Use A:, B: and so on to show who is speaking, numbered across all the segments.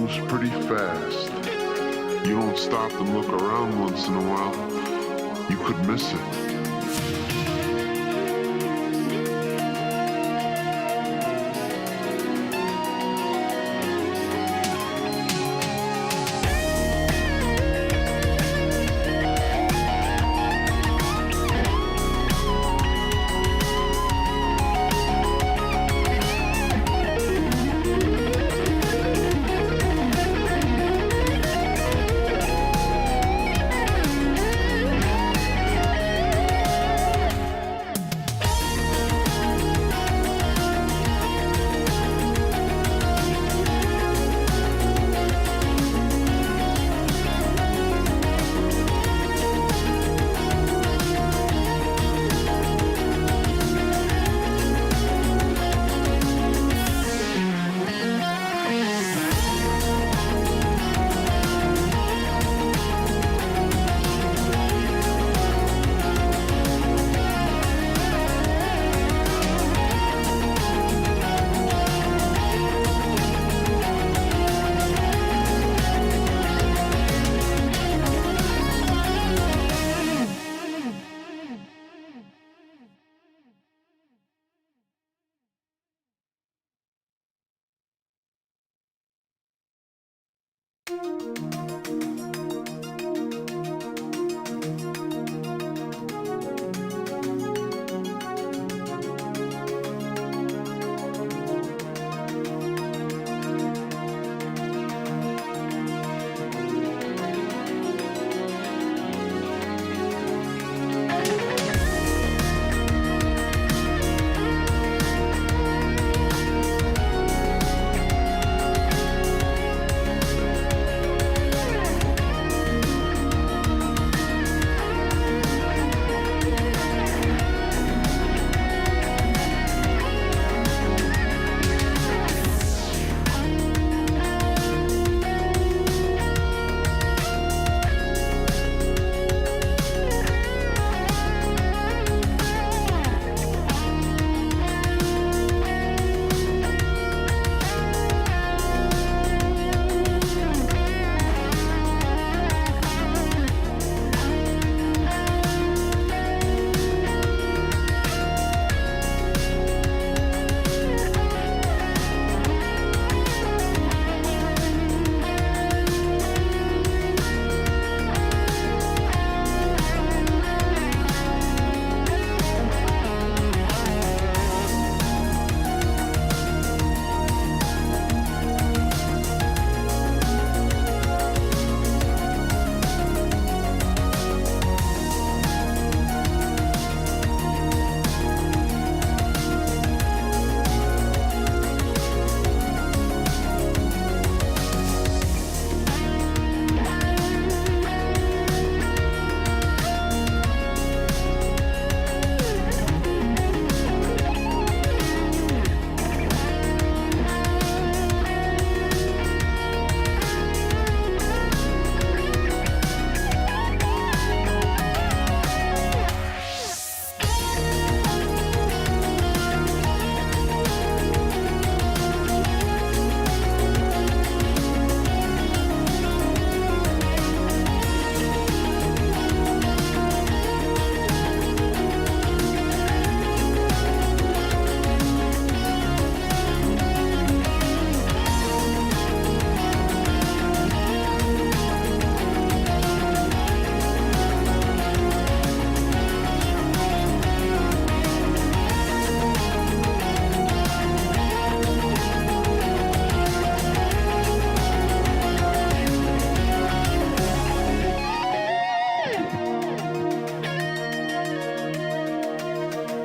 A: moves pretty fast. You don't stop and look around once in a while, you could miss it.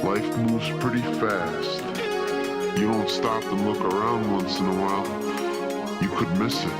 A: Life moves pretty fast. You don't stop and look around once in a while, you could miss it.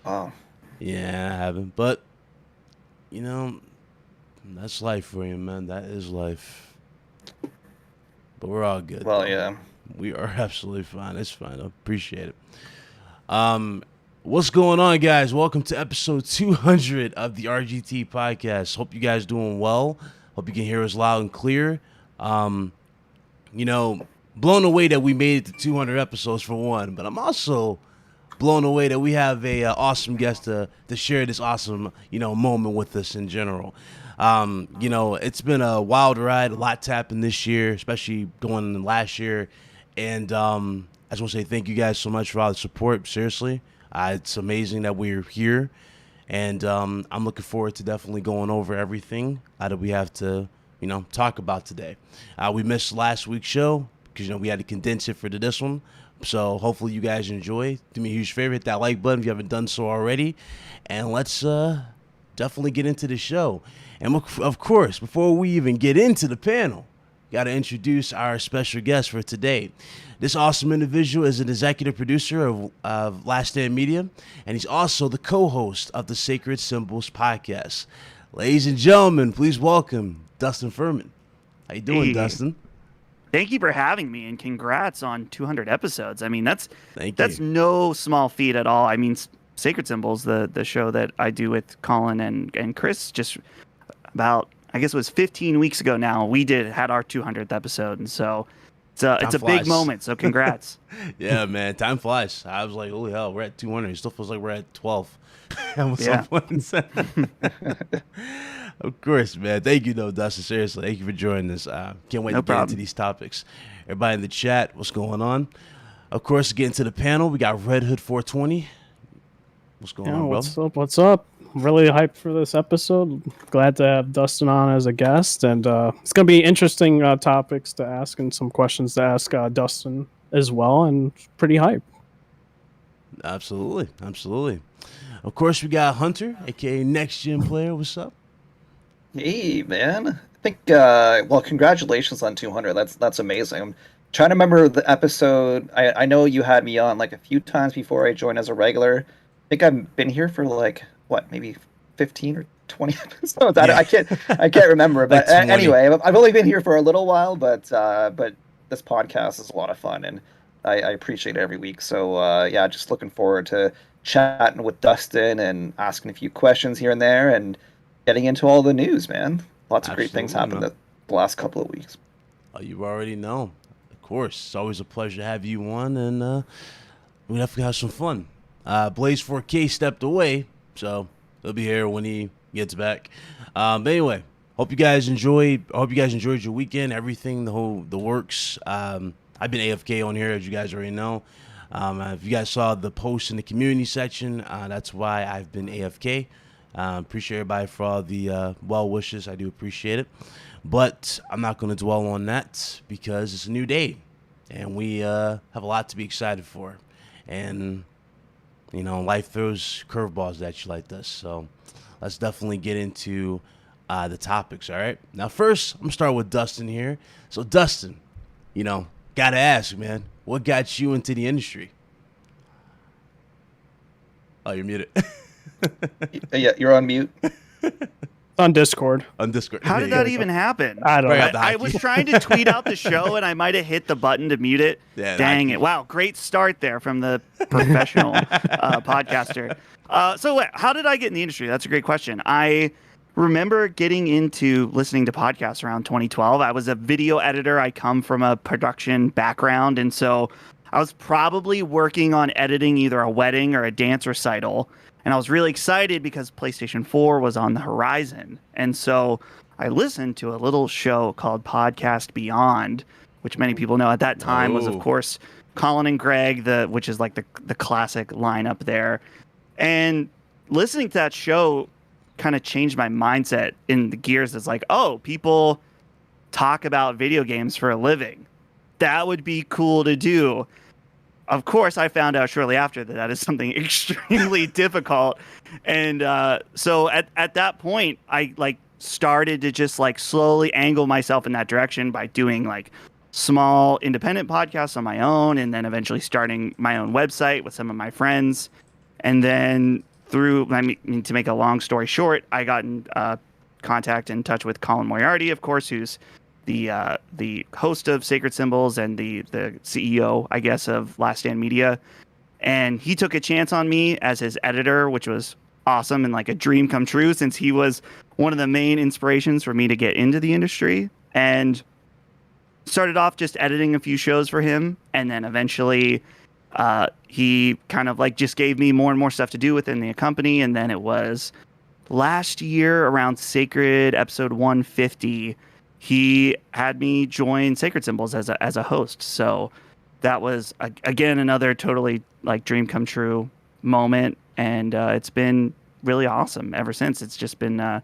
B: Oh.
C: Yeah, I haven't. But, you know, that's life for you, man. That is life. But we're all good,
B: Well,
C: though.
B: yeah.
C: We are absolutely fine. It's fine. I appreciate it. What's going on, guys? Welcome to episode 200 of the RGT Podcast. Hope you guys doing well. Hope you can hear us loud and clear. Blown away that we made it to 200 episodes for one, but I'm also blown away that we have a awesome guest to share this awesome moment with us in general. It's been a wild ride, a lot to happen this year, especially going in last year, and I just want to say thank you guys so much for all the support. Seriously, it's amazing that we're here, and I'm looking forward to definitely going over everything that we have to talk about today. We missed last week's show because we had to condense it for this one. So hopefully you guys enjoy. Do me a huge favor, hit that like button if you haven't done so already. And let's definitely get into the show. And of course, before we even get into the panel, got to introduce our special guest for today. This awesome individual is an executive producer of Last Stand Media, and he's also the co-host of the Sacred Symbols podcast. Ladies and gentlemen, please welcome Dustin Furman. How you doing, Dustin?
D: Thank you for having me, and congrats on 200 episodes. I mean, that's no small feat at all. I mean, Sacred Symbols, the show that I do with Colin and Chris, just about, I guess it was 15 weeks ago now, we had our 200th episode, and so it's a big moment, so congrats.
C: Yeah, man, time flies. I was like, holy hell, we're at 200. It still feels like we're at 12. Of course, man. Thank you, though, Dustin. Seriously, thank you for joining us. Can't wait to get into these topics. Everybody in the chat, what's going on? Of course, getting to the panel, we got Red Hood 420. What's going on, bro?
E: What's up? Really hyped for this episode. Glad to have Dustin on as a guest, and it's going to be interesting topics to ask and some questions to ask Dustin as well, and pretty hyped.
C: Absolutely. Of course, we got Hunter, a.k.a. Next Gen Player. What's up?
B: Hey, man. I think, congratulations on 200. That's amazing. I'm trying to remember the episode. I know you had me on like a few times before I joined as a regular. I think I've been here for maybe 15 or 20 episodes.
C: Yeah.
B: I can't remember. But anyway, I've only been here for a little while, but this podcast is a lot of fun, and I appreciate it every week. So, just looking forward to chatting with Dustin and asking a few questions here and there and getting into all the news, man. Lots of great things happened the last couple of weeks.
C: Oh, you already know. Of course. It's always a pleasure to have you on, and we definitely have some fun. Blaze 4K stepped away, so he'll be here when he gets back. But anyway, hope you guys enjoyed your weekend, everything, the works. I've been AFK on here, as you guys already know. If you guys saw the post in the community section, that's why I've been AFK. Appreciate everybody for all the well wishes. I do appreciate it. But I'm not going to dwell on that because it's a new day. And we have a lot to be excited for. And, life throws curveballs at you like this. So let's definitely get into the topics, all right? Now, first, I'm going to start with Dustin here. So, Dustin, got to ask, man, what got you into the industry? Oh, you're muted.
B: Yeah, you're on mute.
E: On Discord.
D: How did that even happen?
E: I don't know.
D: I was trying to tweet out the show, and I might have hit the button to mute it.
C: Yeah,
D: dang it. Wow, great start there from the professional podcaster. So how did I get in the industry? That's a great question. I remember getting into listening to podcasts around 2012. I was a video editor. I come from a production background, and so I was probably working on editing either a wedding or a dance recital. And I was really excited because PlayStation 4 was on the horizon. And so I listened to a little show called Podcast Beyond, which many people know at that time was, of course, Colin and Greg, which is like the classic lineup there. And listening to that show kind of changed my mindset in the gears. It's like, oh, people talk about video games for a living. That would be cool to do. Of course, I found out shortly after that is something extremely difficult. And so at that point, I started to just slowly angle myself in that direction by doing small independent podcasts on my own, and then eventually starting my own website with some of my friends. And then to make a long story short, I got in in touch with Colin Moriarty, of course, who's the host of Sacred Symbols and the CEO, I guess, of Last Stand Media. And he took a chance on me as his editor, which was awesome and like a dream come true, since he was one of the main inspirations for me to get into the industry. And started off just editing a few shows for him, and then eventually he kind of like just gave me more and more stuff to do within the company. And then it was last year around Sacred episode 150, he had me join Sacred Symbols as a host. So that was again another totally like dream come true moment, and it's been really awesome ever since. It's just been a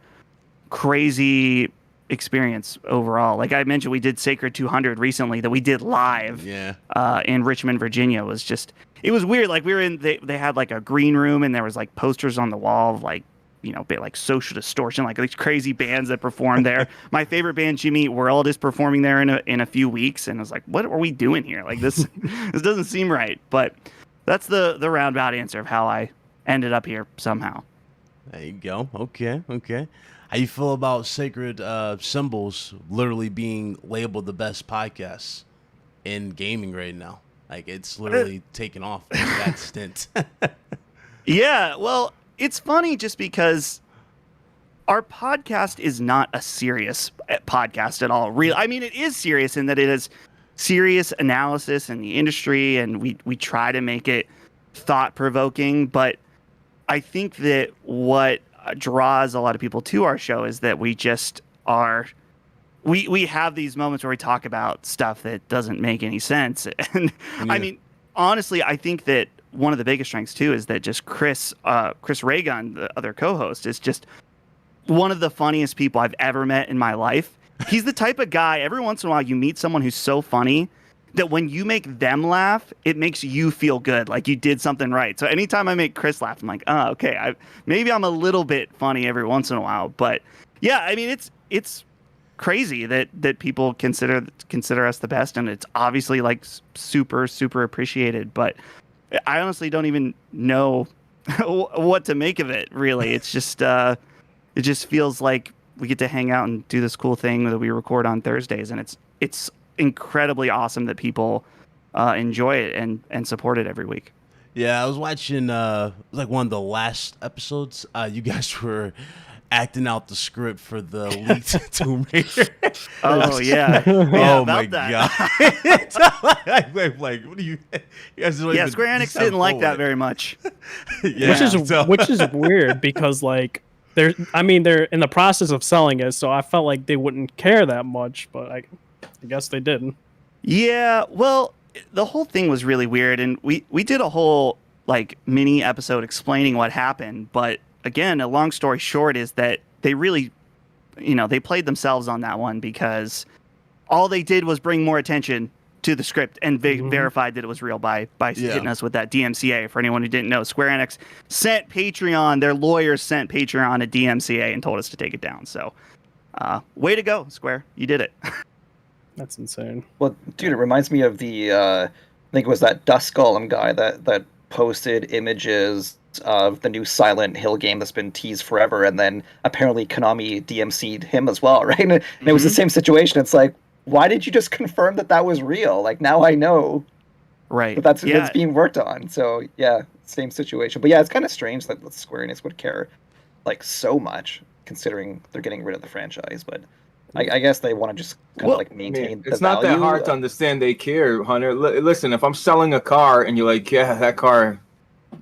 D: crazy experience overall. Like I mentioned, we did Sacred 200 recently that we did live in Richmond, Virginia. It was weird. Like we were in, they had like a green room, and there was like posters on the wall of like, you know, like Social Distortion, like these crazy bands that performed there. My favorite band, Jimmy Eat World, is performing there in a few weeks, and I was like, what are we doing here? Like this doesn't seem right. But that's the roundabout answer of how I ended up here somehow.
C: There you go. Okay. How you feel about Sacred Symbols literally being labeled the best podcast in gaming right now? Like it's literally taken off in that stint.
D: Yeah, well, it's funny just because our podcast is not a serious podcast at all. I mean, it is serious in that it is serious analysis in the industry, and we try to make it thought-provoking. But I think that what draws a lot of people to our show is that we just are... We have these moments where we talk about stuff that doesn't make any sense. And I mean, honestly, I think that one of the biggest strengths too is that just Chris Raygun, the other co-host, is just one of the funniest people I've ever met in my life. He's the type of guy, every once in a while you meet someone who's so funny that when you make them laugh, it makes you feel good, like you did something right. So anytime I make Chris laugh, I'm like, oh, okay, maybe I'm a little bit funny every once in a while. But yeah, I mean, it's crazy that people consider us the best, and it's obviously like super appreciated. But I honestly don't even know what to make of it, really. It's just it just feels like we get to hang out and do this cool thing that we record on Thursdays, and it's incredibly awesome that people enjoy it and support it every week.
C: Yeah, I was watching like one of the last episodes. You guys were acting out the script for the leaked Tomb Raider.
D: Oh yeah.
C: Oh my god. like, what do you guys?
D: Yeah, Square Enix didn't like that very much.
C: Yeah,
E: which is weird because like they're in the process of selling it, so I felt like they wouldn't care that much, but I guess they didn't.
D: Yeah, well, the whole thing was really weird, and we did a whole like mini episode explaining what happened, but again, a long story short is that they really, they played themselves on that one, because all they did was bring more attention to the script and verified that it was real by hitting us with that DMCA. For anyone who didn't know, Square Enix sent Patreon, their lawyers sent Patreon a DMCA and told us to take it down. So, way to go, Square. You did it.
E: That's insane.
B: Well, dude, it reminds me of the, I think it was that Dust Golem guy that posted images of the new Silent Hill game that's been teased forever, and then apparently Konami DMC'd him as well, right? And it was the same situation. It's like, why did you just confirm that was real? Like, now I know,
D: right?
B: That's being worked on. So yeah, same situation. But yeah, it's kind of strange that Square Enix would care like so much, considering they're getting rid of the franchise. But I guess they want to just kind of like maintain.
F: It's not that hard to understand. They care, Hunter. Listen, if I'm selling a car and you're like, yeah, that car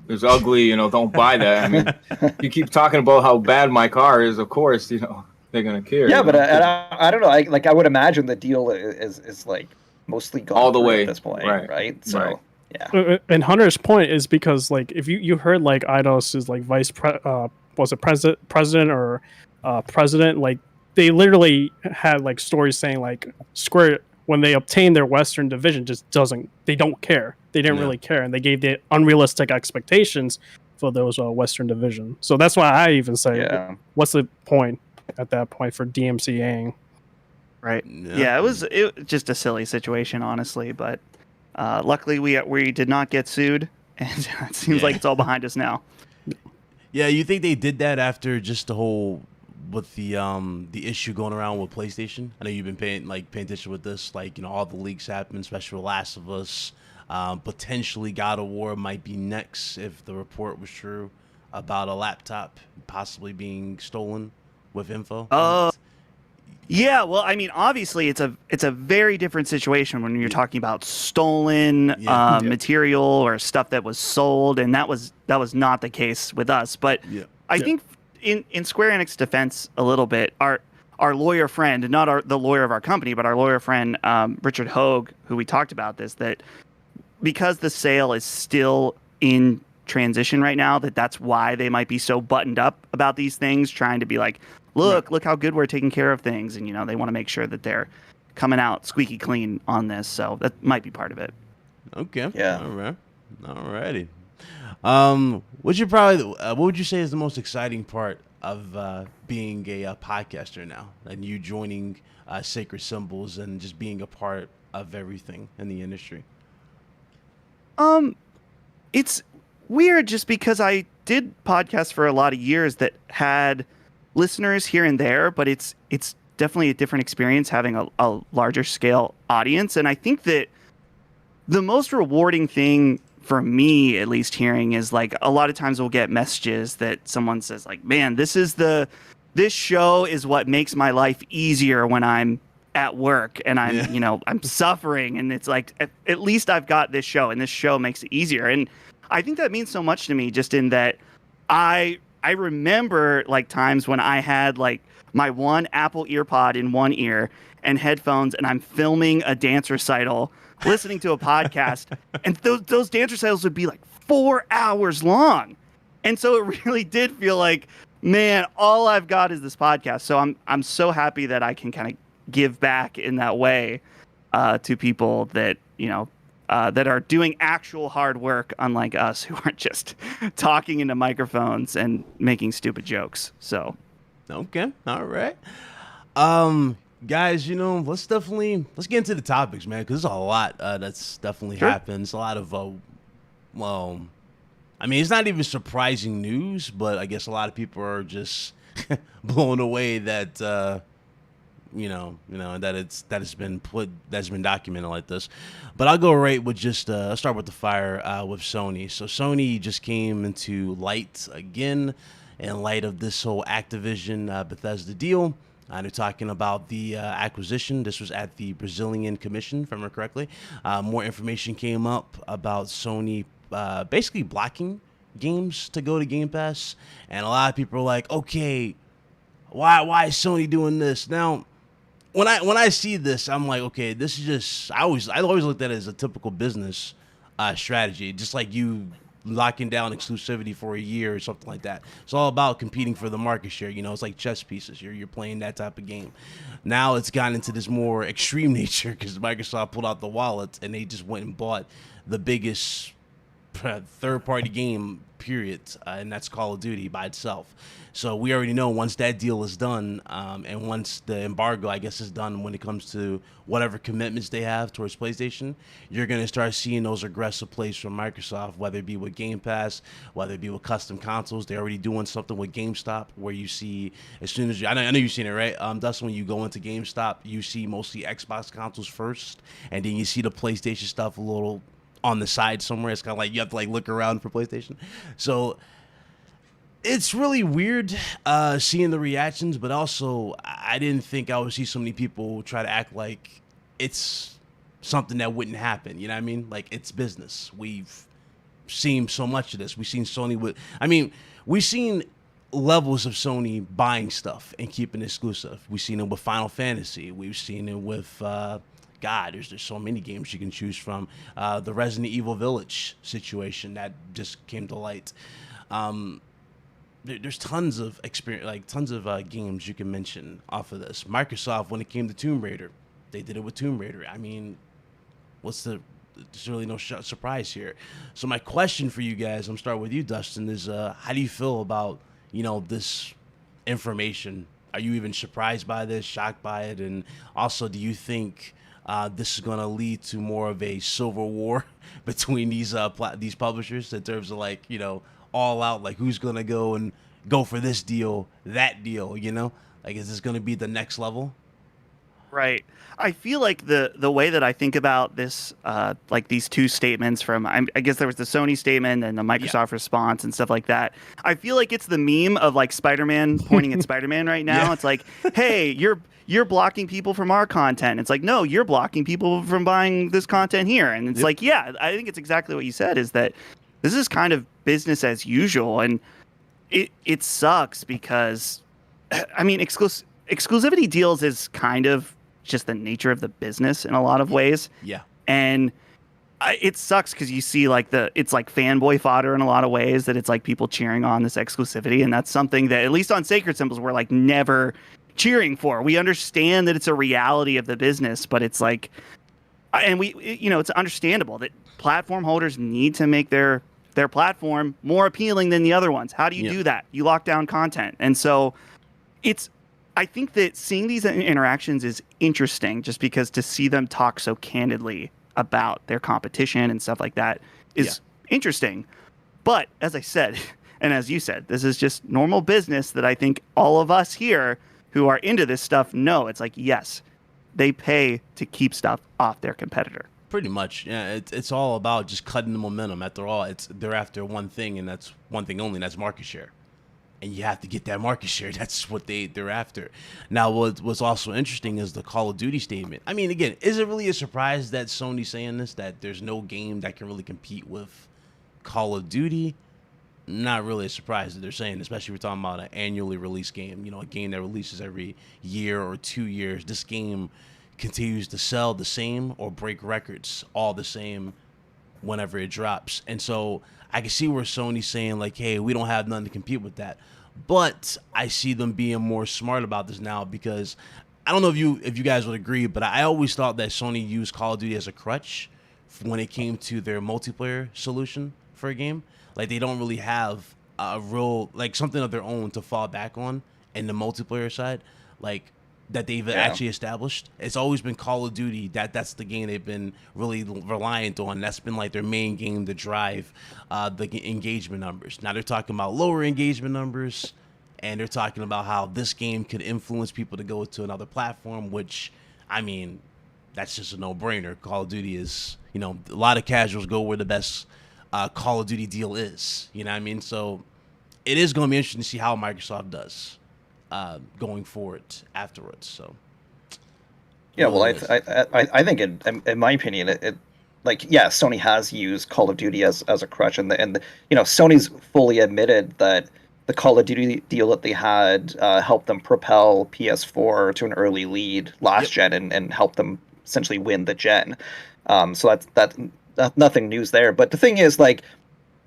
F: is ugly, don't buy that. I mean, you keep talking about how bad my car is, of course, they're gonna care.
B: Yeah, but I don't know. I would imagine the deal is like mostly gone
F: all the way
B: at this point, right? So
F: right.
B: Yeah.
E: And Hunter's point is because like if you heard like Eidos is like president or president, like they literally had like stories saying like Square, when they obtained their Western division, they don't care. They didn't really care, and they gave the unrealistic expectations for those Western division. So that's why I even say, what's the point at that point for DMCAing?
D: Right. Yeah, it was just a silly situation, honestly. But luckily, we did not get sued, and it seems like it's all behind us now.
C: Yeah, you think they did that after just the whole with the issue going around with PlayStation? I know you've been paying attention with this, like, you know, all the leaks happened, especially with Last of Us. Potentially God of War might be next if the report was true about a laptop possibly being stolen with info.
D: Yeah, well, I mean, obviously, it's a very different situation when you're talking about stolen material or stuff that was sold, and that was not the case with us. But I think in Square Enix defense, a little bit, our lawyer friend, not the lawyer of our company, but our lawyer friend Richard Hogue, who we talked about this, that because the sale is still in transition right now, that's why they might be so buttoned up about these things, trying to be like, look how good we're taking care of things. And, you know, they want to make sure that they're coming out squeaky clean on this. So that might be part of it.
C: Okay.
B: Yeah.
C: All right. Alrighty. What would you say is the most exciting part of being a podcaster now, and you joining Sacred Symbols and just being a part of everything in the industry?
D: It's weird just because I did podcasts for a lot of years that had listeners here and there, but it's definitely a different experience having a larger scale audience. And I think that the most rewarding thing for me, at least hearing, is like a lot of times we'll get messages that someone says like, man, this show is what makes my life easier when I'm at work and I'm, you know, I'm suffering. And it's like, at least I've got this show, and this show makes it easier. And I think that means so much to me, just in that I remember like times when I had like my one Apple EarPod in one ear and headphones, and I'm filming a dance recital, listening to a podcast, and those dance recitals would be like 4 hours long. And so it really did feel like, man, all I've got is this podcast. So I'm so happy that I can kind of give back in that way to people that, you know, that are doing actual hard work, unlike us, who aren't just talking into microphones and making stupid jokes. So,
C: okay, all right, guys, you know, let's get into the topics, man, because there's a lot that's definitely happened. It's a lot of, well, I mean, it's not even surprising news, but I guess a lot of people are just blown away that. You know, that it's been documented like this. But I'll go right with just I'll start with the fire with Sony. So Sony just came into light again in light of this whole Activision Bethesda deal. They're talking about the acquisition. This was at the Brazilian Commission, if I remember correctly. More information came up about Sony basically blocking games to go to Game Pass, and a lot of people are like, okay, why is Sony doing this now? When I see this, I'm like, okay, this is just I always looked at it as a typical business strategy, just like you locking down exclusivity for a year or something like that. It's all about competing for the market share. You know, it's like chess pieces. You're playing that type of game. Now it's gotten into this more extreme nature because Microsoft pulled out the wallet and they just went and bought the biggest third-party game, period, and that's Call of Duty by itself. So we already know once that deal is done, and once the embargo, I guess, is done when it comes to whatever commitments they have towards PlayStation, you're going to start seeing those aggressive plays from Microsoft, whether it be with Game Pass, whether it be with custom consoles. They're already doing something with GameStop where you see, as soon as I know you've seen it, right? Dustin, when you go into GameStop, you see mostly Xbox consoles first, and then you see the PlayStation stuff a little on the side somewhere. It's kind of like you have to like look around for PlayStation. So it's really weird seeing the reactions, but also I didn't think I would see so many people try to act like it's something that wouldn't happen. You know what I mean? Like, it's business. We've seen so much of this. We've seen Sony we've seen levels of Sony buying stuff and keeping it exclusive. We've seen it with Final Fantasy. We've seen it with there's so many games you can choose from. The Resident Evil Village situation that just came to light. There's tons of experience, like tons of games you can mention off of this. Microsoft, when it came to Tomb Raider, they did it with Tomb Raider. I mean, there's really no surprise here. So my question for you guys, I'm starting with you, Dustin, is how do you feel about, you know, this information? Are you even surprised by this, shocked by it? And also, do you think this is going to lead to more of a civil war between these publishers in terms of, like, you know, all out, like who's gonna go for this deal, that deal, you know? Like, is this gonna be the next level?
D: Right. I feel like the way that I think about this, like these two statements from, I guess there was the Sony statement and the Microsoft response and stuff like that. I feel like it's the meme of like Spider-Man pointing at Spider-Man right now. It's like, hey, you're blocking people from our content. It's like, no, you're blocking people from buying this content here. And it's like, yeah, I think it's exactly what you said, is that this is kind of business as usual. And it sucks because, I mean, exclusivity deals is kind of just the nature of the business in a lot of ways.
C: Yeah.
D: And it sucks because you see like it's like fanboy fodder in a lot of ways, that it's like people cheering on this exclusivity. And that's something that, at least on Sacred Symbols, we're like never cheering for. We understand that it's a reality of the business, but it's like, and it's understandable that platform holders need to make their platform more appealing than the other ones. How do you do that? You lock down content. And so I think that seeing these interactions is interesting, just because to see them talk so candidly about their competition and stuff like that is interesting. But as I said, and as you said, this is just normal business that I think all of us here who are into this stuff know. It's like, yes, they pay to keep stuff off their competitor.
C: Pretty much. Yeah, it's all about just cutting the momentum. After all, they're after one thing, and that's one thing only, and that's market share. And you have to get that market share. That's what they're after. Now, what's also interesting is the Call of Duty statement. I mean, again, is it really a surprise that Sony's saying this, that there's no game that can really compete with Call of Duty? Not really a surprise that they're saying, especially if we're talking about an annually released game, a game that releases every year or 2 years. This game continues to sell the same or break records all the same whenever it drops. And so I can see where Sony's saying, like, hey, we don't have nothing to compete with that. But I see them being more smart about this now, because I don't know if you guys would agree, but I always thought that Sony used Call of Duty as a crutch when it came to their multiplayer solution for a game. Like, they don't really have a real, like, something of their own to fall back on in the multiplayer side, like, that they've actually established. It's always been Call of Duty. That's the game they've been really reliant on. That's been like their main game to drive the engagement numbers. Now they're talking about lower engagement numbers, and they're talking about how this game could influence people to go to another platform, which, I mean, that's just a no-brainer. Call of Duty is, a lot of casuals go where the best Call of Duty deal is. You know what I mean? So it is going to be interesting to see how Microsoft does going forward afterwards. So
B: yeah, well, I think in my opinion, it Sony has used Call of Duty as a crutch, and Sony's fully admitted that the Call of Duty deal that they had helped them propel PS4 to an early lead last gen and helped them essentially win the gen. So that's nothing news there. But the thing is, like,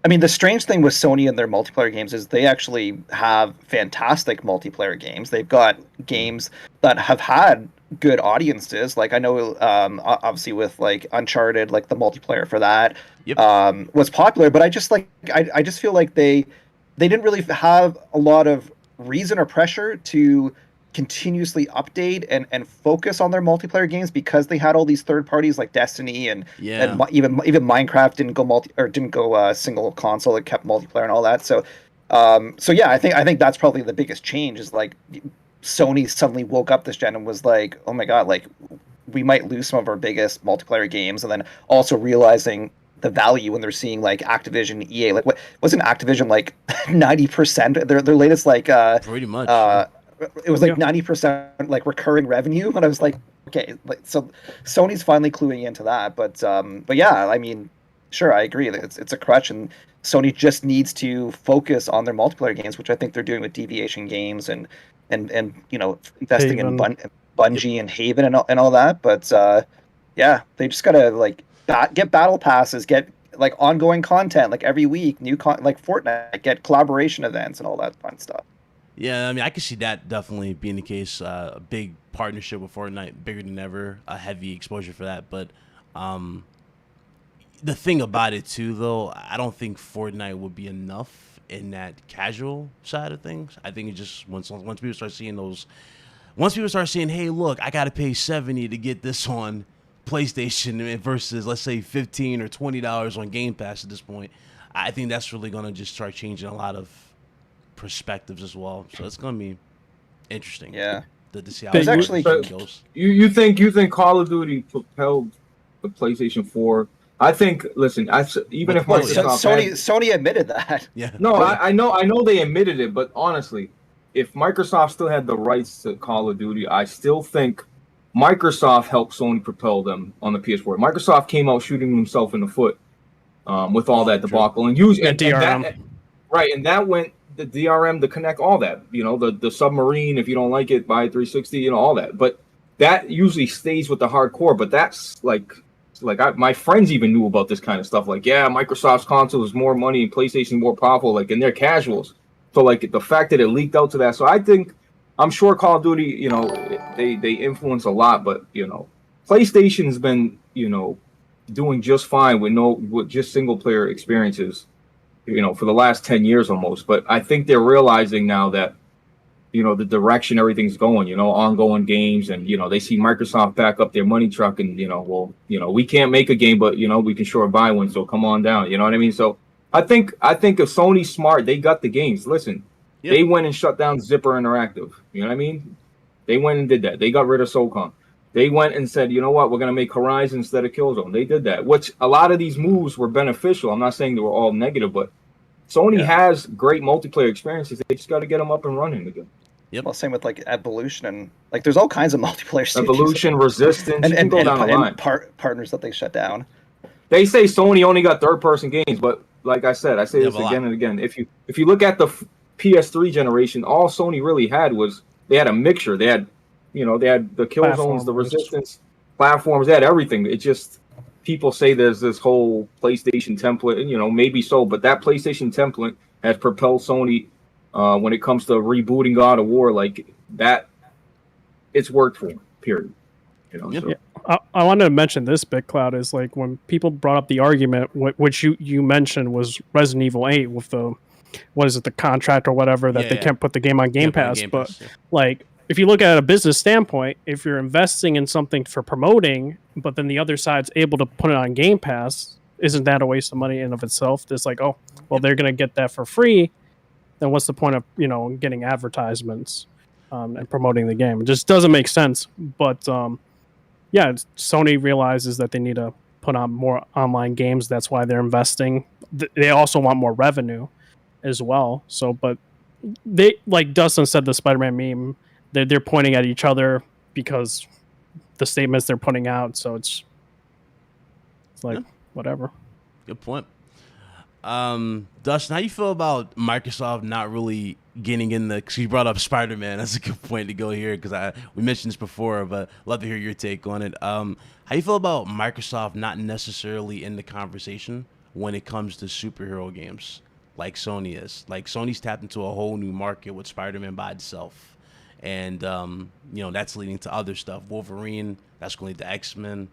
B: I mean, the strange thing with Sony and their multiplayer games is they actually have fantastic multiplayer games. They've got games that have had good audiences. Like, I know, obviously with like Uncharted, like the multiplayer for that was popular. But I just feel like they didn't really have a lot of reason or pressure to continuously update and focus on their multiplayer games, because they had all these third parties like Destiny and even Minecraft didn't go single console. It kept multiplayer and all that. So yeah, I think that's probably the biggest change, is like Sony suddenly woke up this gen and was like, oh my god, like we might lose some of our biggest multiplayer games, and then also realizing the value when they're seeing like Activision, EA, like what wasn't Activision like 90% their latest like
C: pretty much.
B: It was like 90% like recurring revenue, and I was like, okay, like, so Sony's finally cluing into that. But yeah, I mean, sure, I agree that it's a crutch, and Sony just needs to focus on their multiplayer games, which I think they're doing with Deviation Games and investing in Bungie and Haven and all that. But yeah, they just gotta like get battle passes, get like ongoing content like every week, like Fortnite, get collaboration events and all that fun stuff.
C: Yeah, I mean, I can see that definitely being the case. A big partnership with Fortnite, bigger than ever, a heavy exposure for that. But the thing about it, too, though, I don't think Fortnite would be enough in that casual side of things. I think it just, once people start seeing hey, look, I got to pay $70 to get this on PlayStation versus, let's say, $15 or $20 on Game Pass at this point, I think that's really going to just start changing a lot of perspectives as well. So it's going to be interesting.
B: Yeah.
C: To see how
B: There's
C: it
B: actually-
C: goes.
F: You think Call of Duty propelled the PlayStation 4? I think. Listen, even if
B: Well,
F: Microsoft
B: Sony admitted that.
C: Yeah.
F: No, I know they admitted it, but honestly, if Microsoft still had the rights to Call of Duty, I still think Microsoft helped Sony propel them on the PS4. Microsoft came out shooting himself in the foot with all that debacle and
E: DRM.
F: and that went the DRM, the Connect, all that. You know, the submarine. If you don't like it, buy 360. You know, all that. But that usually stays with the hardcore. But that's my friends even knew about this kind of stuff. Like, yeah, Microsoft's console is more money and PlayStation more powerful. Like, and they're casuals. So, like, the fact that it leaked out to that. So I'm sure Call of Duty, you know, they influence a lot. But, you know, PlayStation's been, you know, doing just fine with just single player experiences, you know, for the last 10 years almost. But I think they're realizing now that, you know, the direction everything's going, you know, ongoing games, and, you know, they see Microsoft back up their money truck, and, you know, well, you know, we can't make a game, but, you know, we can sure buy one, so come on down, you know what I mean? So I think if Sony's smart, they got the games. Listen, they went and shut down Zipper Interactive, you know what I mean? They went and did that. They got rid of SOCOM. They went and said, you know what, we're going to make Horizon instead of Killzone. They did that, which a lot of these moves were beneficial. I'm not saying they were all negative, but Sony has great multiplayer experiences. They just got to get them up and running again.
B: Yep. Well, same with like Evolution, and like there's all kinds of multiplayer studios.
F: Evolution, Resistance, and go down the line.
B: Partners that they shut down.
F: They say Sony only got third-person games, but like I said, I say this again and again. If you look at the PS3 generation, all Sony really had was they had a mixture. They had the Killzones, the Resistance platforms. They had everything. It just, people say there's this whole PlayStation template, and, you know, maybe so, but that PlayStation template has propelled Sony when it comes to rebooting God of War, like that. It's worked for them, period. You know. So.
E: I wanted to mention this, BitCloud, is like when people brought up the argument, which you mentioned was Resident Evil 8 with the, what is it, the contract or whatever, that they can't put the game on Game Pass. Like, if you look at a business standpoint, if you're investing in something for promoting, but then the other side's able to put it on Game Pass, isn't that a waste of money in of itself? It's like, oh, well, they're going to get that for free. Then what's the point of, you know, getting advertisements and promoting the game? It just doesn't make sense. But yeah, Sony realizes that they need to put on more online games. That's why they're investing. They also want more revenue as well. So, but they, like Dustin said, the Spider-Man meme, they're pointing at each other because the statements they're putting out. So it's like, whatever.
C: Good point. Dustin, how you feel about Microsoft not really getting in the, because you brought up Spider-Man, that's a good point to go here, because we mentioned this before, but love to hear your take on it. How you feel about Microsoft not necessarily in the conversation when it comes to superhero games like Sony is? Like, Sony's tapped into a whole new market with Spider-Man by itself, and you know, that's leading to other stuff. Wolverine, that's going to lead to X-Men.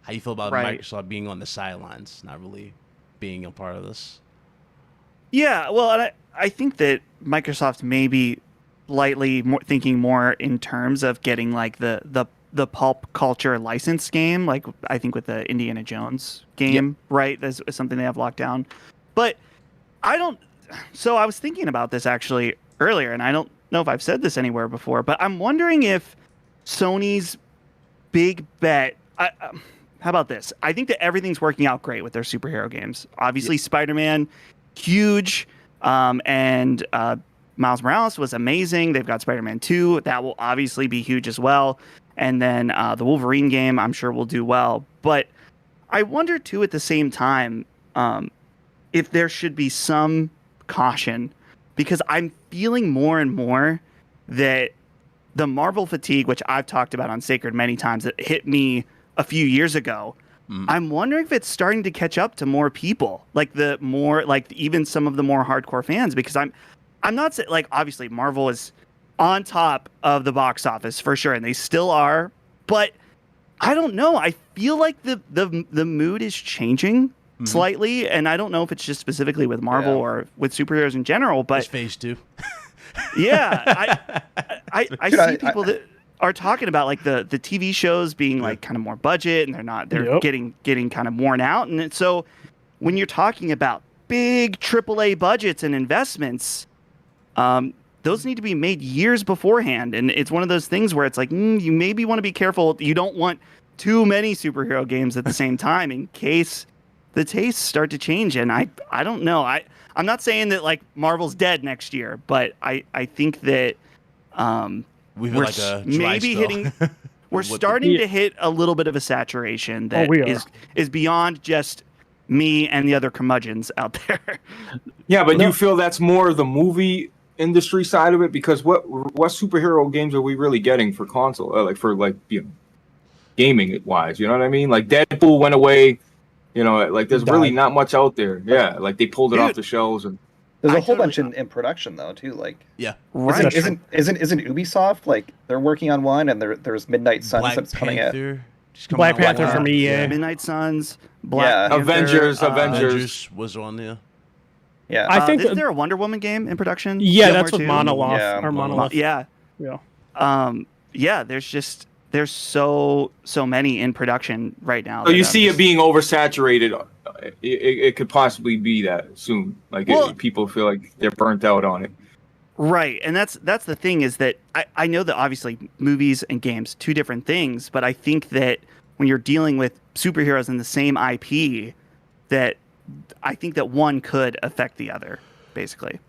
C: How you feel about Microsoft being on the sidelines, not really being a part of this?
D: Yeah, well, I think that Microsoft may be thinking more in terms of getting like the pulp culture licensed game, like I think with the Indiana Jones game, right? That's something they have locked down. But I was thinking about this actually earlier, and I don't know if I've said this anywhere before, but I'm wondering if Sony's big bet. How about this? I think that everything's working out great with their superhero games. Obviously, Spider-Man, huge, and Miles Morales was amazing. They've got Spider-Man 2. That will obviously be huge as well. And then the Wolverine game, I'm sure, will do well. But I wonder, too, at the same time, if there should be some caution, because I'm feeling more and more that the Marvel fatigue, which I've talked about on Sacred many times, that hit me a few years ago, I'm wondering if it's starting to catch up to more people, like even some of the more hardcore fans, because I'm not saying, like, obviously Marvel is on top of the box office for sure, and they still are, but I don't know. I feel like the mood is changing slightly, and I don't know if it's just specifically with Marvel or with superheroes in general, but
C: it's phase 2.
D: Yeah, I see people that are talking about like the TV shows being like kind of more budget, and they're getting kind of worn out. And so when you're talking about big AAA budgets and investments, those need to be made years beforehand. And it's one of those things where it's like, you maybe want to be careful. You don't want too many superhero games at the same time in case the tastes start to change. And I don't know. I'm not saying that like Marvel's dead next year, but I think that we're
C: like a
D: maybe hitting. We're starting to hit a little bit of a saturation that is beyond just me and the other curmudgeons out there.
F: Yeah, but you feel that's more the movie industry side of it, because what superhero games are we really getting for console, gaming wise? You know what I mean? Like Deadpool went away. You know, like there's really not much out there. Yeah, like they pulled it off the shelves, and
B: there's a whole bunch in production though too. Like
D: right?
B: Isn't Ubisoft like they're working on one, and there's Midnight Suns that's coming out.
E: Black Panther from EA.
D: Midnight Suns. Black Panther,
F: Avengers
C: was on there.
B: Yeah,
E: I think
D: isn't there a Wonder Woman game in production?
E: Yeah, that's what Monolith.
B: Yeah,
E: or Monolith.
D: Yeah. There's so many in production right now.
F: So you see it being oversaturated. It could possibly be that soon. Like people feel like they're burnt out on it.
D: Right, and that's the thing is that I know that obviously movies and games, two different things, but I think that when you're dealing with superheroes in the same IP, that I think that one could affect the other, basically.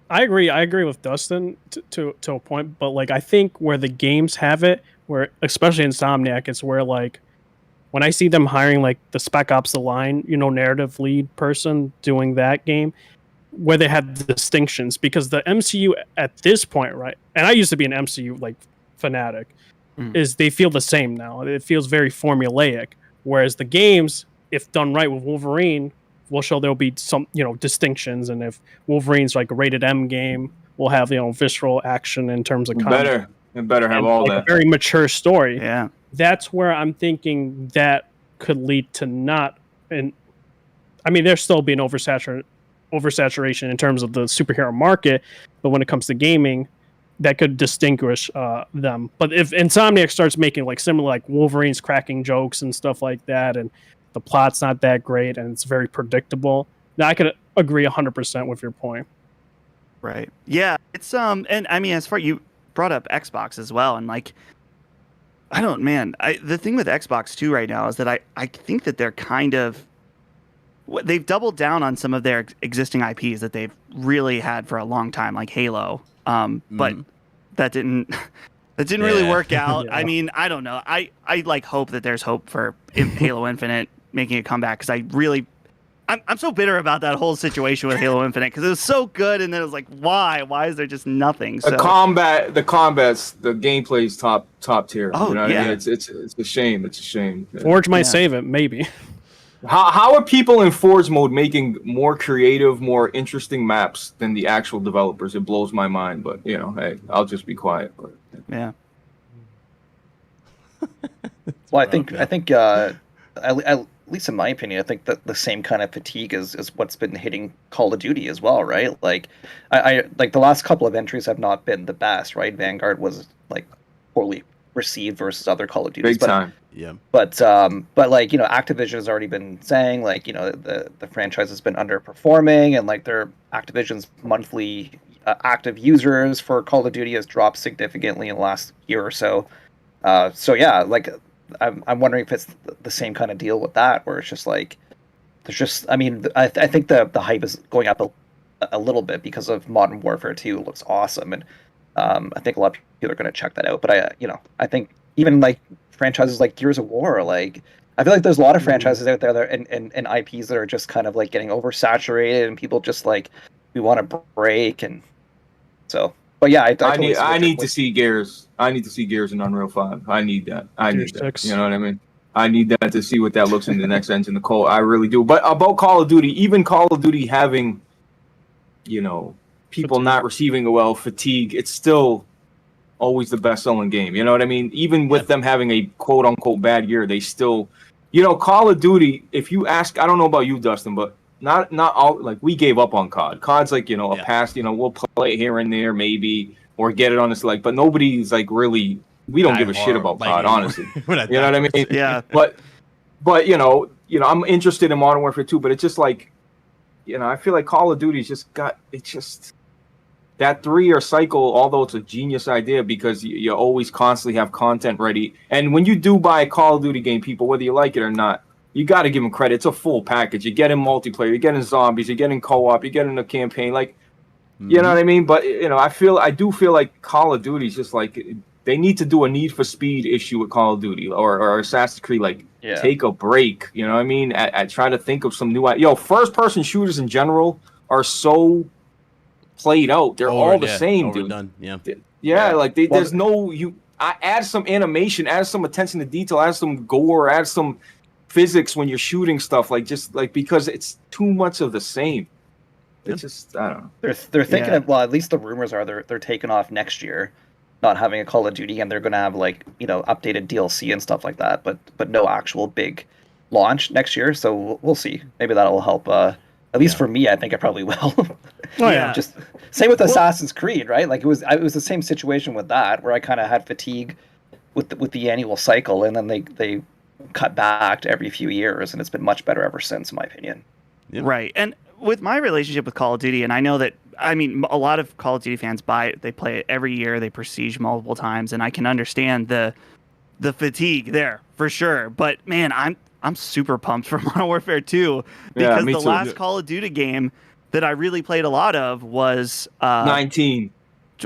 E: I agree with Dustin to a point, but like I think where the games have it, where especially Insomniac, it's where like when I see them hiring like the Spec Ops The Line, narrative lead person doing that game, where they have distinctions, because the MCU at this point, right? And I used to be an MCU like fanatic, is they feel the same now. It feels very formulaic, whereas the games, if done right with Wolverine, will show there'll be some distinctions, and if Wolverine's like a rated M game, we'll have visceral action in terms of content.
F: Better have all that.
E: A very mature story.
D: Yeah,
E: that's where I'm thinking that could lead to not. And I mean, there's still being oversaturation in terms of the superhero market, but when it comes to gaming, that could distinguish them. But if Insomniac starts making like similar, like Wolverine's cracking jokes and stuff like that, and the plot's not that great and it's very predictable, now I could agree 100% with your point.
D: Right. Yeah. It's and I mean, as far you brought up Xbox as well, and like the thing with Xbox too right now is that I think that they're kind of they've doubled down on some of their existing IPs that they've really had for a long time, like Halo. But that didn't really work out.
E: Yeah.
D: I mean, I don't know. I like hope that there's hope for Halo Infinite making a comeback, because I'm so bitter about that whole situation with Halo Infinite, because it was so good, and then it was like, why is there just nothing? So,
F: the gameplay's top tier.
D: Oh,
F: you know what
D: yeah.
F: I mean? It's a shame. It's a shame.
E: Forge might save it, maybe.
F: How are people in Forge mode making more creative, more interesting maps than the actual developers? It blows my mind, but hey, I'll just be quiet. But
D: yeah.
B: Well, I think at least in my opinion, I think that the same kind of fatigue is what's been hitting Call of Duty as well, right? Like, I like the last couple of entries have not been the best, right? Vanguard was like poorly received versus other Call of Duties.
F: Big time.
C: Yeah.
B: But like, Activision has already been saying like, the franchise has been underperforming, and like their Activision's monthly active users for Call of Duty has dropped significantly in the last year or so. So yeah, like I'm wondering if it's the same kind of deal with that, where it's just like there's just, I mean, I think the hype is going up a little bit because of Modern Warfare 2 looks awesome, and I think a lot of people are going to check that out. But I think even like franchises like Gears of War, like I feel like there's a lot of franchises out there that and IPs that are just kind of like getting oversaturated, and people just like, we want to break. And so, but yeah,
F: I need to see Gears. I need to see Gears in Unreal 5. I need that. Gears 6. You know what I mean? I need that to see what that looks in the next engine. I really do. But about Call of Duty, even Call of Duty having, people not receiving fatigue, it's still always the best-selling game. You know what I mean? Even with them having a quote-unquote bad year, they still, Call of Duty, if you ask, I don't know about you, Dustin, but not all, like, we gave up on COD. COD's like, a past, we'll play it here and there maybe, or get it on this, like, but nobody's like really, we don't give a shit about COD, honestly. You know what I mean?
D: Yeah.
F: But I'm interested in Modern Warfare 2, but it's just like, I feel like Call of Duty's just got that 3-year cycle, although it's a genius idea because you always constantly have content ready. And when you do buy a Call of Duty game, people, whether you like it or not, you got to give them credit. It's a full package. You get in multiplayer, you get in zombies, you get in co-op, you get in a campaign. Like, you know what I mean? But, I do feel like Call of Duty's just like, they need to do a Need for Speed issue with Call of Duty or Assassin's Creed. Take a break. You know what I mean? At trying to think of some new. First-person shooters in general are so played out. They're all the same,
C: overdone.
F: dude. Yeah. There's no I add some animation, add some attention to detail, add some gore, add some physics when you're shooting stuff. Because it's too much of the same. It's just I don't know.
B: They're thinking of, well, at least the rumors are they're taking off next year, not having a Call of Duty, and they're going to have updated DLC and stuff like that, but no actual big launch next year. So we'll see. Maybe that'll help. At least for me, I think it probably will. Just same with Assassin's Creed, right? Like it was the same situation with that, where I kind of had fatigue with the annual cycle, and then they cut back to every few years, and it's been much better ever since, in my opinion.
C: Yep.
D: Right. And with my relationship with Call of Duty, and I know that, a lot of Call of Duty fans they play it every year, they prestige multiple times, and I can understand the fatigue there for sure. But man, I'm super pumped for Modern Warfare 2 because the last Call of Duty game that I really played a lot of was
F: 19.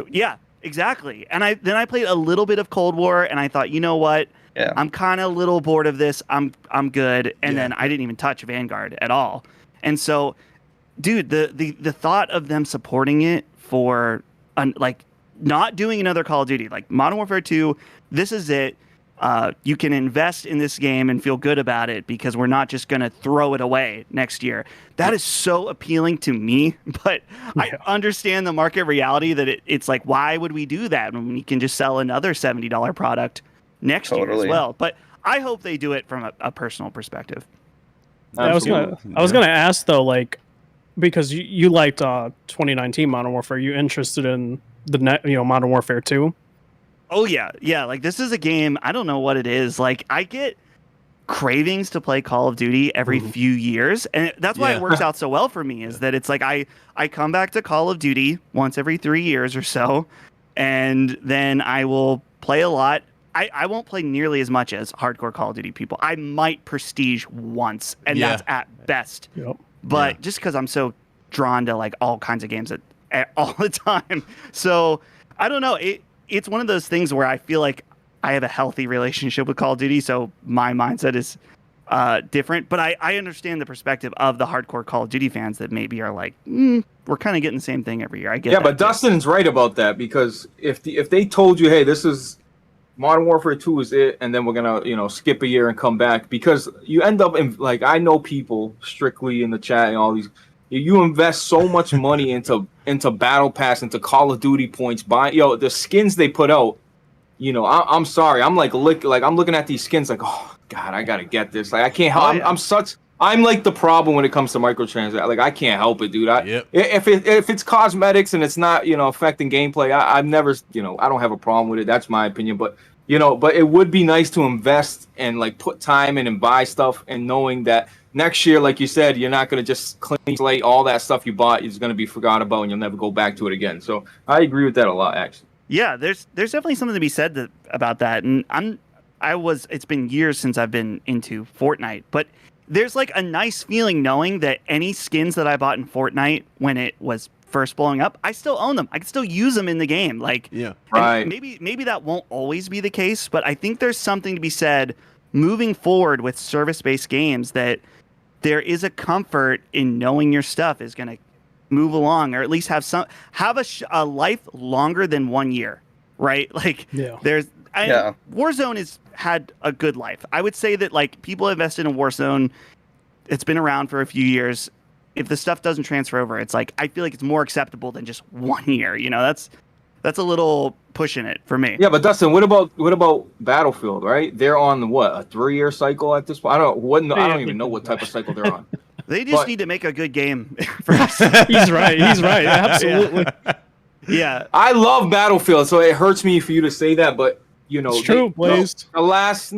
D: Yeah, exactly. And then I played a little bit of Cold War, and I thought, you know what?
B: Yeah.
D: I'm kind of a little bored of this. I'm good. And then I didn't even touch Vanguard at all. And so, dude, the thought of them supporting it for not doing another Call of Duty, like Modern Warfare 2, this is it. You can invest in this game and feel good about it because we're not just going to throw it away next year. That is so appealing to me, but I understand the market reality that it's like, why would we do that when we can just sell another $70 product next year as well? But I hope they do it from a personal perspective.
E: I was gonna ask though, because you liked 2019 Modern Warfare, you interested in the Modern Warfare 2?
D: Oh yeah. This is a game, I don't know what it is. I get cravings to play Call of Duty every few years, and that's why it works out so well for me. Is that it's like I come back to Call of Duty once every 3 years or so, and then I will play a lot. I won't play nearly as much as hardcore Call of Duty people. I might prestige once, and that's at best.
E: Yep.
D: But just because I'm so drawn to all kinds of games at all the time, so I don't know. It's one of those things where I feel like I have a healthy relationship with Call of Duty, so my mindset is different. But I understand the perspective of the hardcore Call of Duty fans that maybe are like, we're kind of getting the same thing every year. I get that.
F: But Dustin's right about that, because if they told you, hey, this is Modern Warfare 2 is it, and then we're gonna skip a year and come back, because you end up in I know people strictly in the chat and all these. You invest so much money into Battle Pass, into Call of Duty points, the skins they put out. I'm sorry, I'm I'm looking at these skins oh god, I gotta get this. I can't help. I'm like the problem when it comes to microtransactions. I can't help it, dude. If it's cosmetics and it's not affecting gameplay, I've never I don't have a problem with it. That's my opinion, but but it would be nice to invest and put time in and buy stuff, and knowing that next year, like you said, you're not going to just clean slate all that stuff you bought is going to be forgotten about, and you'll never go back to it again. So I agree with that a lot, actually.
D: Yeah, there's definitely something to be said about that. And it's been years since I've been into Fortnite, but there's a nice feeling knowing that any skins that I bought in Fortnite when it was first blowing up, I still own them. I can still use them in the game.
F: Right.
D: Maybe that won't always be the case, but I think there's something to be said moving forward with service-based games that there is a comfort in knowing your stuff is going to move along, or at least have a life longer than 1 year, right? Warzone has had a good life. I would say that people invested in Warzone. It's been around for a few years. If the stuff doesn't transfer over, it's I feel like it's more acceptable than just 1 year. That's a little pushing it for me.
F: Yeah, but Dustin, what about Battlefield? Right, they're on a 3-year cycle at this point. I don't even know what type of cycle they're on.
D: They just need to make a good game first.
E: He's right. Absolutely.
D: Yeah.
F: I love Battlefield, so it hurts me for you to say that, but
E: it's true, Blaze.
F: The last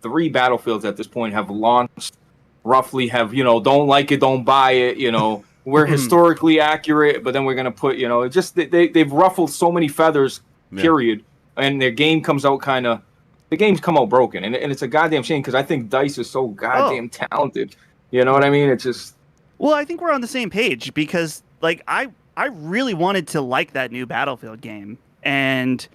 F: 3 Battlefields at this point have launched roughly have, don't like it, don't buy it, we're historically accurate, but then we're going to put, it's just they've ruffled so many feathers, period. And their game comes out the games come out broken. And it's a goddamn shame because I think DICE is so goddamn talented. You know what I mean? It's just.
D: Well, I think we're on the same page because, like, I really wanted to like that new Battlefield game. And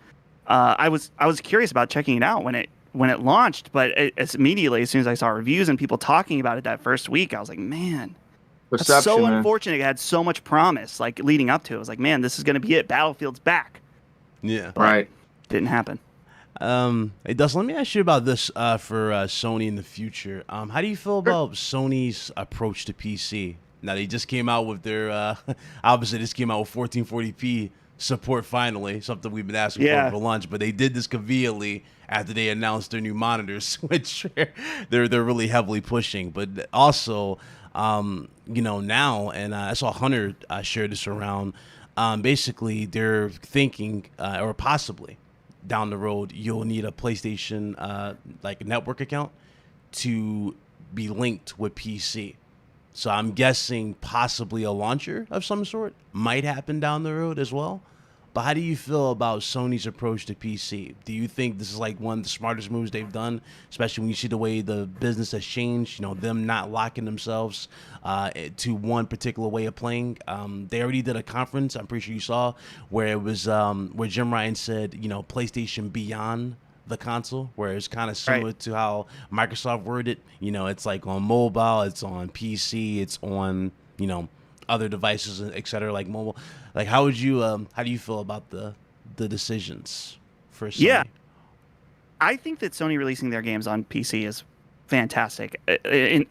D: I was curious about checking it out when it launched, but immediately as soon as I saw reviews and people talking about it that first week, I was like, man, that's so unfortunate. It had so much promise, like leading up to it. I was like, man, this is going to be it. Battlefield's back.
C: Yeah,
D: but right. Didn't happen.
C: Hey, Dustin, let me ask you about this for Sony in the future. How do you feel about Sony's approach to PC? Now they just came out with their obviously this came out with 1440p support finally, something we've been asking for lunch, but they did this conveniently after they announced their new monitors, which they're really heavily pushing. But also, now, and I saw Hunter share this around. Basically, they're thinking, or possibly down the road, you'll need a PlayStation like network account to be linked with PC. So I'm guessing possibly a launcher of some sort might happen down the road as well. But how do you feel about Sony's approach to PC? Do you think this is like one of the smartest moves they've done, especially when you see the way the business has changed, them not locking themselves to one particular way of playing? They already did a conference, I'm pretty sure you saw, where it was where Jim Ryan said, PlayStation beyond the console, where it's kind of similar to how Microsoft worded it. It's like on mobile, it's on PC, it's on, other devices, etc., like mobile. Like, how do you feel about the decisions for Sony?
D: Yeah, I think that Sony releasing their games on PC is fantastic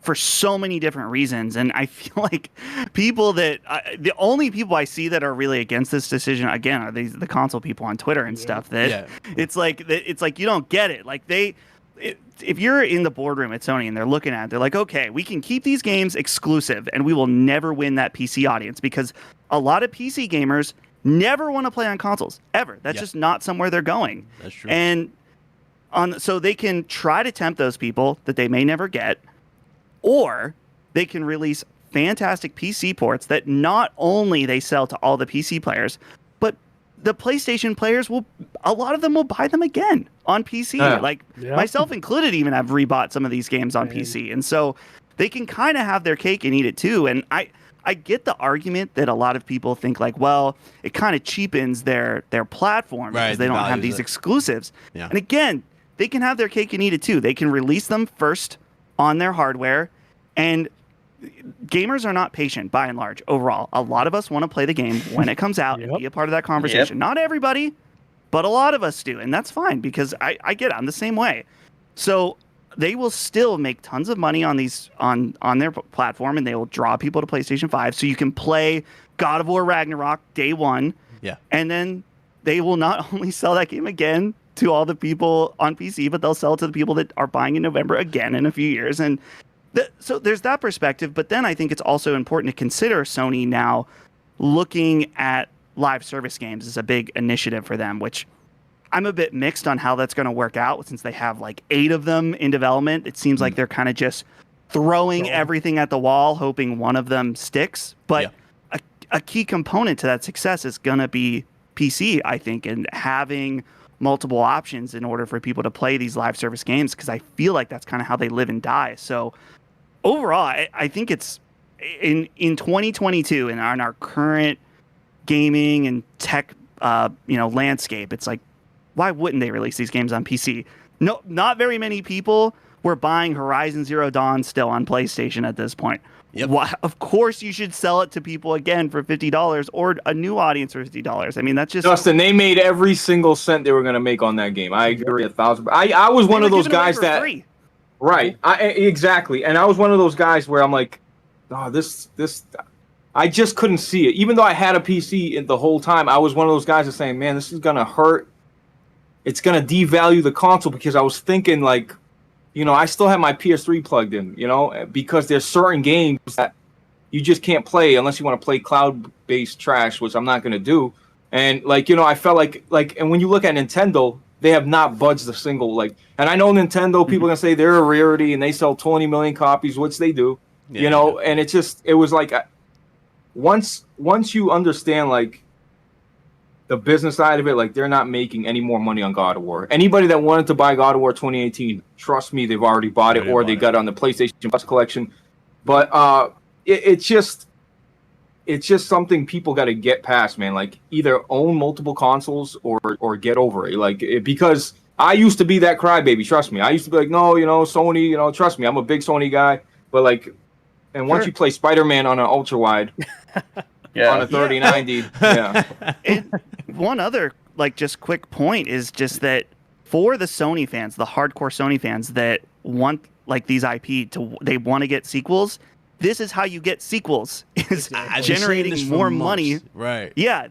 D: for so many different reasons. And I feel like the only people I see that are really against this decision, again, are the console people on Twitter and stuff. It's like you don't get it. Like if you're in the boardroom at Sony and they're looking at it, they're like, okay, we can keep these games exclusive and we will never win that PC audience because a lot of PC gamers never want to play on consoles ever. That's just not somewhere they're going.
C: That's true.
D: And so they can try to tempt those people that they may never get, or they can release fantastic PC ports that not only they sell to all the PC players, but the PlayStation players a lot of them will buy them again on PC. Myself included, even have rebought some of these games on PC. And so they can kind of have their cake and eat it too. And I get the argument that a lot of people think like, well, it kind of cheapens their platform because they don't have these exclusives. Yeah. And again, they can have their cake and eat it too. They can release them first on their hardware, and gamers are not patient by and large overall. A lot of us want to play the game when it comes out and be a part of that conversation. Not everybody, but a lot of us do, and that's fine because I get it. I'm the same way. So they will still make tons of money on these on their platform, and they will draw people to PlayStation 5 so you can play God of War Ragnarok day one. Yeah. And then they will not only sell that game again to all the people on PC, but they'll sell it to the people that are buying in November again in a few years. And so there's that perspective. But then I think it's also important to consider Sony now looking at live service games as a big initiative for them, which I'm a bit mixed on how that's going to work out since they have like 8 of them in development. It seems like they're kind of just throwing everything at the wall, hoping one of them sticks. But a key component to that success is going to be PC, I think, and having multiple options in order for people to play these live service games, because I feel like that's kind of how they live and die. So overall, I think it's in 2022 and on our current gaming and tech landscape, it's like, why wouldn't they release these games on PC? No, not very many people were buying Horizon Zero Dawn still on PlayStation at this point. Yep. Why, of course, you should sell it to people again for $50 or a new audience for $50. I mean, that's just
F: Dustin. They made every single cent they were going to make on that game. I agree 1,000%. I was one of those guys that free. Right. Exactly. And I was one of those guys where I'm like, oh, this. I just couldn't see it. Even though I had a PC the whole time, I was one of those guys that saying, man, this is going to hurt. It's going to devalue the console, because I was thinking like, I still have my PS3 plugged in, because there's certain games that you just can't play unless you want to play cloud-based trash, which I'm not going to do. And I felt like, and when you look at Nintendo, they have not budged a single, like, and I know Nintendo, people can say they're a rarity and they sell 20 million copies, which they do, you know, and it was like, once you understand, like, the business side of it, like, they're not making any more money on God of War. Anybody that wanted to buy God of War 2018, trust me, they've already bought it, or they got it on the PlayStation Plus collection. But it's just something people got to get past, man. Like, either own multiple consoles or get over it. Like, because I used to be that crybaby. Trust me, I used to be like, no, you know, Sony. You know, trust me, I'm a big Sony guy. But like, and once you play Spider-Man on an ultra wide, on a 3090,
D: And one other, like, just quick point is just that for the Sony fans, the hardcore Sony fans that want, like, these IP they want to get sequels. This is how you get sequels, is generating more money.
C: Right.
D: Yeah,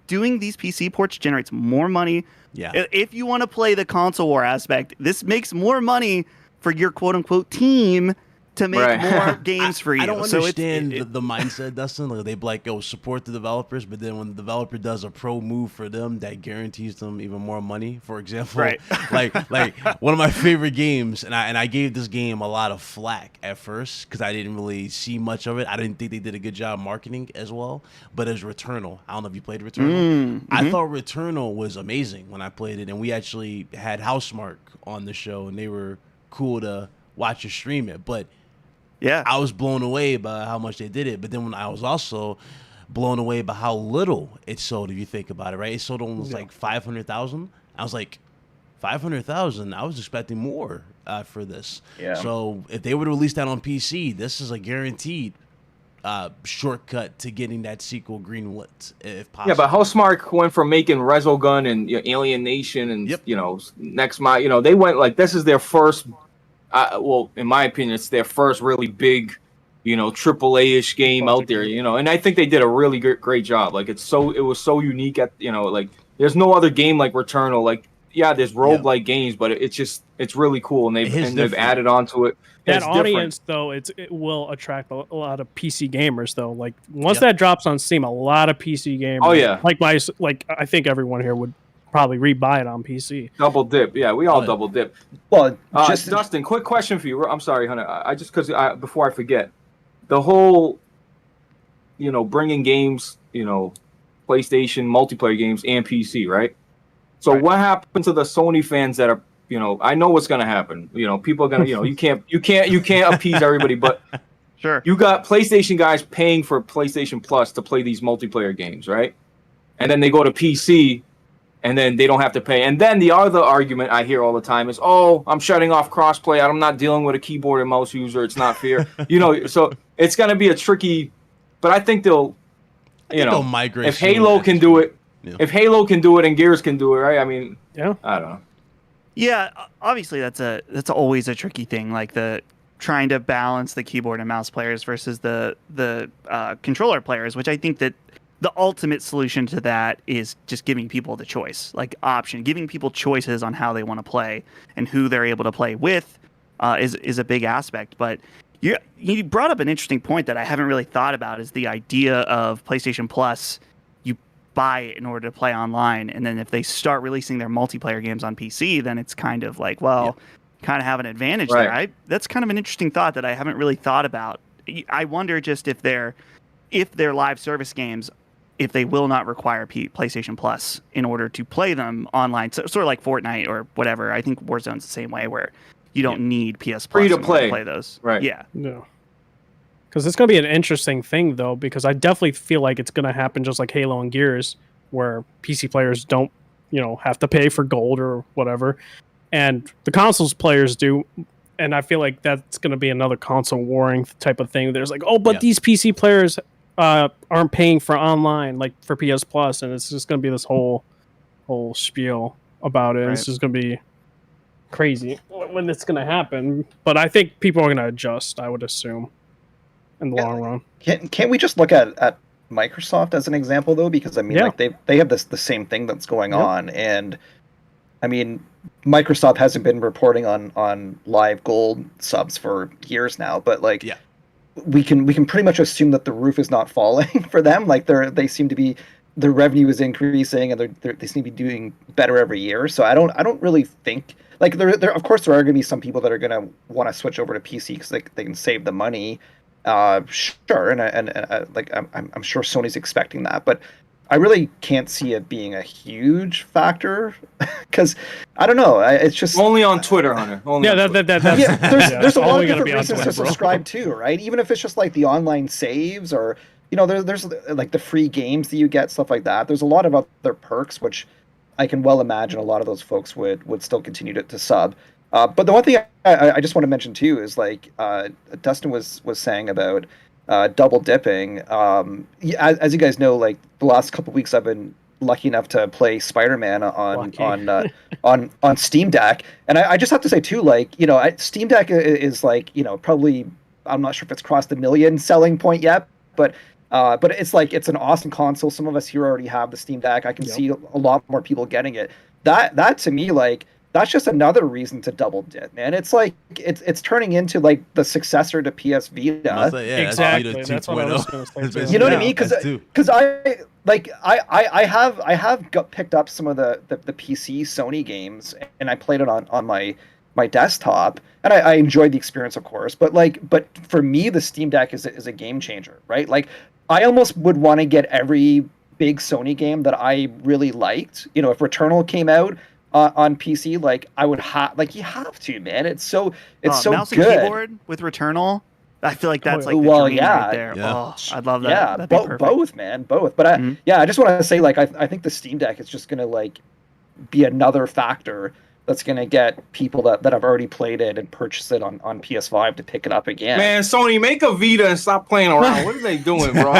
D: doing these PC ports generates more money.
C: Yeah.
D: If you want to play the console war aspect, this makes more money for your quote-unquote team to make more games for you.
C: I don't understand the mindset, Dustin. Like, they like, support the developers, but then when the developer does a pro move for them that guarantees them even more money, for example, like one of my favorite games, and I gave this game a lot of flack at first because I didn't really see much of it. I didn't think they did a good job marketing as well, but it's Returnal. I don't know if you played Returnal. I thought Returnal was amazing when I played it, and we actually had Housemark on the show, and they were cool to watch you stream it, but
D: yeah,
C: I was blown away by how much they did it. But then when I was also blown away by how little it sold, if you think about it, right? It sold almost like 500,000. I was like, 500,000? I was expecting more for this. Yeah. So if they were to release that on PC, this is a guaranteed shortcut to getting that sequel greenlit, if possible.
F: Yeah, but Housemark went from making Resogun and Alien Nation and you know, Next Mile. You know, they went like, this is their first. Well, in my opinion, it's their first really big, you know, AAA-ish game out there, you know, and I think they did a really great job. Like, it was so unique at, you know, like, there's no other game like Returnal. Like, yeah, there's roguelike games, but it's really cool, and they've added on to it.
E: That audience, though, it will attract a lot of PC gamers, though. Like, once that drops on Steam, a lot of PC gamers.
F: Oh yeah,
E: like I think everyone here would probably rebuy it on PC.
F: Double dip, yeah, we all double dip.
B: Well,
F: Dustin, quick question for you. I'm sorry, Hunter. I just because before I forget, the whole, you know, bringing games, you know, PlayStation multiplayer games and PC, right? So what happened to the Sony fans that are, you know, I know what's gonna happen. You know, people are gonna, you know, you can't appease everybody, but
D: sure,
F: you got PlayStation guys paying for PlayStation Plus to play these multiplayer games, right? And then they go to PC. And then they don't have to pay. And then the other argument I hear all the time is, oh, I'm shutting off crossplay. I'm not dealing with a keyboard and mouse user. It's not fair. You know, so it's going to be a tricky, but I think they'll migrate. If Halo can do it, if Halo can do it and Gears can do it, right? I mean, I don't know.
D: Yeah, obviously that's always a tricky thing, like the trying to balance the keyboard and mouse players versus the controller players, which I think that the ultimate solution to that is just giving people the choice, like giving people choices on how they want to play and who they're able to play with is a big aspect. But you brought up an interesting point that I haven't really thought about, is the idea of PlayStation Plus. You buy it in order to play online, and then if they start releasing their multiplayer games on PC, then it's kind of like, well, kind of have an advantage there. That's kind of an interesting thought that I haven't really thought about. I wonder just if their live service games, if they will not require PlayStation Plus in order to play them online, so, sort of like Fortnite or whatever. I think Warzone's the same way, where you don't need PS Plus
F: free to
D: in order
F: play.
D: To play those.
F: Right.
D: Yeah.
E: No. Because it's going to be an interesting thing, though, because I definitely feel like it's going to happen just like Halo and Gears, where PC players don't, you know, have to pay for gold or whatever, and the consoles players do. And I feel like that's going to be another console warring type of thing. There's like, oh, but these PC players aren't paying for online, like for PS Plus, and it's just going to be this whole spiel about it. Right. It's just going to be crazy when it's going to happen. But I think people are going to adjust, I would assume, in the long run.
B: Can't we just look at Microsoft as an example, though? Because I mean, like they have the same thing that's going on, and I mean, Microsoft hasn't been reporting on live gold subs for years now, but like, we can pretty much assume that the roof is not falling for them. Like they seem to be their revenue is increasing and they seem to be doing better every year. So I don't really think like there of course there are going to be some people that are going to want to switch over to PC because they can save the money. Sure, and like I'm sure Sony's expecting that, but I really can't see it being a huge factor because I don't know. It's just
F: only on Twitter, Hunter. Only on Twitter.
E: That's
B: yeah. There's a lot of
E: only gonna
B: different
E: be on
B: reasons
E: Twitter,
B: to
E: bro.
B: subscribe to, right? Even if it's just like the online saves or there's like the free games that you get, stuff like that. There's a lot of other perks which I can well imagine a lot of those folks would still continue to sub. But the one thing I just want to mention too is like Dustin was saying about double dipping. As you guys know, like the last couple of weeks, I've been lucky enough to play Spider-Man on Steam Deck, and I just have to say too, like Steam Deck is like probably I'm not sure if it's crossed the million selling point yet, but it's like it's an awesome console. Some of us here already have the Steam Deck. I can see a lot more people getting it. That to me, like, that's just another reason to double dip, man. It's like it's turning into like the successor to PS Vita.
E: Exactly. That's what I was going to say.
B: You know what I mean? Because I have picked up some of the PC Sony games and I played it on my desktop and I enjoyed the experience, of course. But for me, the Steam Deck is a game changer, right? Like I almost would want to get every big Sony game that I really liked. If Returnal came out on PC, like I would you have to, man. It's so
D: mouse
B: good.
D: And keyboard with Returnal. I feel like that's like the dream right there.
B: Yeah.
D: Oh, I'd love that.
B: Yeah,
D: That'd be perfect.
B: Both, man, both. But I just want to say, like, I think the Steam Deck is just gonna like be another factor that's gonna get people that have already played it and purchased it on PS5 to pick it up again.
F: Man, Sony, make a Vita and stop playing around. What are they doing, bro?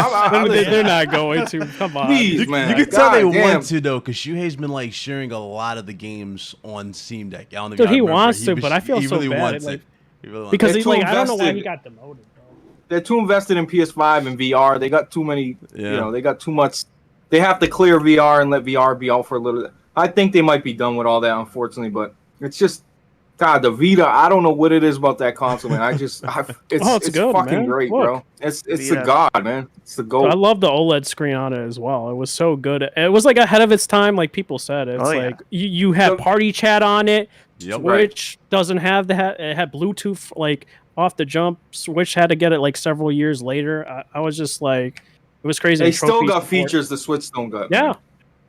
E: They're not going to. Come on.
F: Please, man.
C: You can tell they want to though, because Shuhei's been like sharing a lot of the games on Steam Deck. I don't know if
E: Dude, he
C: remember.
E: wants to, but I feel so
C: really
E: bad.
C: Wants
E: like,
C: it. He really wants
E: because
C: it.
E: he's like, I don't know why he got demoted, bro.
F: They're too invested in PS5 and VR. They got too many. They got too much. They have to clear VR and let VR be out for a little. I think they might be done with all that, unfortunately, but. It's just, God, the Vita. I don't know what it is about that console, man. it's
E: good,
F: fucking
E: man.
F: great,
E: Look.
F: bro. It's the god, man. It's the gold.
E: I love the OLED screen on it as well. It was so good. It was like ahead of its time, like people said. It's like you had party chat on it.
C: Yep.
E: Switch doesn't have that. It had Bluetooth like off the jump. Switch had to get it like several years later. I was just like, it was crazy.
F: They still got features the Switch don't got.
E: Yeah,
F: man.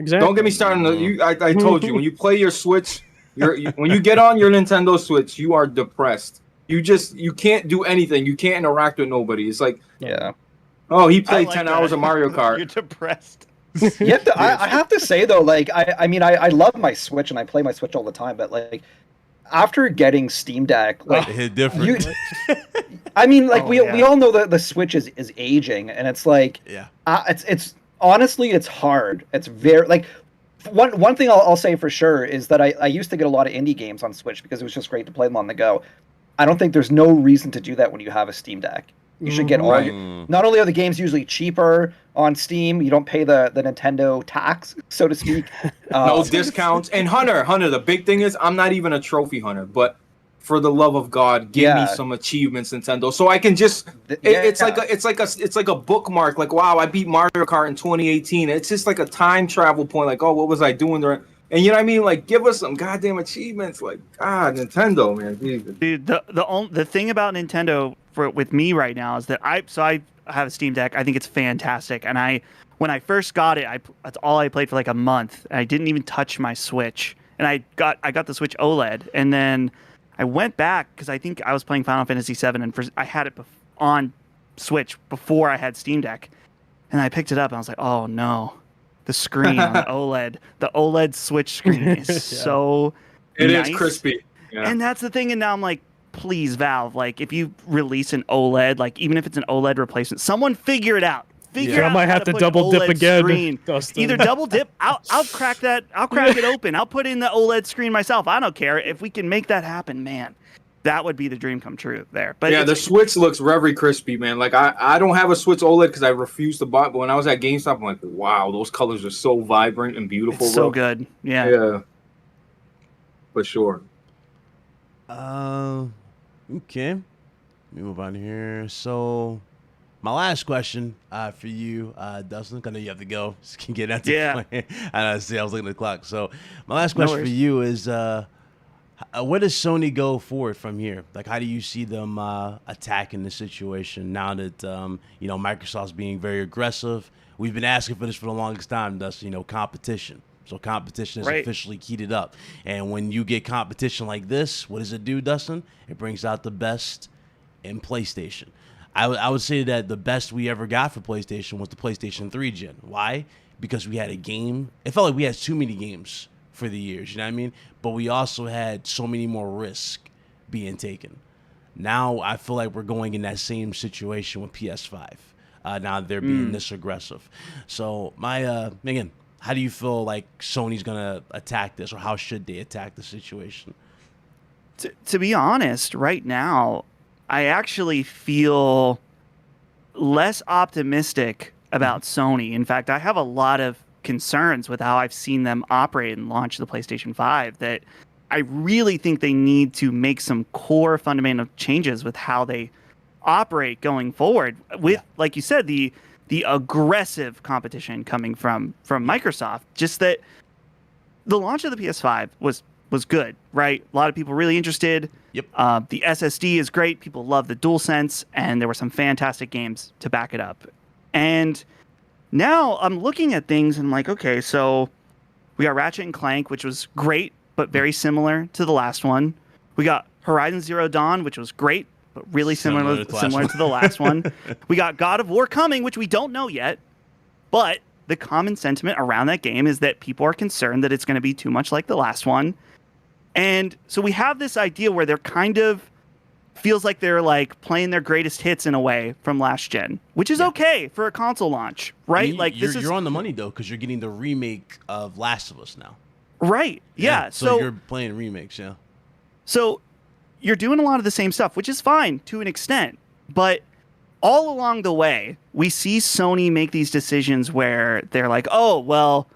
E: exactly.
F: Don't get me started. I told you when you play your Switch. When you get on your Nintendo Switch, you are depressed. You can't do anything. You can't interact with nobody. It's like, oh, he played 10 hours of Mario Kart.
D: You're depressed.
B: I have to say though, like I mean I love my Switch and I play my Switch all the time, but like after getting Steam Deck, like
C: it hit different.
B: I mean, like we all know that the Switch is aging, and it's like it's honestly it's hard. It's very like. One thing I'll say for sure is that I used to get a lot of indie games on Switch because it was just great to play them on the go. I don't think there's no reason to do that when you have a Steam Deck. You should get all not only are the games usually cheaper on Steam, you don't pay the Nintendo tax, so to speak.
F: No discounts. And Hunter, the big thing is I'm not even a trophy hunter, but for the love of God, give me some achievements, Nintendo, so I can just. It's like a bookmark. Like, wow, I beat Mario Kart in 2018. It's just like a time travel point. Like, oh, what was I doing there? And you know what I mean? Like, give us some goddamn achievements. Like, God, Nintendo, man.
D: Dude, the thing about Nintendo with me right now is that I have a Steam Deck. I think it's fantastic, and when I first got it, that's all I played for like a month. And I didn't even touch my Switch, and I got the Switch OLED, and then. I went back because I think I was playing Final Fantasy VII, and I had it on Switch before I had Steam Deck. And I picked it up, and I was like, oh, no. The screen on the OLED Switch screen is so
F: It
D: nice.
F: is crispy. Yeah.
D: And that's the thing, and now I'm like, please, Valve, like, if you release an OLED, like, even if it's an OLED replacement, someone figure it out.
E: I might have to double dip again.
D: Either double dip. I'll crack that. I'll crack it open. I'll put in the OLED screen myself. I don't care if we can make that happen, man. That would be the dream come true there. But
F: yeah, the Switch looks very crispy, man. Like I don't have a Switch OLED because I refuse to buy it. But when I was at GameStop, I'm like, wow, those colors are so vibrant and beautiful.
D: It's so good. Yeah.
F: Yeah. For sure.
C: Okay. Let me move on here. So. my last question for you, Dustin, I know you have to go. Just can get out to
D: Yeah.
C: I see. I was looking at the clock. So my last question for you is, where does Sony go forward from here? Like, how do you see them attacking the situation now that Microsoft's being very aggressive? We've been asking for this for the longest time, Dustin. Competition. So competition is officially heated up. And when you get competition like this, what does it do, Dustin? It brings out the best in PlayStation. I would say that the best we ever got for PlayStation was the PlayStation 3 gen. Why? Because we had a game. It felt like we had too many games for the years, you know what I mean? But we also had so many more risks being taken. Now I feel like we're going in that same situation with PS5. Now they're being this aggressive. So again, how do you feel like Sony's gonna attack this, or how should they attack the situation?
D: To be honest, right now, I actually feel less optimistic about Sony. In fact, I have a lot of concerns with how I've seen them operate and launch the PlayStation 5, that I really think they need to make some core fundamental changes with how they operate going forward with, like you said, the aggressive competition coming from Microsoft. Just that the launch of the PS5 was good, right? A lot of people really interested.
C: Yep.
D: The SSD is great. People love the DualSense, and there were some fantastic games to back it up. And now I'm looking at things and I'm like, okay, so we got Ratchet and Clank, which was great, but very similar to the last one. We got Horizon Zero Dawn, which was great, but really similar to the last one. We got God of War coming, which we don't know yet, but the common sentiment around that game is that people are concerned that it's going to be too much like the last one. And so we have this idea where they're kind of feels like they're like playing their greatest hits in a way from last gen, which is okay for a console launch, right?
C: You're on the money though, because you're getting the remake of Last of Us now.
D: Right. Yeah.
C: So you're playing remakes, yeah.
D: So you're doing a lot of the same stuff, which is fine to an extent. But all along the way, we see Sony make these decisions where they're like, oh, well,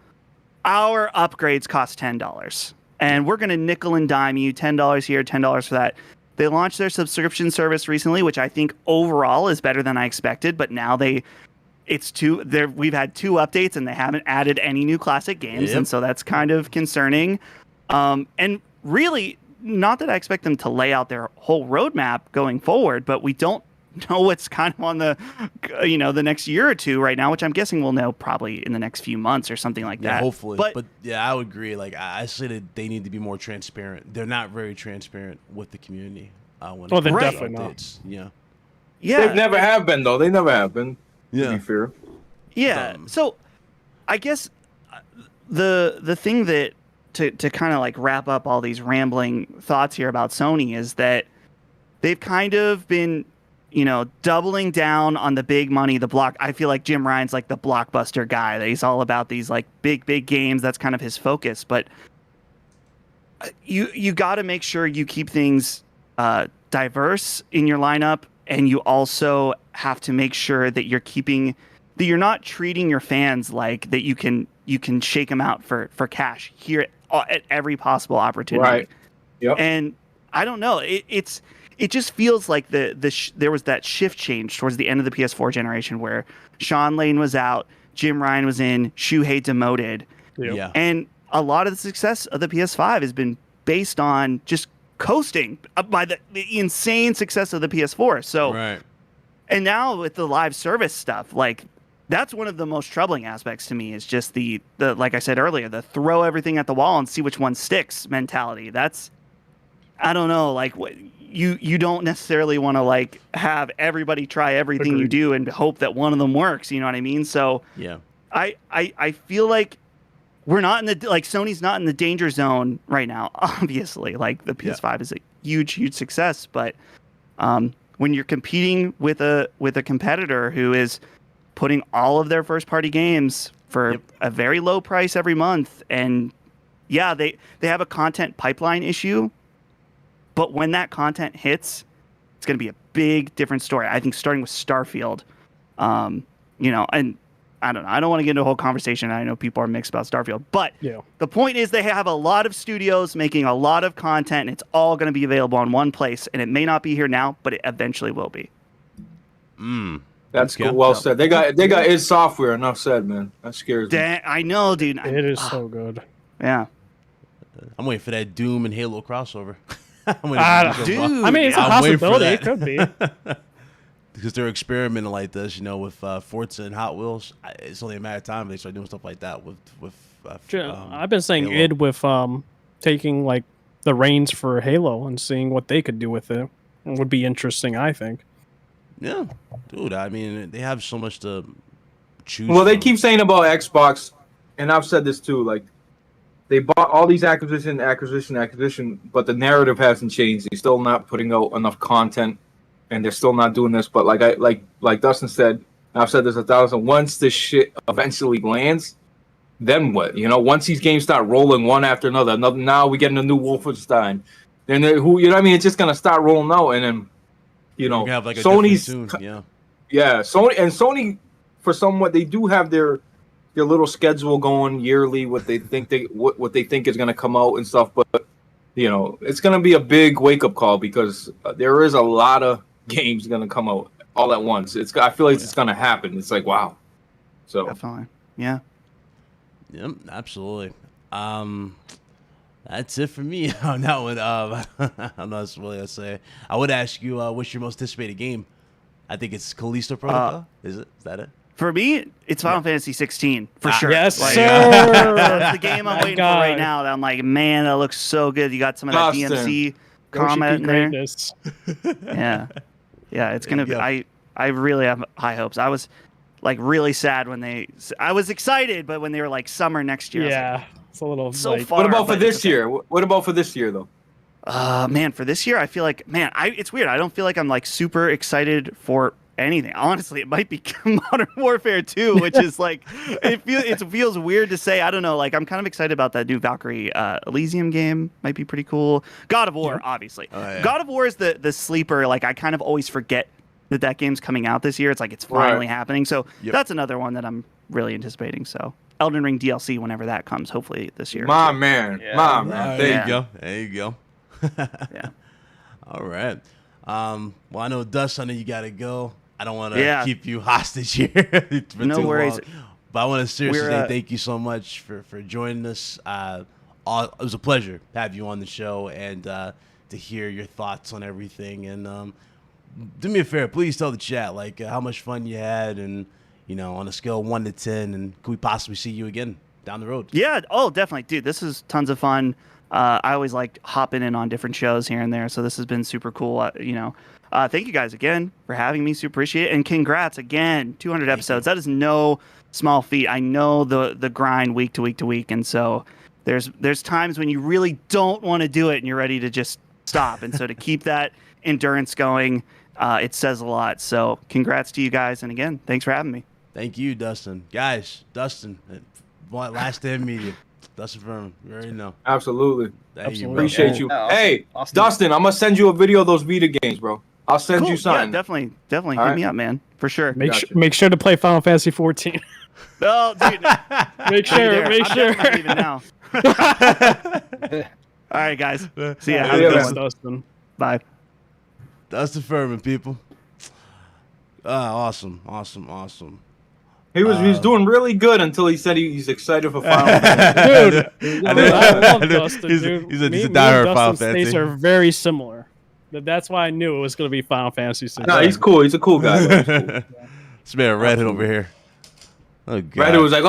D: our upgrades cost $10. And we're going to nickel and dime you, $10 here, $10 for that. They launched their subscription service recently, which I think overall is better than I expected. But now we've had 2 updates and they haven't added any new classic games. Yep. And so that's kind of concerning. And really, not that I expect them to lay out their whole roadmap going forward, but we don't know what's kind of on the next year or two right now, which I'm guessing we'll know probably in the next few months or something like that.
C: Hopefully. But yeah, I would agree. Like, I say that they need to be more transparent. They're not very transparent with the community.
E: They're definitely not.
C: Yeah.
D: Yeah.
F: They never have been, though. They never have been.
C: Yeah.
F: To be fair.
D: Yeah. So I guess the thing that to kind of like wrap up all these rambling thoughts here about Sony is that they've kind of been, doubling down on the big money, I feel like Jim Ryan's like the blockbuster guy, that he's all about these like big games. That's kind of his focus. But you got to make sure you keep things diverse in your lineup, and you also have to make sure that you're not treating your fans like that you can shake them out for cash here at every possible opportunity.
F: Right. Yep.
D: And I don't know. It just feels like there was that shift change towards the end of the PS4 generation where Sean Lane was out, Jim Ryan was in, Shuhei demoted.
E: Yep.
C: Yeah.
D: And a lot of the success of the PS5 has been based on just coasting by the insane success of the PS4. So,
C: right.
D: And now with the live service stuff, like that's one of the most troubling aspects to me is just the like I said earlier, the throw everything at the wall and see which one sticks mentality. That's, I don't know, like you don't necessarily want to like have everybody try everything you do and hope that one of them works. You know what I mean? So
C: yeah,
D: I feel like we're not Sony's not in the danger zone right now. Obviously, like the PS5 is a huge success, but when you're competing with a competitor who is putting all of their first party games for a very low price every month, and they have a content pipeline issue. But when that content hits, it's going to be a big different story. I think starting with Starfield, and I don't know. I don't want to get into a whole conversation. I know people are mixed about Starfield, but the point is they have a lot of studios making a lot of content, and it's all going to be available in one place. And it may not be here now, but it eventually will be.
F: That's
C: Okay.
F: cool. Well said. They got id Software. Enough said, man. That scares me.
D: I know, dude.
E: It is so good.
D: Yeah.
C: I'm waiting for that Doom and Halo crossover. I'm waiting for
D: Dude.
E: I mean, it's a
C: I'm waiting for
E: possibility. It
C: that.
E: could be.
C: because they're experimenting like this, you know, with Forza and Hot Wheels. It's only a matter of time they start doing stuff like that with.
E: I've been saying
C: Halo.
E: id with taking like the reins for Halo and seeing what they could do with it. It would be interesting, I think.
C: Yeah, dude. I mean, they have so much to choose.
F: Well, they
C: from.
F: keep saying about Xbox, and I've said this too. Like, they bought all these acquisition, but the narrative hasn't changed. They're still not putting out enough content, and they're still not doing this. But like Dustin said, I've said this 1,000. Once this shit eventually lands, then what? You know, once these games start rolling one after another, now we getting a new Wolfenstein. Then who? You know what I mean? It's just gonna start rolling out, and then you know,
C: have like a
F: Sony's
C: different tune,
F: Sony for somewhat they do have their little schedule going yearly. What they think is gonna come out and stuff, but you know, it's gonna be a big wake up call because there is a lot of games gonna come out all at once. I feel like it's gonna happen. It's like wow. So
D: Definitely. Yeah.
C: Yep, absolutely. That's it for me on that one. I'm not really gonna say. I would ask you, what's your most anticipated game? I think it's Callisto Protocol. Is it? Is that it?
D: For me, it's Final Fantasy 16 for sure.
E: Yes,
D: Like,
E: sir.
D: That's the game I'm
E: My
D: waiting
E: God.
D: for right now. That I'm like, man, that looks so good. You got some of that
F: Dustin.
D: DMC
E: Yoshi
D: combat
E: P.
D: in there.
E: greatness.
D: Yeah, yeah, it's gonna be.
C: you
D: I really have high hopes. I was like really sad when I was excited, but when they were like summer next year, I was like,
E: Yeah, it's a little
D: so
E: like,
D: far.
F: what about for
D: but
F: this
D: it's okay.
F: year? What about for this year though?
D: Man, for this year, I feel like, man, it's weird. I don't feel like I'm like super excited for anything. Honestly, it might be Modern Warfare 2, which is like, it feels weird to say. I don't know. Like, I'm kind of excited about that new Valkyrie Elysium game. Might be pretty cool. God of War, obviously.
C: Oh, yeah.
D: God of War is the sleeper. Like, I kind of always forget that game's coming out this year. It's like it's finally happening. So that's another one that I'm really anticipating. So Elden Ring DLC, whenever that comes, hopefully this year.
F: My man.
C: There
F: Thank
C: you
F: you.
C: go. There you go.
D: Yeah.
C: All right. Well, I know Dust. I know you gotta go. I don't want to
D: Yeah.
C: keep you hostage here. for
D: No
C: too
D: worries.
C: long. But I want to seriously
D: We're,
C: say thank you so much for joining us. It was a pleasure to have you on the show and to hear your thoughts on everything. And do me a favor, please tell the chat like how much fun you had, and you know, on a scale of 1 to 10, and could we possibly see you again down the road?
D: Yeah. Oh, definitely, dude. This is tons of fun. I always liked hopping in on different shows here and there, so this has been super cool. Thank you guys again for having me. Super appreciate it, and congrats again, 200 episodes. That is no small feat. I know the grind week to week to week, and so there's times when you really don't want to do it, and you're ready to just stop. And so to keep that endurance going, it says a lot. So congrats to you guys, and again, thanks for having me.
C: Thank you, Dustin. Guys, Dustin, Last Stand Media. Dustin Furman, you already know.
F: Absolutely.
C: Thank you, bro.
F: Appreciate you.
B: Yeah, awesome.
F: Hey,
B: Awesome.
F: Dustin, I'm gonna send you a video of those Vita games, bro. I'll send
D: Cool.
F: you something.
D: Yeah, definitely
F: All
D: hit
F: right.
D: me up, man, for sure.
F: Gotcha.
E: Make sure to play Final Fantasy 14.
D: Oh, dude.
E: Make sure.
D: I'm definitely leaving now. All right, guys. See ya. Have a
F: Yeah,
D: good
F: man.
D: one.
E: Dustin.
D: Bye.
C: Dustin Furman, people. Awesome.
F: He was doing really good until he said he's excited for Final Fantasy.
E: Dude,
C: I know.
E: I love
C: I know.
E: Dustin,
C: He's
E: dude.
C: a
E: Me and
C: diehard Final
E: Dustin's
C: Fantasy.
E: tastes are very similar. That's why I knew it was going to be Final Fantasy 16.
F: No, he's cool. He's a cool guy. Bro. He's cool.
C: This man Redhead over here. Oh God.
F: Redhead was like,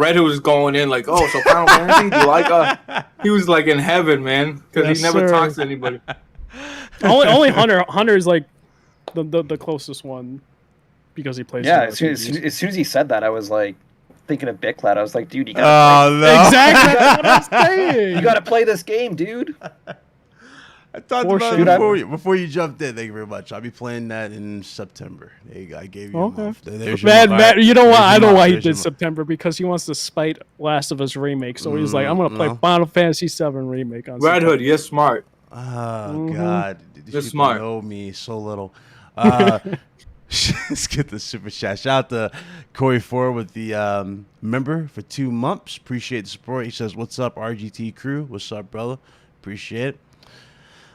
F: Redhead was going in like, oh, so Final Fantasy, do you like he was like in heaven, man, because
E: Yes,
F: he never
E: sir.
F: talks to anybody.
E: only Hunter is like the closest one because he plays.
B: Yeah,
E: some
B: as
E: RPGs.
B: soon as he said that, I was like thinking of Bicklad. I was like, dude, you gotta,
C: Oh no!
E: Exactly that's what I'm saying.
B: you gotta play this game, dude.
C: I talked
E: For
C: about
E: sure.
C: it before you jumped in. Thank you very much. I'll be playing that in September. There you go. I gave you a
E: Okay.
C: month. There's your
E: Matt,
C: month. All right.
E: you know what?
C: There's your
E: I know
C: month.
E: why he
C: There's your
E: did
C: month.
E: September because he wants to spite Last of Us remake. So he's like, I'm gonna play
C: no.
E: Final Fantasy 7 remake on
F: Red
E: September.
F: Hood, you're smart.
C: Oh God, these
F: You're
C: people
F: smart.
C: know me so little. Let's get the super chat. Shout out to Corey Ford with the member for 2 months. Appreciate the support. He says, "What's up, RGT crew? What's up, brother? Appreciate it."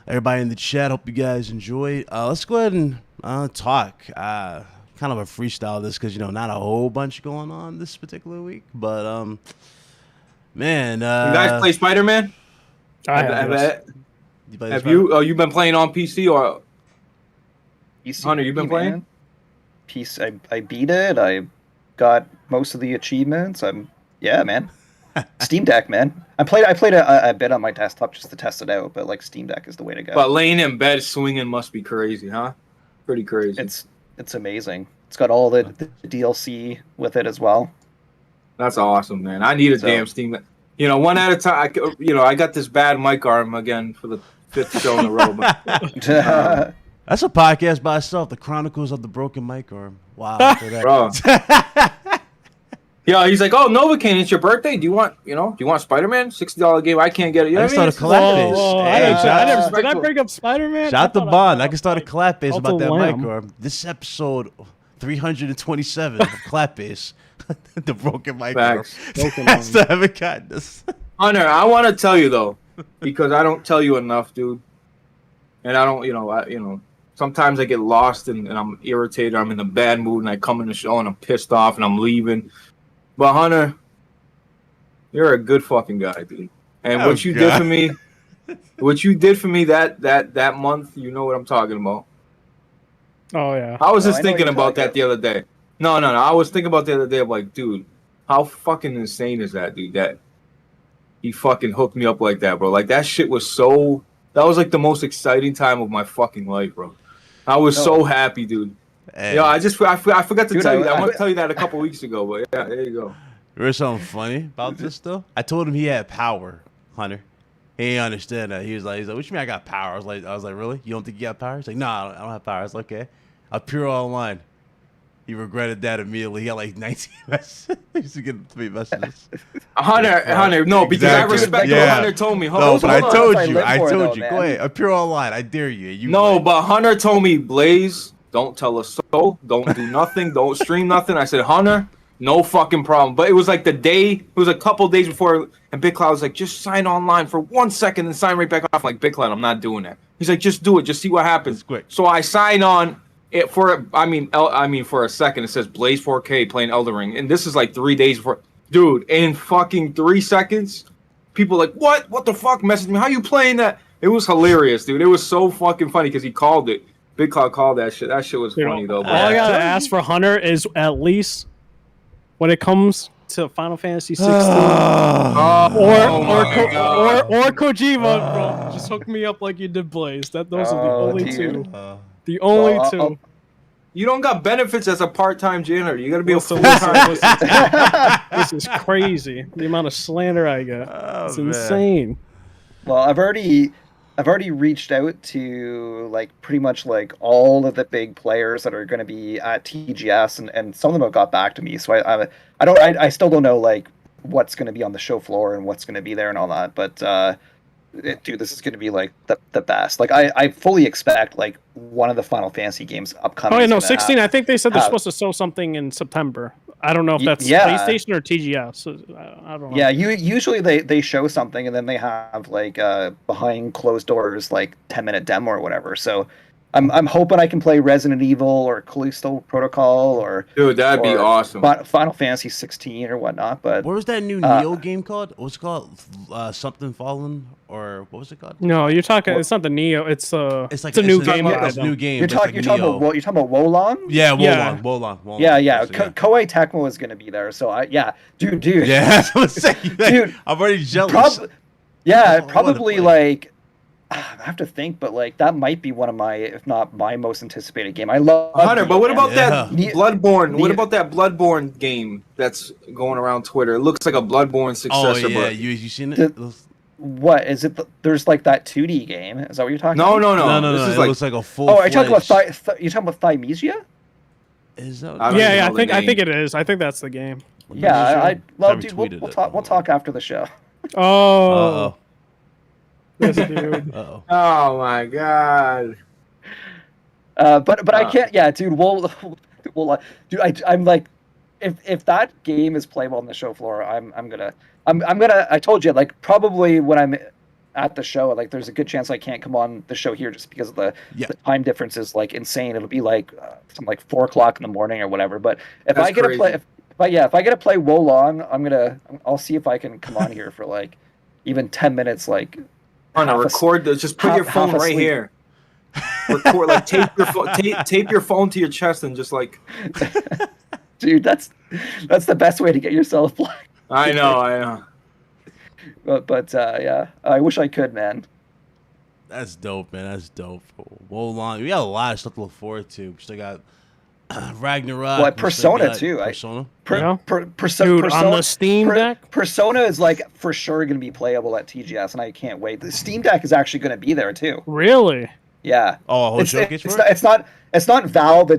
C: Everybody in the chat, hope you guys enjoyed. Let's go ahead and talk. kind of a freestyle this because not a whole bunch going on this particular week. But man,
F: you guys play Spider-Man? Have you? Oh, you've been playing on PC or? Hunter, you've been playing?
B: PC. I beat it. I got most of the achievements. Yeah, man. Steam Deck, man. I played a bit on my desktop just to test it out, but like Steam Deck is the way to go.
F: But laying in bed swinging must be crazy, huh? Pretty crazy.
B: It's amazing. It's got all the DLC with it as well.
F: That's awesome, man. I need a damn Steam Deck. One at a time. I got this bad mic arm again for the 5th show in a row. But,
C: that's a podcast by itself. The Chronicles of the Broken Mic Arm. Wow,
F: bro. Yeah, he's like, oh, Novocaine, it's your birthday. Do you want Spider-Man? $60 game. I can't get it.
C: I can start a collab base.
E: Did I bring up Spider-Man?
C: Shout out to Bond. I can start a collab base about that mic arm. This episode 327 of collab base. The Broken Mic Arm. I still haven't gotten this.
F: Hunter, I want to tell you though, because I don't tell you enough, dude. And I don't, sometimes I get lost and I'm irritated. I'm in a bad mood and I come in the show and I'm pissed off and I'm leaving. But Hunter, you're a good fucking guy, dude. And what you did for me that month, you know what I'm talking about.
E: Oh yeah.
F: I was just thinking about that the other day. No. I was thinking about the other day. I'm like, dude, how fucking insane is that, dude? That he fucking hooked me up like that, bro. Like that shit was so. That was like the most exciting time of my fucking life, bro. I was so happy, dude. Hey. I forgot to tell you that. I want to tell you that a couple weeks ago, but yeah, there you go.
C: There's something funny about this though. I told him he had power, Hunter. He didn't understand that. He was like, what you mean I got power? I was like, really? You don't think you got power? He's like, no, I don't have power. I was like, okay. I'll pure online. He regretted that immediately. He got like 19 messages. He used to get 3 messages.
F: Hunter, no, because I respect what Hunter told me.
C: No, but I told you. Go ahead. Appear online. I dare you.
F: But Hunter told me, Blaze, don't tell us so. Don't do nothing. Don't stream nothing. I said, Hunter, no fucking problem. But it was like it was a couple days before, and Big Cloud was like, just sign online for 1 second and sign right back off. I'm like, Big Cloud, I'm not doing that. He's like, just do it. Just see what happens.
C: Quick.
F: So I sign on. For a second, it says Blaze 4K playing Elden Ring, and this is like 3 days before. Dude, in fucking 3 seconds, people like, what the fuck? Messaged me, how you playing that? It was hilarious, dude. It was so fucking funny because he called it. Big Cloud called that shit. That shit was funny though.
E: All I gotta ask for Hunter is at least when it comes to Final Fantasy 16 or Kojima, bro, just hook me up like you did Blaze. Those are the only two. The only two.
F: You don't got benefits as a part-time janitor. You got to be a full-time.
E: This is crazy. The amount of slander I get. It's insane.
B: Well, I've already reached out to like pretty much like all of the big players that are going to be at TGS, and some of them have got back to me. So I still don't know like what's going to be on the show floor and what's going to be there and all that, but. Dude, this is going to be like the best. Like I fully expect like one of the Final Fantasy games upcoming.
E: Oh yeah, no, 16. I think they said they're supposed to show something in September. I don't know if that's PlayStation or TGS. I don't know.
B: Yeah, usually they show something and then they have like behind closed doors like 10-minute demo or whatever. So I'm hoping I can play Resident Evil or Callisto Protocol or
F: dude, that'd be awesome.
B: Final Fantasy 16 or whatnot. But
C: what was that new Neo game called? What's it called? Something Fallen or what was it called?
E: No, you're talking. It's not the Neo. It's a new game.
C: It's a new game.
B: You're talking about Wolong?
C: Yeah, Wolong.
B: Yeah. Koei Tecmo is gonna be there. So dude.
C: Yeah, dude, I'm already jealous.
B: Probably like. I have to think, but like that might be one of my, if not my most anticipated game. I love
F: Hunter, but what about that Bloodborne? What about that Bloodborne game that's going around Twitter? It looks like a Bloodborne successor.
C: Oh yeah, you seen it?
B: What is it? There's like that 2D game. Is that what you're talking
F: about?
C: No.
F: This is
C: it looks like a full.
B: Oh, are you talking about you're talking about Thymesia?
C: Is that?
E: Yeah. I think it is. I think that's the game.
B: Yeah, dude, we'll talk after the show.
E: Oh. Yes, dude.
F: Oh my god.
B: But I can't. Yeah, dude. Dude. I'm like, if that game is playable on the show floor, I'm gonna. I told you, like, probably when I'm at the show, like there's a good chance I can't come on the show here just because of the time difference is like insane. It'll be like something like 4 o'clock in the morning or whatever. But if I get to play, if I get to play Wolong, I'll see if I can come on here for like even 10 minutes. Like
F: record this. Just put your phone right here. Record, like tape your phone to your chest and just like.
B: Dude, that's the best way to get yourself.
F: I know.
B: But yeah, I wish I could, man.
C: That's dope, man. That's dope. Wolong, we got a lot of stuff to look forward to. We still got Ragnarok.
B: Well, Persona too.
C: Persona.
E: Dude, on the Steam Deck?
B: Persona is like for sure going to be playable at TGS, and I can't wait. The Steam Deck is actually going to be there too.
E: Really?
B: Yeah.
C: Oh, a whole showcase for
B: it? It's not Valve.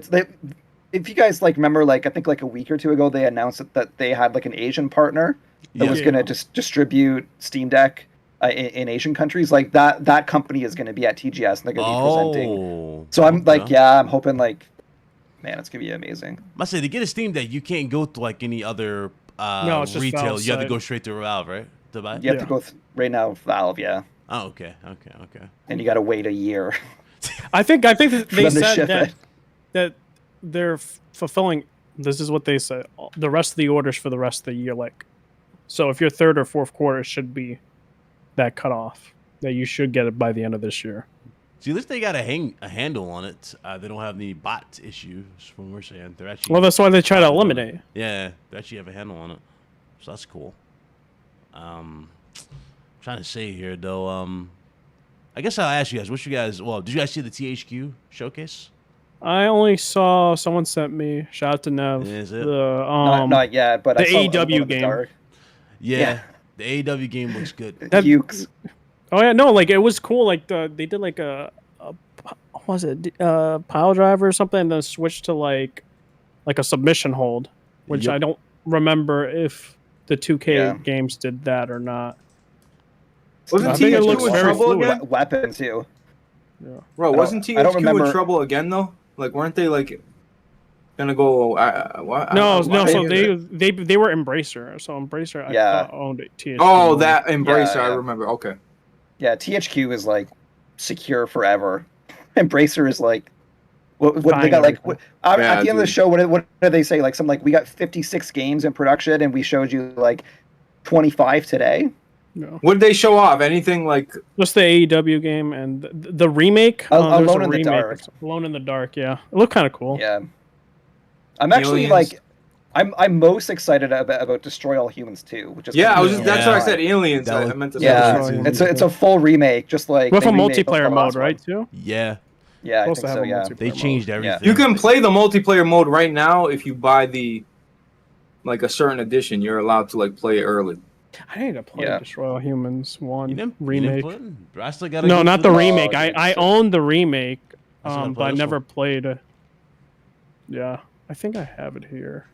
B: If you guys like remember, like I think like a week or two ago, they announced that they had like an Asian partner that was going to just distribute Steam Deck in Asian countries. Like that company is going to be at TGS and they're going to be presenting. So I'm like, I'm hoping like, man, it's going to be amazing.
C: I say to get a Steam Deck, you can't go to like any other
E: it's just
C: retail.
E: Valve's
C: You have to
E: site.
C: go straight to Valve, right? To buy?
B: You have to go right now, Valve, yeah.
C: Oh, okay.
B: And you got to wait a year.
E: I think they
B: them to
E: said
B: ship
E: that they're fulfilling. This is what they said. The rest of the orders for the rest of the year, like, so if your third or fourth quarter should be that cutoff, that you should get it by the end of this year.
C: See, at least they got a handle on it. They don't have any bot issues from what we're saying. They're actually
E: Well, that's why they try to eliminate.
C: Yeah, they actually have a handle on it, so that's cool. Trying to say here though. I guess I'll ask you guys. What you guys? Well, did you guys see the THQ showcase?
E: I only saw someone sent me. Shout out to Nev.
C: Is it?
E: The
B: not yet, but
E: the
B: I saw
E: AEW game.
B: Dark.
C: Yeah, the AEW game looks good.
B: Ukes.
E: Oh yeah, no, like it was cool. Like they did like a what was it pile driver or something, and then switched to like a submission hold, which
C: Yep.
E: I don't remember if the 2K games did that or not.
F: Wasn't
E: I think it
F: THQ
E: looks
F: in
E: very
F: trouble
E: fluid.
F: again?
B: Weapon too.
E: Yeah.
F: Bro, wasn't
B: I don't
F: THQ in
B: remember-
F: trouble again though? Like, weren't they like gonna go? What?
E: No. So they were Embracer. So Embracer, I
B: Yeah.
E: thought, owned THQ.
F: Oh, that Embracer.
B: Yeah.
F: I remember. Okay.
B: Yeah, THQ is like secure forever. Embracer is like, what they got like at the end of the show. What did they say? Like something like we got 56 games in production and we showed you like 25 today.
E: No.
F: What did they show off? Anything like?
E: Just the AEW game and the remake.
B: Alone
E: there's a
B: in the
E: remake.
B: Dark.
E: Alone in the Dark. Yeah, it looked kind of cool.
B: Yeah, I'm actually
F: Aliens.
B: like, I'm most excited about Destroy All Humans 2, which is
F: Yeah,
B: gonna be
F: that's what I said. Aliens.
C: That
F: I
C: was-
F: meant to say.
B: Yeah,
F: that.
B: it's a full remake, just like
E: With
B: they
E: a
B: remade the
E: multiplayer
B: last
E: mode, right?
B: one.
E: Too.
C: Yeah,
B: Yeah, I
E: Supposed
B: think
E: to
B: so.
E: have a
B: Yeah,
E: multiplayer
C: they changed
E: mode.
C: everything.
F: You can play the multiplayer mode right now if you buy the like a certain edition. You're allowed to like play it early.
E: I need to play
B: Yeah.
E: Destroy All Humans 1
C: You didn't
E: remake.
C: play it? Bro, I still gotta
E: No,
C: go
E: not
C: through
E: the
C: it.
E: remake.
B: Oh,
E: I
B: dude,
E: own the remake,
C: I still gotta play
E: but I
C: this
E: never
C: one.
E: played. Yeah, I think I have it here.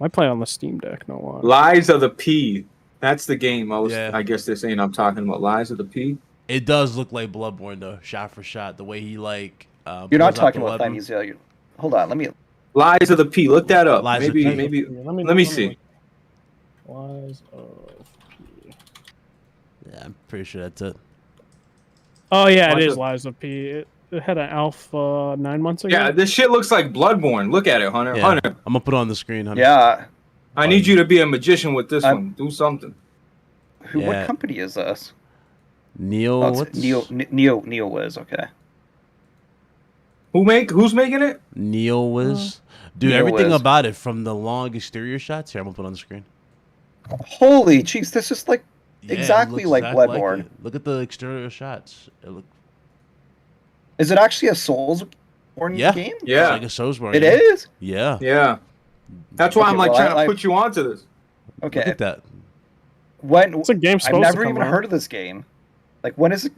E: I play on the Steam Deck, no lie.
F: Lies of the P. That's the game.
C: Yeah.
F: I guess they're saying I'm talking about Lies of the P.
C: It does look like Bloodborne though, shot for shot. The way he like.
B: you're not
C: pulls out
B: talking
C: the
B: about
C: weapon.
B: Thingies. Hold on, let me.
F: Lies of the P. Look that up.
C: Lies of
F: maybe
C: P.
F: maybe.
E: Yeah,
F: Let me see.
E: Lies of P.
C: Yeah, I'm pretty sure that's it.
E: Oh yeah,
F: Watch
E: it is
F: it.
E: Lies of P. It had an alpha 9 months ago.
F: Yeah, this shit looks like Bloodborne. Look at it, Hunter.
C: Yeah,
F: Hunter,
C: I'm gonna put it on the screen. Honey.
B: Yeah,
F: I need you to be a magician with this
B: I'm-
F: one. Do something.
C: Yeah.
B: what company is this?
C: Neo.
B: Oh, it's
C: what's
B: Neo Wiz. Okay.
F: Who's making it?
C: Neo Wiz? Dude,
B: Neo
C: everything
B: Wiz.
C: about it, from the long exterior shots. Here, I'm gonna put it on the screen.
B: Holy jeez, this is like
C: Yeah, it
B: exactly
C: looks
B: like
C: exactly
B: Bloodborne.
C: it. Look at the exterior shots. It look.
B: Is it actually a Soulsborne
C: Yeah.
B: game?
F: Yeah,
C: It's like a Soulsborne.
B: It
C: game.
B: is?
C: Yeah.
F: yeah. That's why
B: Okay,
F: I'm like
B: well,
F: trying
B: I-
F: to put you onto this.
B: Okay.
C: Look at that.
B: When
E: It's a game
B: I've
E: supposed
B: never
E: to
B: even
E: come out.
B: heard of this game. Like when is it?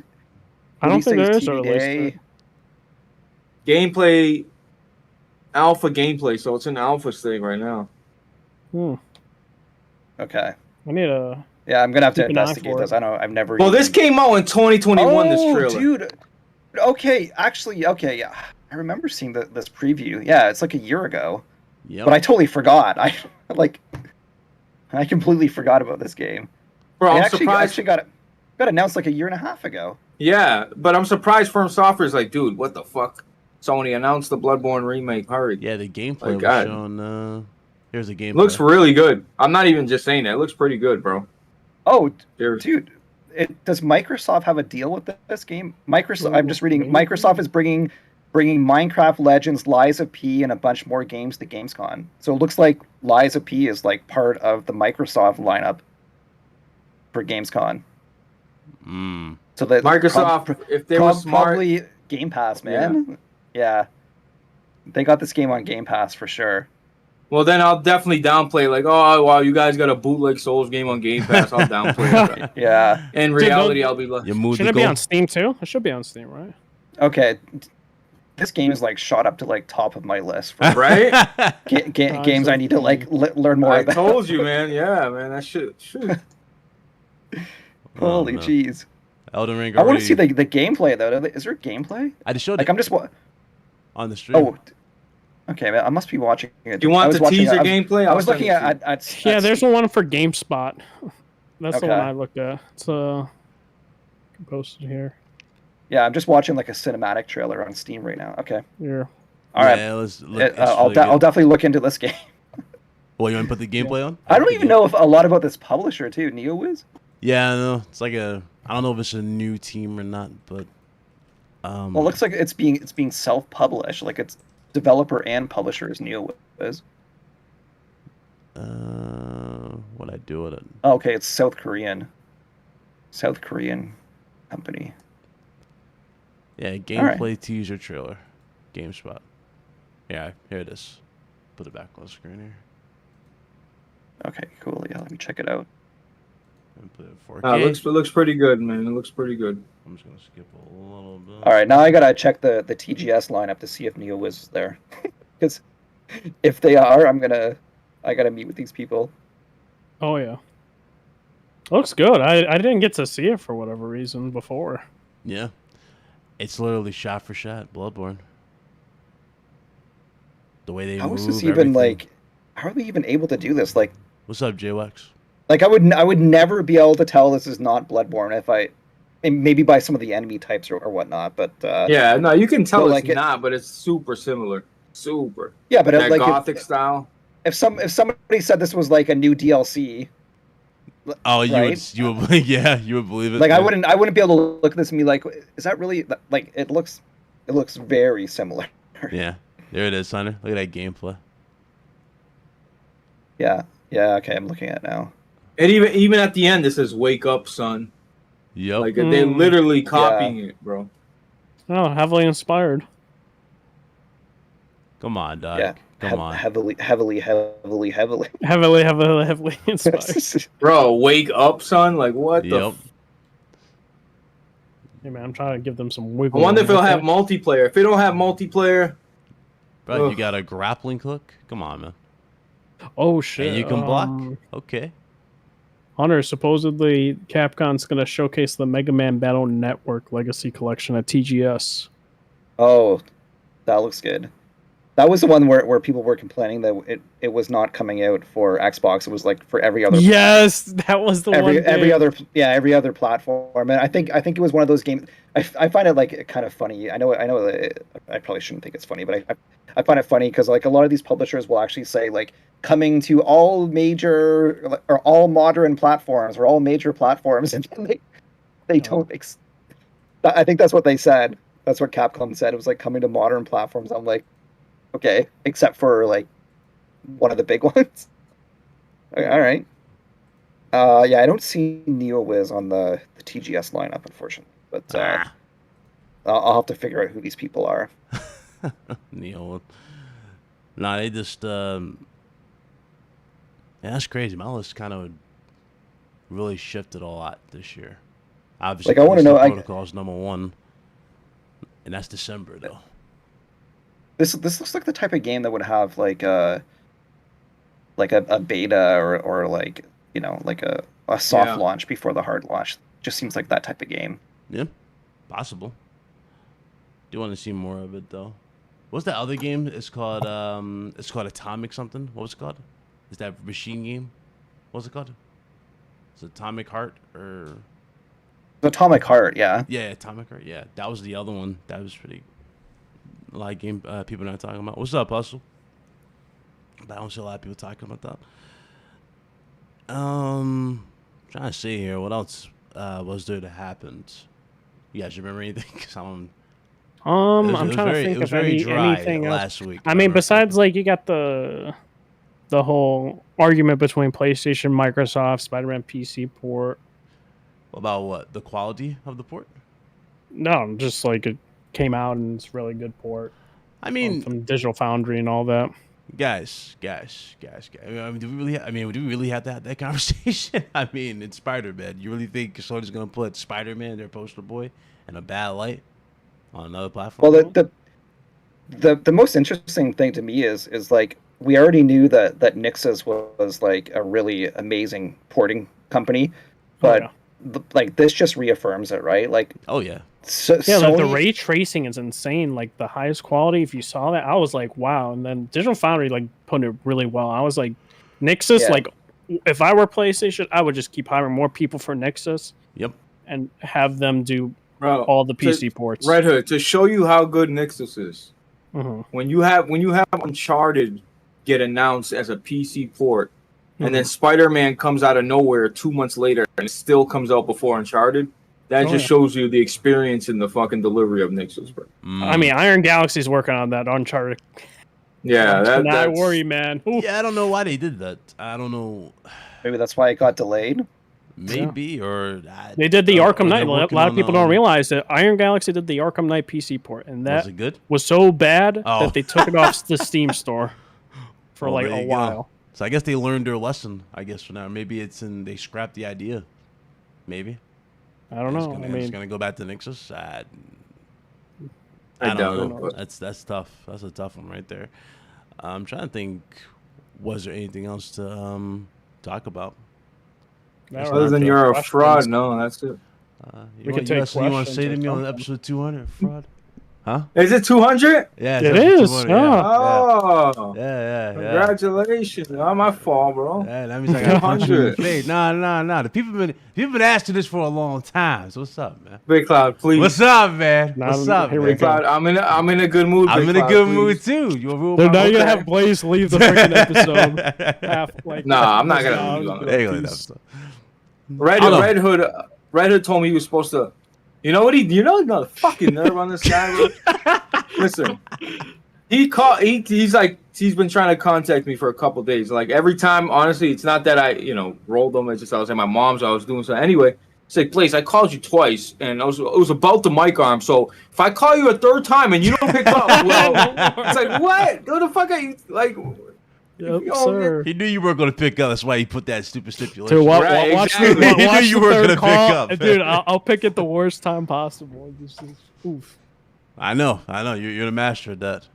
E: I don't
B: release
E: think
B: date
E: there is a
B: TV
E: release
B: day?
E: date.
F: Gameplay, alpha gameplay. So it's in alpha state right now.
B: Okay.
E: I need a.
B: Yeah, I'm gonna have to
E: Keep an eye
B: investigate
E: for
B: this.
E: it.
B: I know I've never.
F: Well, this
B: even-
F: came out in 2021. This
B: Oh,
F: trailer.
B: dude. Okay, actually, okay, yeah. I remember seeing this preview. Yeah, it's like a year ago,
C: Yep.
B: but I totally forgot. I completely forgot about this game.
F: Bro,
B: I
F: I'm
B: actually
F: surprised.
B: got it. got announced like a year and a half ago.
F: Yeah, but I'm surprised Firm Software's like, dude, what the fuck? Sony announced the Bloodborne remake. Hurry.
C: Yeah, the gameplay was
F: God.
C: shown. Here's the gameplay.
F: Looks really good. I'm not even just saying that. It looks pretty good, bro.
B: Oh,
F: Seriously.
B: dude, does Microsoft have a deal with this game? I'm just reading. Microsoft is bringing Minecraft Legends, Lies of P, and a bunch more games to Gamescom. So it looks like Lies of P is like part of the Microsoft lineup for Gamescom. So that
F: Microsoft, if they were smart,
B: probably Game Pass, man. Yeah, they got this game on Game Pass for sure.
F: well, then I'll definitely downplay. Like, oh wow, you guys got a bootleg Souls game on Game Pass. I'll downplay that.
B: Yeah.
F: In reality, I'll be like,
E: Should it be on Steam too? It should be on Steam, right?
B: Okay. This game is like shot up to like top of my list for
F: right?
B: games I need to like learn more
F: I
B: about.
F: told you, man. Yeah, man. That shit.
B: Holy
C: no.
B: jeez.
C: Elden Ring.
B: I want to see the gameplay though. Is there gameplay?
C: I just showed
B: Like
C: it
B: I'm just
C: on the stream.
B: Oh, okay. I must be watching it.
F: You want the teaser gameplay?
B: I was looking at
E: Yeah, there's one for GameSpot. That's the one
B: Okay.
E: I looked at. It's posted here.
B: Yeah, I'm just watching like a cinematic trailer on Steam right now. Okay.
E: Here.
B: All right.
C: Yeah,
B: I'll definitely look into this game.
C: Well, you want to put the gameplay on?
B: I don't even know if a lot about this publisher too. NeoWiz.
C: Yeah, no, it's like I don't know if it's a new team or not, but
B: Well, it looks like it's being self-published. Like it's developer and publisher is NeoWiz.
C: what I do with it?
B: Oh, okay, it's South Korean company.
C: Yeah, gameplay teaser trailer, GameSpot. Yeah, here it is. Put it back on the screen here.
B: Okay, cool. Yeah, let me check it out.
C: And put it in 4K.
F: It looks pretty good, man. It looks pretty good.
C: I'm just gonna skip a little bit.
B: All right, now I gotta check the TGS lineup to see if NeoWiz is there, because if they are, I gotta meet with these people.
E: Oh yeah. Looks good. I didn't get to see it for whatever reason before.
C: Yeah, it's literally shot for shot Bloodborne. The way they
B: How
C: move.
B: is this even
C: everything.
B: like? How are they even able to do this? Like
C: What's up, JWax?
B: I would never be able to tell this is not Bloodborne and maybe by some of the enemy types or whatnot. But
F: Yeah, no, you can tell
B: Well,
F: it's
B: like
F: not, but it's super similar. Super.
B: yeah, but
F: That
B: like
F: gothic style.
B: if somebody said this was like a new DLC,
C: Oh, you
B: right?
C: would yeah, you would believe it.
B: like
C: yeah.
B: I wouldn't be able to look at this and be like, is that really like it looks very similar.
C: Yeah, there it is, Hunter. Look at that gameplay.
B: Yeah, okay, I'm looking at it now.
F: And even at the end, it says "Wake up, son."
C: Yep.
F: Like they're literally copying it, bro.
E: Oh, heavily inspired.
C: Come on, dog.
B: Yeah,
C: Come on.
B: heavily
E: Heavily inspired.
F: Bro, wake up, son. Like what the?
C: Yep.
E: Hey man, I'm trying to give them some
F: I
E: wiggle.
F: wonder if
E: room.
F: it'll have multiplayer. If it don't have multiplayer,
C: Bro, you
F: Ugh.
C: got a grappling hook? Come on, man.
E: Oh shit.
C: And you can block? Okay.
E: Hunter, supposedly Capcom's gonna showcase the Mega Man Battle Network Legacy Collection at TGS.
B: Oh, that looks good. That was the one where people were complaining that it was not coming out for Xbox. It was like for every other.
E: Yes, that was the one.
B: every other platform. And I think it was one of those games. I find it like kind of funny. I know that I probably shouldn't think it's funny, but I find it funny because like a lot of these publishers will actually say like coming to all major or all modern platforms or all major platforms, and they don't. I think that's what they said. That's what Capcom said. It was like coming to modern platforms. I'm like, okay, except for like one of the big ones. Okay, all right. Yeah, I don't see NeoWiz on the TGS lineup, unfortunately. But I'll have to figure out who these people are.
C: Neo. Nah, they just yeah, that's crazy. My list kind of really shifted a lot this year. Obviously,
B: Like, I wanna know,
C: Protocol's number one, and that's December though.
B: This looks like the type of game that would have like a beta or like, you know, like a soft launch before the hard launch. Just seems like that type of game.
C: Yeah, possible. Do want to see more of it though. What's that other game? It's called Atomic something. What was it called? Is that machine game? What's it called? Is it Atomic Heart or
B: Atomic Heart, yeah.
C: Yeah, Atomic Heart. Yeah, that was the other one. That was pretty. A lot of game people not talking about. What's up, Hustle? But I don't see a lot of people talking about that. Trying to see here. What else was there that happened? You guys remember anything? 'Cause I'm
E: I'm trying to think of anything else.
C: Last week.
E: I mean, besides like you got the whole argument between PlayStation, Microsoft, Spider-Man PC port.
C: About what? The quality of the port?
E: No, just like it came out and it's really good port.
C: I mean,
E: from Digital Foundry and all that.
C: Guys. I mean, do we really have to have that conversation? I mean, it's Spider-Man. You really think Sony's gonna put Spider-Man, their poster boy, in a bad light on another platform?
B: Well, the most interesting thing to me is like we already knew that Nixus was like a really amazing porting company, but like this just reaffirms it, right? Like,
C: oh yeah.
B: So,
E: yeah, like the ray tracing is insane. Like the highest quality. If you saw that, I was like, wow. And then Digital Foundry like put it really well. I was like, Nixus. Like, if I were PlayStation, I would just keep hiring more people for Nixus.
C: Yep.
E: And have them do all the PC ports.
F: Red Hood, to show you how good Nixus is. When you have Uncharted get announced as a PC port, and then Spider-Man comes out of nowhere 2 months later, and it still comes out before Uncharted. That just shows you the experience in the fucking delivery of Nixus, bro.
E: I mean, Iron Galaxy's working on that Uncharted.
F: Yeah,
E: that's worry, man. Ooh.
C: Yeah, I don't know why they did that. I don't know.
B: Maybe that's why it got delayed.
C: Maybe, or
E: they did the Arkham Knight. A lot of people don't realize that Iron Galaxy did the Arkham Knight PC port, and that
C: was it good?
E: Was so bad that they took it off the Steam store for like a while.
C: So I guess they learned their lesson. I guess for now, maybe they scrapped the idea. Maybe.
E: I don't know.
C: It's gonna go back to Nixus. I
F: don't
C: know.
F: know.
C: That's tough. That's a tough one right there. I'm trying to think. Was there anything else to talk about?
F: Other than you're a fraud, no, that's it.
C: You want to say to me on episode 200, fraud? Huh?
F: Is it 200?
C: Yeah,
E: it is.
C: Yeah.
F: Oh,
C: yeah.
F: Congratulations! Not my fault, bro.
C: Yeah, that means I got 100. Nah. The people been asking this for a long time. So what's up, man?
F: Big Cloud, please.
C: What's up, man? What's up,
F: Big Cloud? I'm in a good mood.
C: I'm in a good mood too.
E: Now you're gonna have Blaze leave the freaking episode.
F: Nah, I'm not gonna leave the episode. Red Hood told me he was supposed to. You know the fucking nerve on this guy, bro. Listen, he's been trying to contact me for a couple days. Like every time, honestly, it's not that I, rolled them. It's just I was at my mom's. I was doing so anyway. It's like, Blaze, I called you twice, and it was about the mic arm. So if I call you a third time and you don't pick up, well, it's like what? What the fuck are you like?
E: Yep, sir.
C: He knew you weren't going to pick up. That's why he put that stupid stipulation.
E: Dude, watch
C: he knew you weren't going to pick up.
E: Dude, I'll pick it the worst time possible. Oof.
C: I know. You're the master of that.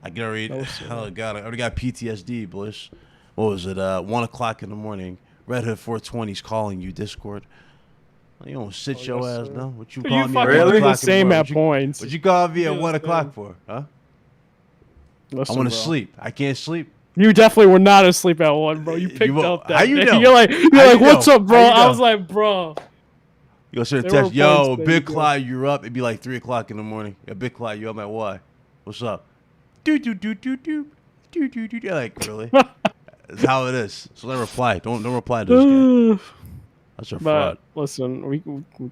C: I can already. Oh God, I already got PTSD, boys. What was it? 1 o'clock in the morning. Red Hood 420's calling you. Discord. You don't sit your ass down. What you call me?
E: Really? The same at points.
C: What you call me at 1 o'clock for? Huh?
E: Listen,
C: I want to sleep. I can't sleep.
E: You definitely were not asleep at 1, bro. You picked up that.
C: How you
E: day.
C: know?
E: You're like, what's up, bro? I was like, bro.
C: You go send a text, yo, Big Clyde, you're up. It'd be like 3 o'clock in the morning. Yeah, Big Clyde, you up at what? What's up? Do. Like, really? That's how it is. So let reply. Don't reply to this guy. That's our fraud.
E: Listen, we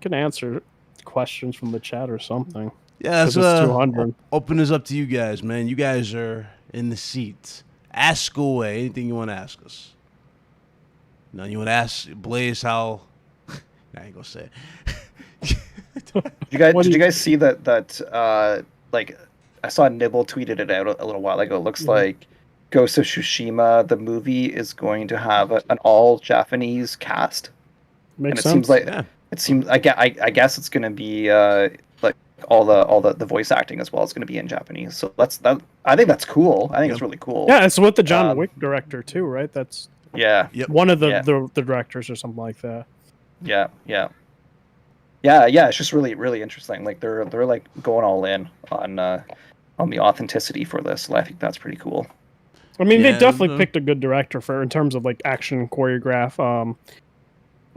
E: can answer questions from the chat or something.
C: Yeah, that's
E: 200.
C: Open this up to you guys, man. You guys are in the seat. Ask away anything you want to ask us. Now you want to ask Blaze how? I ain't gonna say it.
B: Did you guys see that like I saw Nibble tweeted it out a little while ago. It looks like Ghost of Tsushima, the movie, is going to have an all Japanese cast.
E: Makes
B: sense. It seems I guess it's going to be like all the voice acting as well is going to be in Japanese. So I think that's cool. I think it's really cool.
E: Yeah, it's with the John Wick director too, right? That's one of the directors or something like that.
B: Yeah. It's just really, really interesting. Like they're like going all in on the authenticity for this. So I think that's pretty cool.
E: I mean, they definitely picked a good director in terms of like action choreograph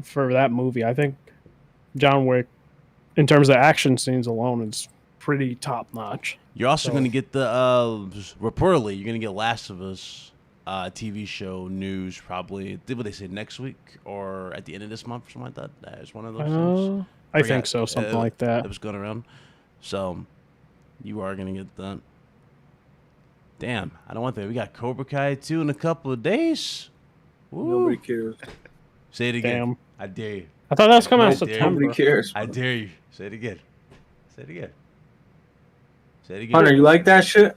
E: for that movie. I think John Wick, in terms of action scenes alone, is pretty top notch.
C: You're also going to get the reportedly you're going to get Last of Us TV show news probably. What they say next week or at the end of this month or something like that. That is one of those things.
E: I think so, something like that.
C: It was going around. So you are going to get that. Damn, I don't want that. We got Cobra Kai 2 in a couple of days. Woo.
F: Nobody cares.
C: Say it again.
E: Damn.
C: I dare you.
E: I thought that was coming out in
C: I dare you.
E: September.
F: Nobody cares.
C: I dare you. Say it again. Say it again. Say it again.
F: Hunter, you like that shit?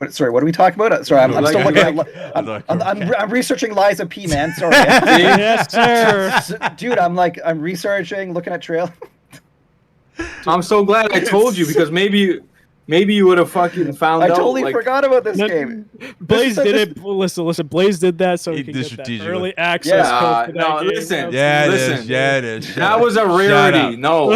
B: Sorry, what are we talking about? Sorry, I'm still looking at. I'm researching Liza P, man. Sorry.
E: Yes, sir.
B: Dude, I'm researching, looking at trail.
F: I'm so glad I told you because maybe you would have fucking found out.
B: I totally forgot about this game.
E: Blaze did it. Listen. Blaze did that so he could get that early access code for that game.
F: Listen.
C: Yeah,
F: Listen.
C: it is.
F: That was a rarity. No.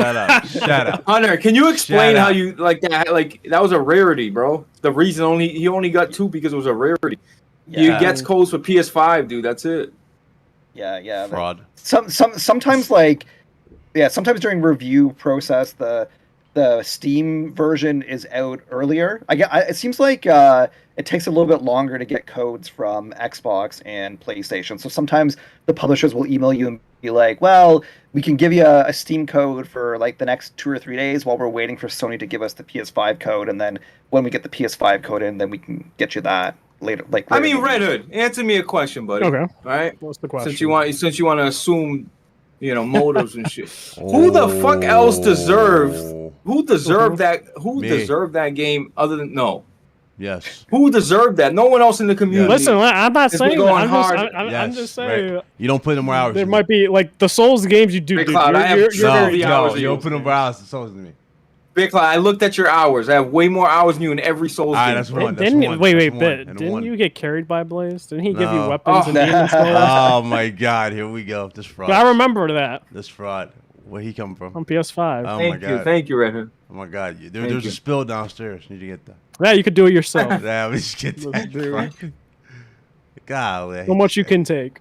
C: Shut up.
F: Hunter, can you explain how you like that? Like that was a rarity, bro. The reason he only got 2 because it was a rarity.
B: Yeah.
F: You gets codes for PS5, dude. That's it.
B: Yeah.
C: Fraud.
B: Sometimes sometimes during review process the Steam version is out earlier. It seems like it takes a little bit longer to get codes from Xbox and PlayStation. So sometimes the publishers will email you and be like, well, we can give you a Steam code for like the next 2 or 3 days while we're waiting for Sony to give us the PS5 code. And then when we get the PS5 code in, then we can get you that later. I
F: mean, Red Hood, answer me a question, buddy.
E: Okay.
F: All right.
E: What's the question?
F: Since you want to assume, motives and shit. Who the fuck else deserves? Who deserved that? Who deserved that game other than
C: Yes.
F: Who deserved that? No one else in the community.
E: Listen, I'm not saying that. I'm
C: Yes,
E: just saying.
C: right. You don't put in more hours.
E: There might be like the Souls games you do.
F: Big
E: Dude,
F: Cloud, I have 30 hours.
C: You don't put in more hours than Souls than me.
F: Big Cloud, I looked at your hours. I have way more hours than you in every Souls game.
C: That's one.
E: Didn't you get carried by Blaze? Didn't he give you weapons and demon souls?
C: Oh my God! Here we go. This fraud.
E: I remember that.
C: This fraud. Where he come from?
E: On PS5.
C: Oh my God.
F: Thank you, Red Hood.
C: Oh my God! There's a spill downstairs. Need to get that.
E: Yeah, you could do it yourself.
C: Yeah, we just get that. Golly.
E: So much you can take.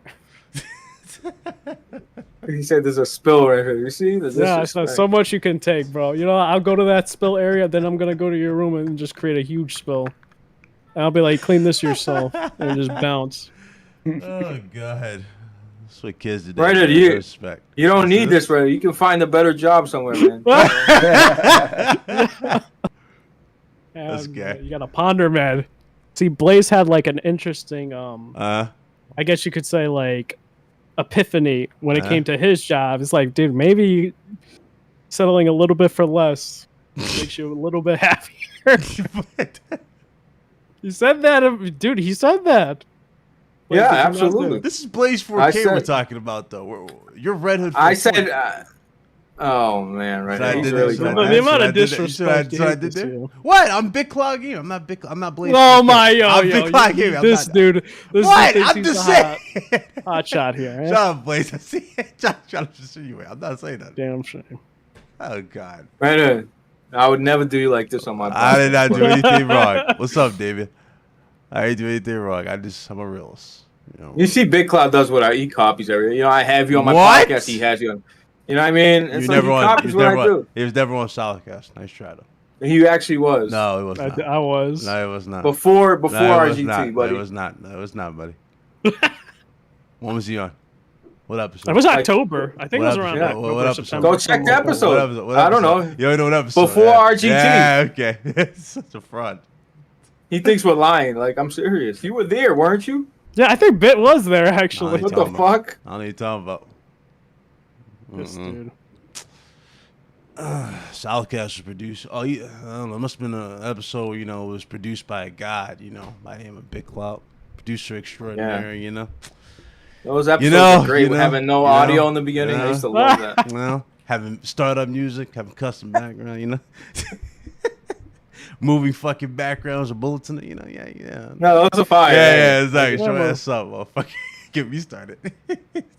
F: He said there's a spill right here. You see?
E: So much you can take, bro. I'll go to that spill area, then I'm gonna go to your room and just create a huge spill. And I'll be like, clean this yourself, and just bounce.
C: Oh God. That's what kids do.
F: Right, you don't need this, right? You can find a better job somewhere, man.
C: That's gay.
E: You got to ponder, man. See, Blaze had like an interesting, I guess you could say like epiphany when it came to his job. It's like, dude, maybe settling a little bit for less makes you a little bit happier. You said that, dude. He said that.
F: Yeah, absolutely.
C: This is Blaze 4K we're talking about, though. You're Red Hood 4K.
F: I said, oh, man, right now. He's really good.
E: The amount of disrespect.
C: What? I'm Big Cloud Gamer. I'm not Blaze.
E: Oh, my,
C: I'm Big Cloud Gamer.
E: This dude.
C: What? I'm just saying.
E: Hot shot here.
C: Shut up, Blaze. I see it. Shut up. I'm not saying that.
E: Damn shame.
C: Oh, God.
F: Right, I would never do you like this on my podcast.
C: I did not do anything wrong. What's up, David? I didn't do anything wrong. I'm a realist.
F: You see, Big Cloud does what he copies everything. I have you on my podcast. He has you on. You know what I mean? It's
C: he
F: like he copies what I do.
C: He was never on Solidcast. Nice try, though.
F: He actually was.
C: No, it was not.
E: I was.
C: No, it was not.
F: Before RGT, buddy.
C: No, it was not. No, it was not, buddy. When was he on? What episode?
E: It was October. I think it was around October.
C: What
E: episode?
F: Go check the episode.
C: What
F: I don't know.
C: You don't know what episode.
F: Before RGT.
C: Yeah, okay. Such a fraud.
F: He thinks we're lying. Like, I'm serious. You were there, weren't you?
E: Yeah, I think Bit was there, actually.
F: What the fuck?
C: I don't know what you're talking about.
E: This dude.
C: Solidcast was produced. Oh, yeah, I don't know. It must have been an episode, it was produced by a god, by the name of Big Cloud. Producer extraordinary,
F: Those episodes are great. Having no audio in the beginning. I used to love that.
C: Having startup music, having custom background, moving fucking backgrounds or bullets in it, yeah.
F: No, those are fire.
C: Yeah, exactly. Show ass up, motherfucker. Get me started.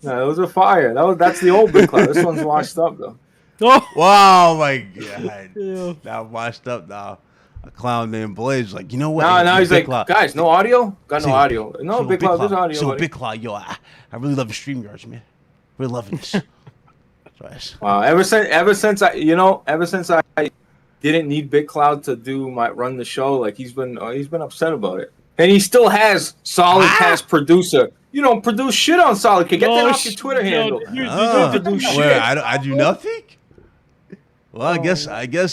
F: No, those are fire. That's the old Big Cloud. This one's washed up, though.
E: Oh,
C: wow, my God.
E: Yeah.
C: Now washed up now. A clown named Blaze like, you know what?
F: Now he's like,
C: Cloud.
F: guys, no audio? Got no audio. No, Big Cloud, there's audio.
C: So Big Cloud, I really love the StreamYards, man. We're loving this. Twice.
F: Wow. Ever since I didn't need Big Cloud to run the show, like he's been upset about it, and he still has Solid Cast Producer. You don't produce shit on Solid Cast. Get that off your Twitter handle.
E: You
F: don't produce shit.
C: Where I do nothing. Well, I guess my
B: God.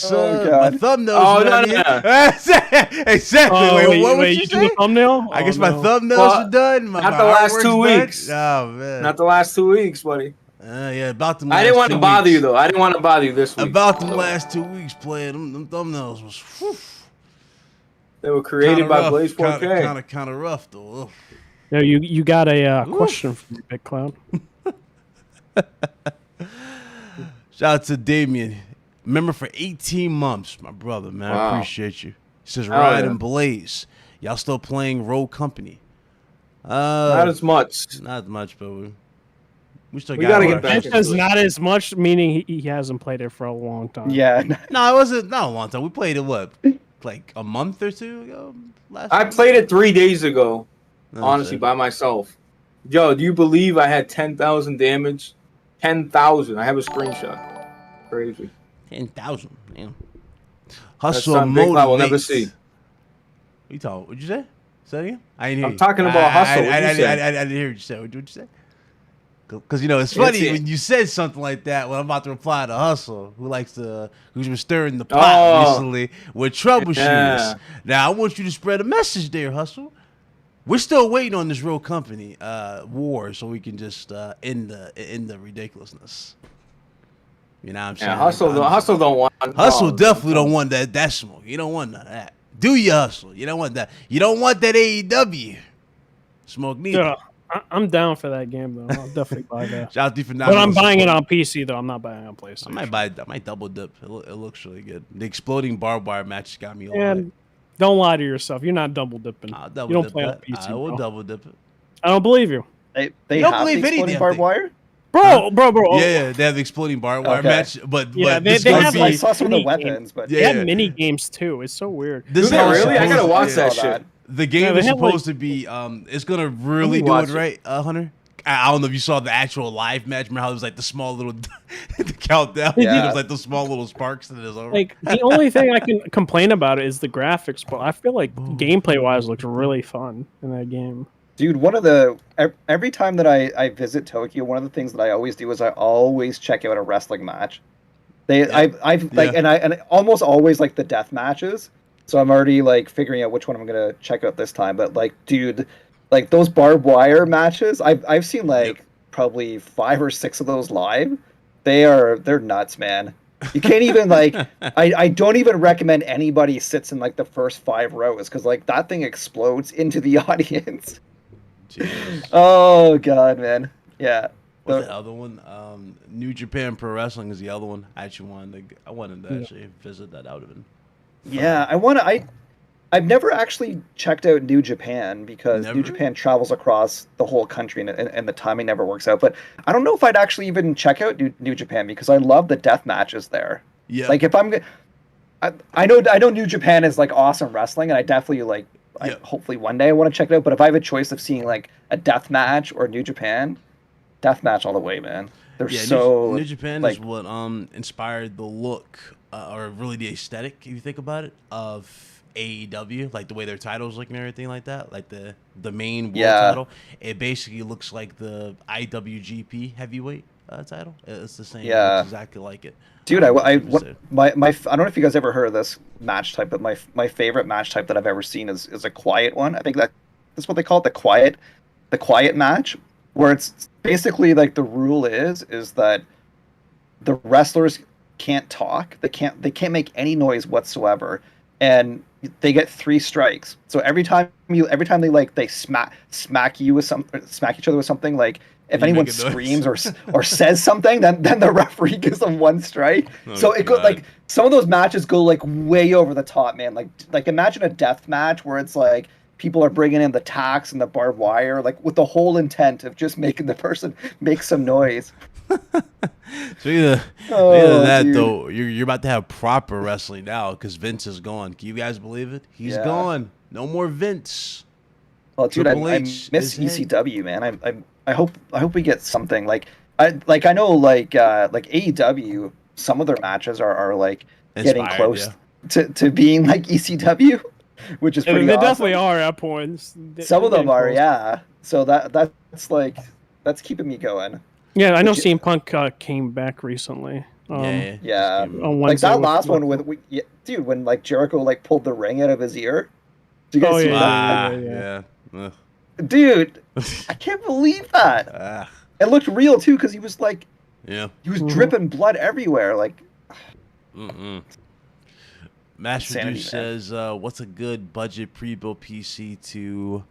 C: thumbnails.
F: Oh, no.
C: Exactly. Wait, what would you
E: do
C: say?
E: a thumbnail?
C: I guess
E: Oh,
C: my
E: no.
C: thumbnails are done.
F: Not the last 2
C: artwork's
F: weeks.
C: done. Oh man.
F: Not the last 2 weeks, buddy.
C: Yeah, about the.
F: I didn't want to bother you though. I didn't want to bother you this week.
C: About the last 2 weeks playing them thumbnails was. Whew,
F: they were created by Blaze 4K.
C: Kind of rough though. Ugh.
E: Yeah, you got a question from Big Cloud.
C: Shout out to Damien. Remember for 18 months, my brother, man. I appreciate you. He says, Ryan and Blaze, y'all still playing Rogue Company?
F: Not as much.
C: Not as much, but we still
F: gotta get
C: our
F: back
C: shit.
F: into
E: Says not as much, meaning he hasn't played it for a long time.
B: Yeah.
C: No, it wasn't not a long time. We played it like a month or two ago.
F: I played it 3 days ago,
C: No,
F: honestly,
C: shit.
F: by myself. Yo, do you believe I had 10,000 damage? 10,000. I have a screenshot. Crazy.
C: 10,000. Damn.
F: That's
C: Hustle
F: something Big Cloud will never
C: motivates.
F: see.
C: What you talking? What'd you say? Say it again? I didn't hear
F: I'm
C: you.
F: talking about hustle. What'd you say?
C: I didn't hear what you said. What'd you say? Because it's funny
F: it.
C: when you said something like that when I'm about to reply to Hustle, who's been stirring the pot recently with troubleshooters.
F: Yeah.
C: Now I want you to spread a message there, Hustle. We're still waiting on this Rogue Company war, so we can just end the ridiculousness. You know what I'm saying?
F: Yeah, Hustle don't want.
C: Hustle definitely don't want that smoke. You don't want none of that. Do you Hustle? You don't want that. You don't want that AEW smoke neither.
E: Yeah, I'm down for that game though. I'll definitely buy that.
C: Shout out to you for not.
E: But I'm buying it on PC though. I'm not buying it on PlayStation.
C: I might double dip. It looks really good. The exploding barbed wire match got me all
E: And
C: right.
E: don't lie to yourself. You're not double dipping.
C: I'll
E: You
C: double
E: don't
C: dip
E: play on
C: that.
E: PC.
C: I will
E: bro.
C: double dip it.
E: I don't believe you,
B: They
C: You don't
B: have
C: believe
B: the
C: any
B: exploding
C: damn
B: barbed
C: thing.
B: wire?
E: bro.
C: Yeah, they have the exploding barbed wire
B: Okay.
C: match, but
E: Yeah,
C: this
E: they
C: gonna
E: have,
C: be,
B: I saw some of the
E: mini
B: weapons, but
E: They
C: Yeah.
E: have mini games too. It's so weird.
C: this
F: Do they
C: how it's
F: really? I gotta
C: supposed-
F: watch
B: I
F: that
B: saw
F: shit.
C: The game
E: Yeah, they
C: is
E: have,
C: supposed to be it's gonna really do
F: watch
C: it
F: it.
C: right, Hunter. I don't know if you saw the actual live match. Remember how it was like the small little the countdown?
B: Yeah.
C: It was like the small little sparks and it is over.
E: Like the only thing I can complain about it is the graphics, but I feel like gameplay wise looks really fun in that game.
B: dude, every time that I visit Tokyo, one of the things that I always do is I always check out a wrestling match. I've like,
C: Yeah.
B: and I almost always like the death matches. So I'm already like figuring out which one I'm gonna check out this time. But like, dude, like those barbed wire matches, I've seen like probably 5 or 6 of those live. They're nuts, man. You can't even like I don't even recommend anybody sits in like the first 5 rows because like that thing explodes into the audience.
C: Jesus.
B: Oh god, man. Yeah.
C: What's the other one? New Japan Pro Wrestling is the other one. I actually wanted to actually visit that. That would have been.
B: Yeah, I've never actually checked out New Japan because
C: Never?
B: New Japan travels across the whole country and the timing never works out. But I don't know if I'd actually even check out New Japan because I love the death matches there.
C: Yeah.
B: Like if I know New Japan is like awesome wrestling and I definitely like
C: Yeah.
B: hopefully one day I want to check it out. But if I have a choice of seeing like a death match or New Japan, death match all the way, man. They're so
C: New Japan
B: like,
C: is what inspired the look or really the aesthetic, if you think about it, of AEW, like the way their titles look and everything like that, like the main world title. It basically looks like the IWGP heavyweight title. It's the same.
B: Yeah.
C: It's exactly like it.
B: Dude,
C: I
B: I don't know if you guys ever heard of this match type, but my favorite match type that I've ever seen is a quiet one. I think that's what they call it, the quiet match, where it's basically like the rule is that the wrestlers can't talk, they can't make any noise whatsoever, and they get 3 strikes. So every time they smack you with smack each other with something, like if
C: You
B: anyone
C: make a noise.
B: screams or says something, then the referee gives them 1 strike.
C: Oh,
B: So it goes
C: God.
B: like some of those matches go like way over the top, man. Like imagine a death match where it's like people are bringing in the tacks and the barbed wire, like with the whole intent of just making the person make some noise.
C: So either
B: Oh,
C: that
B: dude.
C: though, you're about to have proper wrestling now because Vince is gone. Can you guys believe it? He's
B: Yeah.
C: gone. No more Vince.
B: Well, dude, I
C: Triple H
B: miss
C: is head.
B: ECW, man. I hope we get something like I know like AEW, some of their matches are like getting
C: Inspired,
B: close
C: yeah.
B: to being like ECW, which is
E: I mean,
B: pretty
E: they
B: awesome.
E: definitely are at points.
B: Some of
E: They're
B: them are,
E: getting close.
B: yeah. So that's keeping me going.
E: Yeah, I know
B: Which-
E: CM Punk came back recently.
C: Yeah.
B: Yeah,
C: Just came
E: on
C: out.
B: like
E: Wednesday
B: that
E: with-
B: last one dude, when like Jericho like pulled the ring out of his ear. Did you guys
E: Oh,
B: see
E: yeah,
B: that?
E: yeah.
C: Ugh.
B: Dude, I can't believe that.
C: Ah,
B: It looked real too, because he was
C: yeah.
B: dripping blood everywhere. Like,
C: Mm-mm. Master
B: Insanity,
C: Juice
B: man.
C: says, "What's a good budget pre-built PC to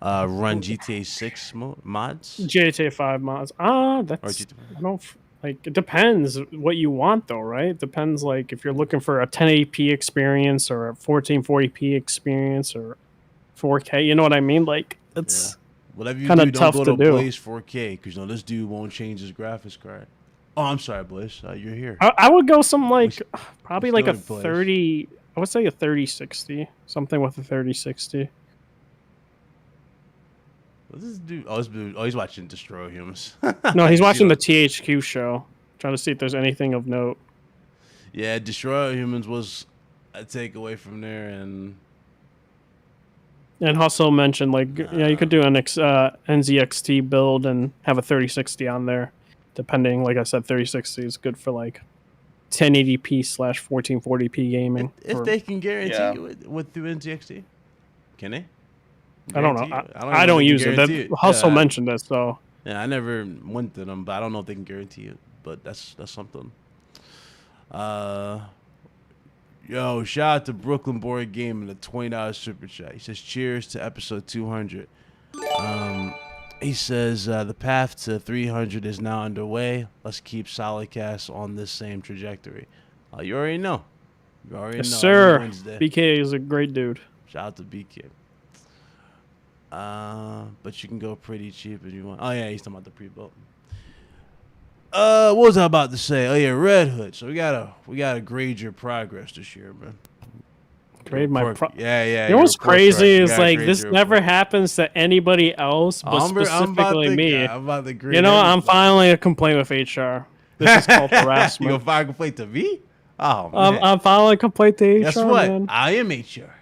C: run GTA 6 mods?"
E: GTA 5 mods. That's I don't like. It depends what you want though, right? It depends like if you're looking for a 1080p experience or a 1440p experience or 4K. You know what I mean? Like it's
C: Whatever you
E: kinda
C: do, don't
E: tough
C: go
E: to
C: to
E: do.
C: Blaze 4K because this dude won't change his graphics card. Oh, I'm sorry, Blaze. You're here.
E: I would go some like probably
C: we
E: like a
C: still in place.
E: 30. I would say a 3060, something with a 3060.
C: What's this dude? Oh, this dude. Oh, he's watching Destroy Humans.
E: No, he's watching the
C: You know,
E: THQ show, trying to see if there's anything of note.
C: Yeah, Destroy Humans was a takeaway from there, and
E: And Hustle mentioned like you could do an NZXT build and have a 3060 on there, depending. Like I said, 3060 is good for like 1080p/1440p gaming.
C: if they can guarantee
B: Yeah.
C: you with through NTXT, can they?
E: I don't know.
C: Guarantee you?
E: I
C: know
E: don't
C: if they
E: use
C: can
E: it.
C: guarantee
E: That Hustle
C: Yeah.
E: mentioned it, so
C: Yeah, I never went to them, but I don't know if they can guarantee it. But that's something. Yo, shout out to Brooklyn Board Game and the $20 super chat. He says, "Cheers to episode 200." He says, "The path to 300 is now underway. Let's keep Solidcast on this same trajectory." You already know. You already
E: yes,
C: know.
E: sir.
C: Every Wednesday.
E: BK is a great dude.
C: Shout out to BK. But you can go pretty cheap if you want. Oh yeah, he's talking about the pre-built. What was I about to say? Oh yeah, Red Hood. So we gotta grade your progress this year, man.
E: Grade my
C: Yeah.
E: You know what's crazy is like
C: grade
E: this
C: your
E: never
C: report.
E: happens to anybody else, but
C: I'm about
E: specifically
C: to-
E: me.
C: I'm about to grade
E: You know, I'm
C: everything.
E: filing a complaint with HR. This is called
C: You
E: harassment.
C: gonna file a complaint to me? Oh man.
E: I'm filing a complaint to HR.
C: Guess what?
E: Man.
C: I am HR.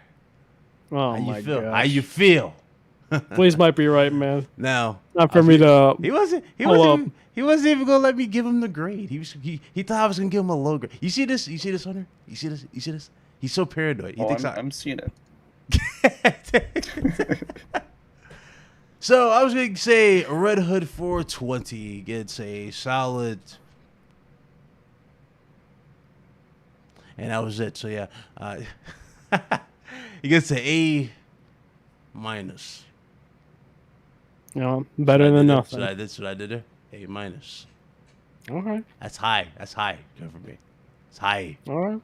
E: Oh
C: How
E: my
C: you feel?
E: god.
C: How you feel?
E: Please might be right, man.
C: Now,
E: Not for me to.
C: He wasn't
E: Pull
C: even gonna let me give him the grade. He thought I was gonna give him a low grade. You see this, Hunter? You see this? He's so paranoid. He thinks
B: I'm seeing it.
C: So I was gonna say Red Hood 420 gets a solid, and that was it. So yeah, he gets an A minus.
E: You know, better than nothing.
C: That's what I did there. A minus.
E: All right.
C: That's high. That's high. Good for me. It's high.
E: All right.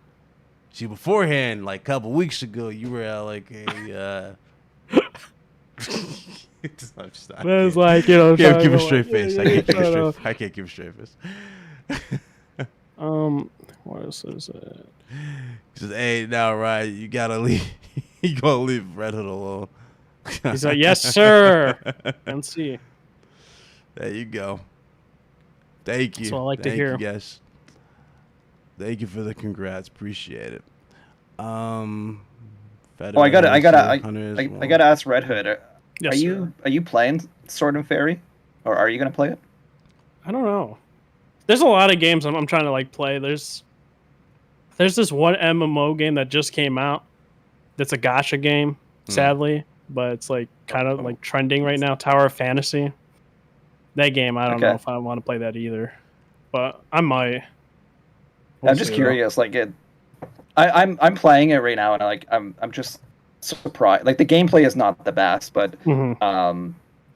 C: See, beforehand, like a couple weeks ago, you were at like a. I'm just not-
E: It's like, you know,
C: I can't
E: trying
C: keep
E: to
C: a
E: go
C: straight
E: like,
C: face.
E: yeah,
C: I can't keep a
E: trying
C: straight.
E: to-
C: I can't keep a straight face.
E: What else is it?
C: He says, "Hey, now, Ryan, you gotta leave. You gotta leave Red Hood alone."
E: He's like, yes, sir. And see.
C: There you go. Thank you.
E: That's what I like to
C: Thank
E: hear.
C: you, guys. Thank you for the congrats. Appreciate it.
B: Oh, I gotta ask Red Hood.
E: Yes,
B: Are you playing Sword and Fairy, or are you gonna play it?
E: I don't know. There's a lot of games I'm trying to like play. There's this one MMO game that just came out. That's a gacha game, sadly, but it's like kind of like trending right now. Tower of Fantasy. That game, I don't know if I want to play that either, but I might.
B: I'm just curious. Like I'm playing it right now, and I'm just surprised. Like the gameplay is not the best, but
E: Mhm.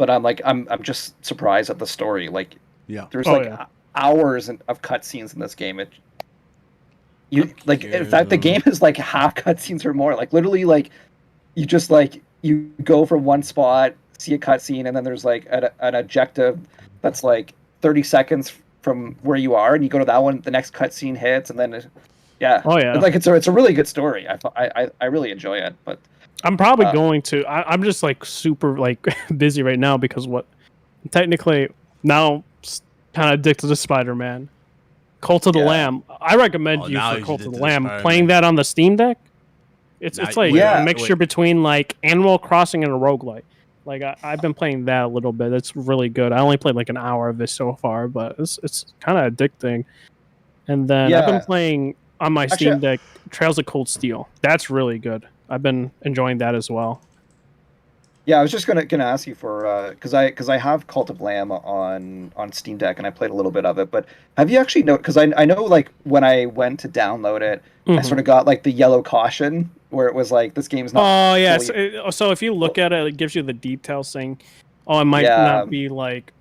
B: I'm just surprised at the story. Like there's hours of cutscenes in this game. In fact, the game is like half cutscenes or more. Like literally, like you just like you go from one spot, see a cutscene, and then there's like an objective that's like 30 seconds from where you are, and you go to that one. The next cutscene hits, and then like it's a really good story. I really enjoy it, but
E: I'm probably going to. I'm just like super like busy right now because technically now kind of addicted to Spider-Man. Cult of the Lamb. I recommend you for Cult of the Lamb. Playing that on the Steam Deck, it's like a mixture between like Animal Crossing and a roguelike. Like I've been playing that a little bit. It's really good. I only played like an hour of it so far, but it's kind of addicting. And then I've been playing on my Steam Deck Trails of Cold Steel. That's really good. I've been enjoying that as well.
B: Yeah, I was just gonna ask you for because I have Cult of Lamb on Steam Deck and I played a little bit of it, but have you actually because I know like when I went to download it, I sort of got like the yellow caution where it was like this game's not.
E: Oh yeah, so if you look at it, it gives you the details saying, oh, it might not be like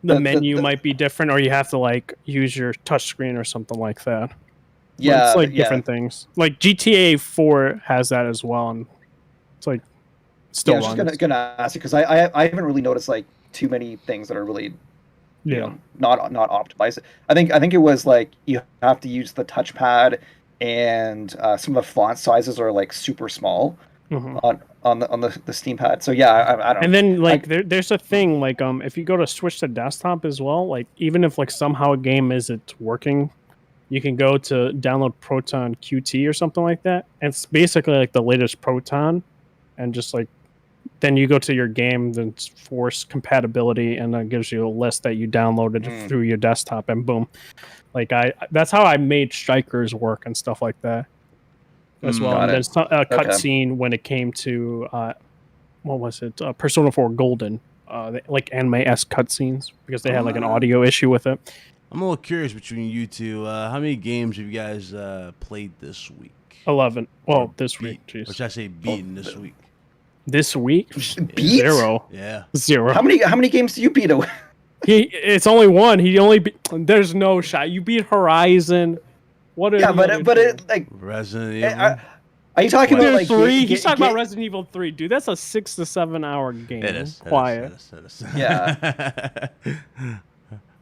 E: the menu might be different, or you have to like use your touchscreen or something like that. Yeah, but it's like different things. Like GTA 4 has that as well, and it's like. Still
B: I was just gonna ask you because I haven't really noticed like too many things that are really you know not optimized. I think it was like you have to use the touchpad and some of the font sizes are like super small on the Steam pad. So yeah, I don't.
E: And then like there's a thing like if you go to switch to desktop as well, like even if like somehow a game isn't working, you can go to download Proton QT or something like that. And it's basically like the latest Proton, and just like. Then you go to your game, then force compatibility, and then gives you a list that you downloaded through your desktop, and boom. Like that's how I made Strikers work and stuff like that as well. And there's a cutscene when it came to what was it? Persona 4 Golden, like anime-esque cutscenes because they had like an audio issue with it.
C: I'm a little curious between you two. How many games have you guys played this week?
E: 11. Well, this week. Geez.
C: Or should I say beaten this week?
E: This week?
B: Beat?
E: 0.
C: Yeah.
E: 0.
B: How many games do you beat?
E: It's only one. There's no shot. You beat Horizon. What?
B: But it like
C: Resident Evil.
B: Are you talking about like
E: 3? He's talking about Resident Evil 3, dude. That's a 6 to 7 hour game.
C: It is.
E: Quiet.
C: It is.
B: Yeah.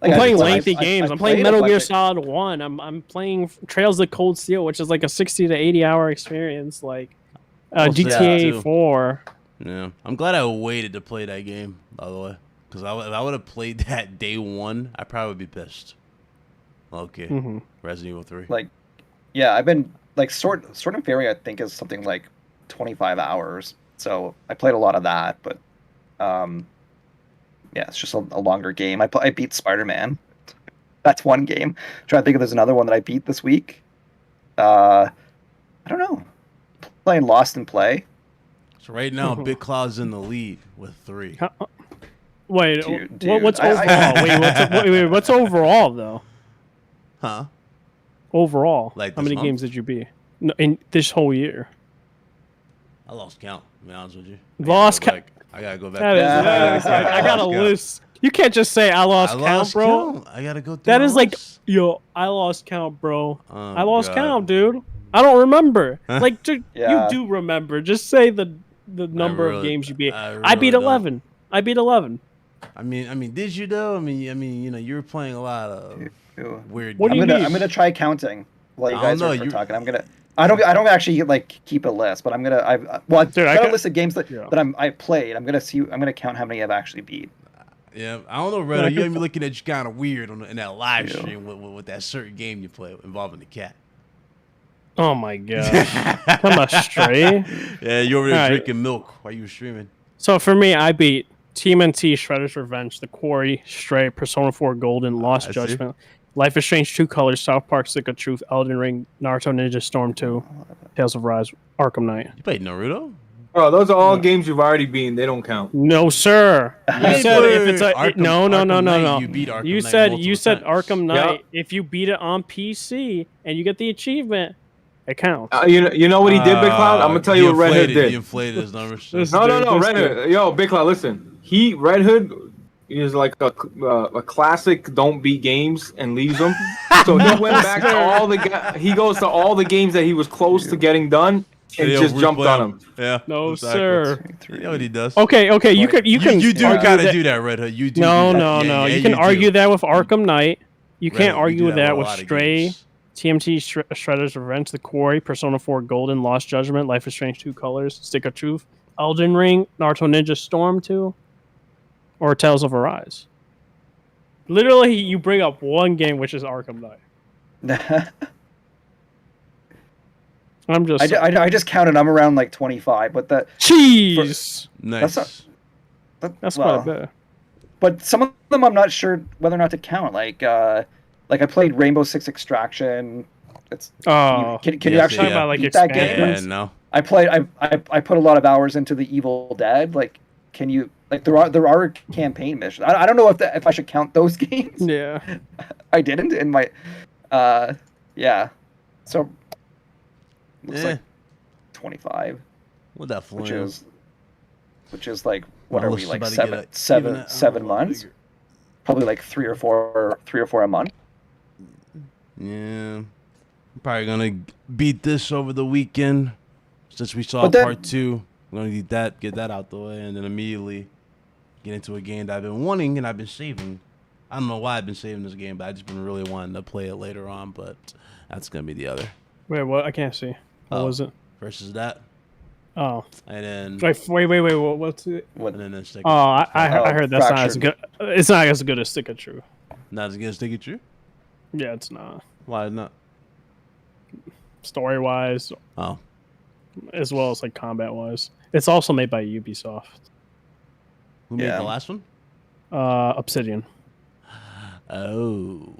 E: I'm playing lengthy games. I'm playing Metal Gear Solid 1. I'm playing Trails of Cold Steel, which is like a 60 to 80 hour experience. Like. GTA 4.
C: Yeah, I'm glad I waited to play that game. By the way, because if I would have played that day one, I'd probably be pissed. Okay, Resident Evil 3.
B: Like, yeah, I've been like Sword and Fairy. I think is something like 25 hours. So I played a lot of that, but yeah, it's just a longer game. I beat Spider-Man. That's one game. I'm trying to think if there's another one that I beat this week. I don't know. Playing Lost in Play.
C: So right now, Big Cloud's in the lead with 3.
E: Wait,
B: dude,
E: what's overall? Wait, what's overall though?
C: Huh?
E: Overall,
C: like
E: how many
C: month?
E: games did you beat in this whole year?
C: I lost count. To be honest with you,
E: Lost count.
C: I gotta go back.
E: I got a list. You can't just say I lost count, bro.
C: Count. I gotta go through.
E: That is like, yo, I lost count, bro. I lost count, dude. I don't remember. Like, you do remember. Just say the number of games you beat. I beat 11. I beat 11.
C: I mean, did you though? I mean, you know, you were playing a lot of weird.
E: What do you mean?
B: I'm gonna try counting while you guys are talking. I don't actually like keep a list, but I've got a list of games that I played. I'm gonna count how many I've actually beat.
C: Yeah, I don't know, Redo. You may be looking at you kind of weird in that live stream with that certain game you play involving the cat.
E: Oh my gosh. Come on, Stray.
C: Yeah, you over there drinking milk while you were streaming.
E: So for me, I beat TMNT, Shredder's Revenge, The Quarry, Stray, Persona 4 Golden, Lost Judgment, Life is Strange 2 Colors, South Park Stick of Truth, Elden Ring, Naruto Ninja Storm 2, Tales of Rise, Arkham Knight.
C: You played Naruto?
F: Bro, those are all games you've already beaten. They don't count.
E: No, sir. You said if it's a
C: Arkham,
E: no.
C: You beat Arkham
E: you said Arkham Knight. If you beat it on PC and you get the achievement, it counts.
F: You know what he did, Big Cloud? I'm gonna tell you what Red Hood did.
C: He inflated his numbers.
F: No, Red Hood. Yo, Big Cloud, listen. Red Hood is like a classic. Don't beat games and leaves them. So he went back to he goes to all the games that he was close to getting done and just jumped on them.
C: Yeah.
E: No, sir.
C: You know what he does.
E: Okay. You can.
C: You do gotta do that, Red Hood. You do.
E: No. You can argue that with Arkham Knight. You can't argue with that with Stray. TMT, Shredder's Revenge, The Quarry, Persona 4 Golden, Lost Judgment, Life is Strange 2 Colors, Stick of Truth, Elden Ring, Naruto Ninja Storm 2, or Tales of Arise. Literally, you bring up one game, which is Arkham Knight. I'm just.
B: I just counted. I'm around like 25, but the
E: Jeez.
C: Nice.
E: That's quite a bit.
B: But some of them I'm not sure whether or not to count. Like I played Rainbow Six Extraction. It's can you actually
E: about, like,
B: beat that
E: expansions?
B: game?
C: Yeah, no.
B: I put a lot of hours into the Evil Dead. Like, can you like there are campaign missions. I don't know if I should count those games.
E: Yeah.
B: I didn't in my yeah. So looks like 25.
C: What that
B: which
C: flame?
B: which is like what are we
C: Melissa's
B: like
C: about to get a-
B: seven months? Probably like three or four a month.
C: Yeah. I'm probably gonna beat this over the weekend since we saw
B: But then-
C: part 2. I'm gonna get that out the way, and then immediately get into a game that I've been wanting and I've been saving. I don't know why I've been saving this game, but I've just been really wanting to play it later on. But that's gonna be the other.
E: Wait, what? I can't see. What was it?
C: Versus that,
E: Oh.
C: and then
E: Wait. What's it?
B: What?
C: and then stick.
E: Oh, I heard that's not as
B: Fractured.
E: good. It's not as good as Stick of True.
C: Not as good as Stick It True.
E: Yeah, it's not.
C: Why not?
E: Story wise,
C: Oh,
E: as well as like combat wise. It's also made by Ubisoft.
C: who made
B: Yeah.
C: the last one?
E: Obsidian.
C: Oh,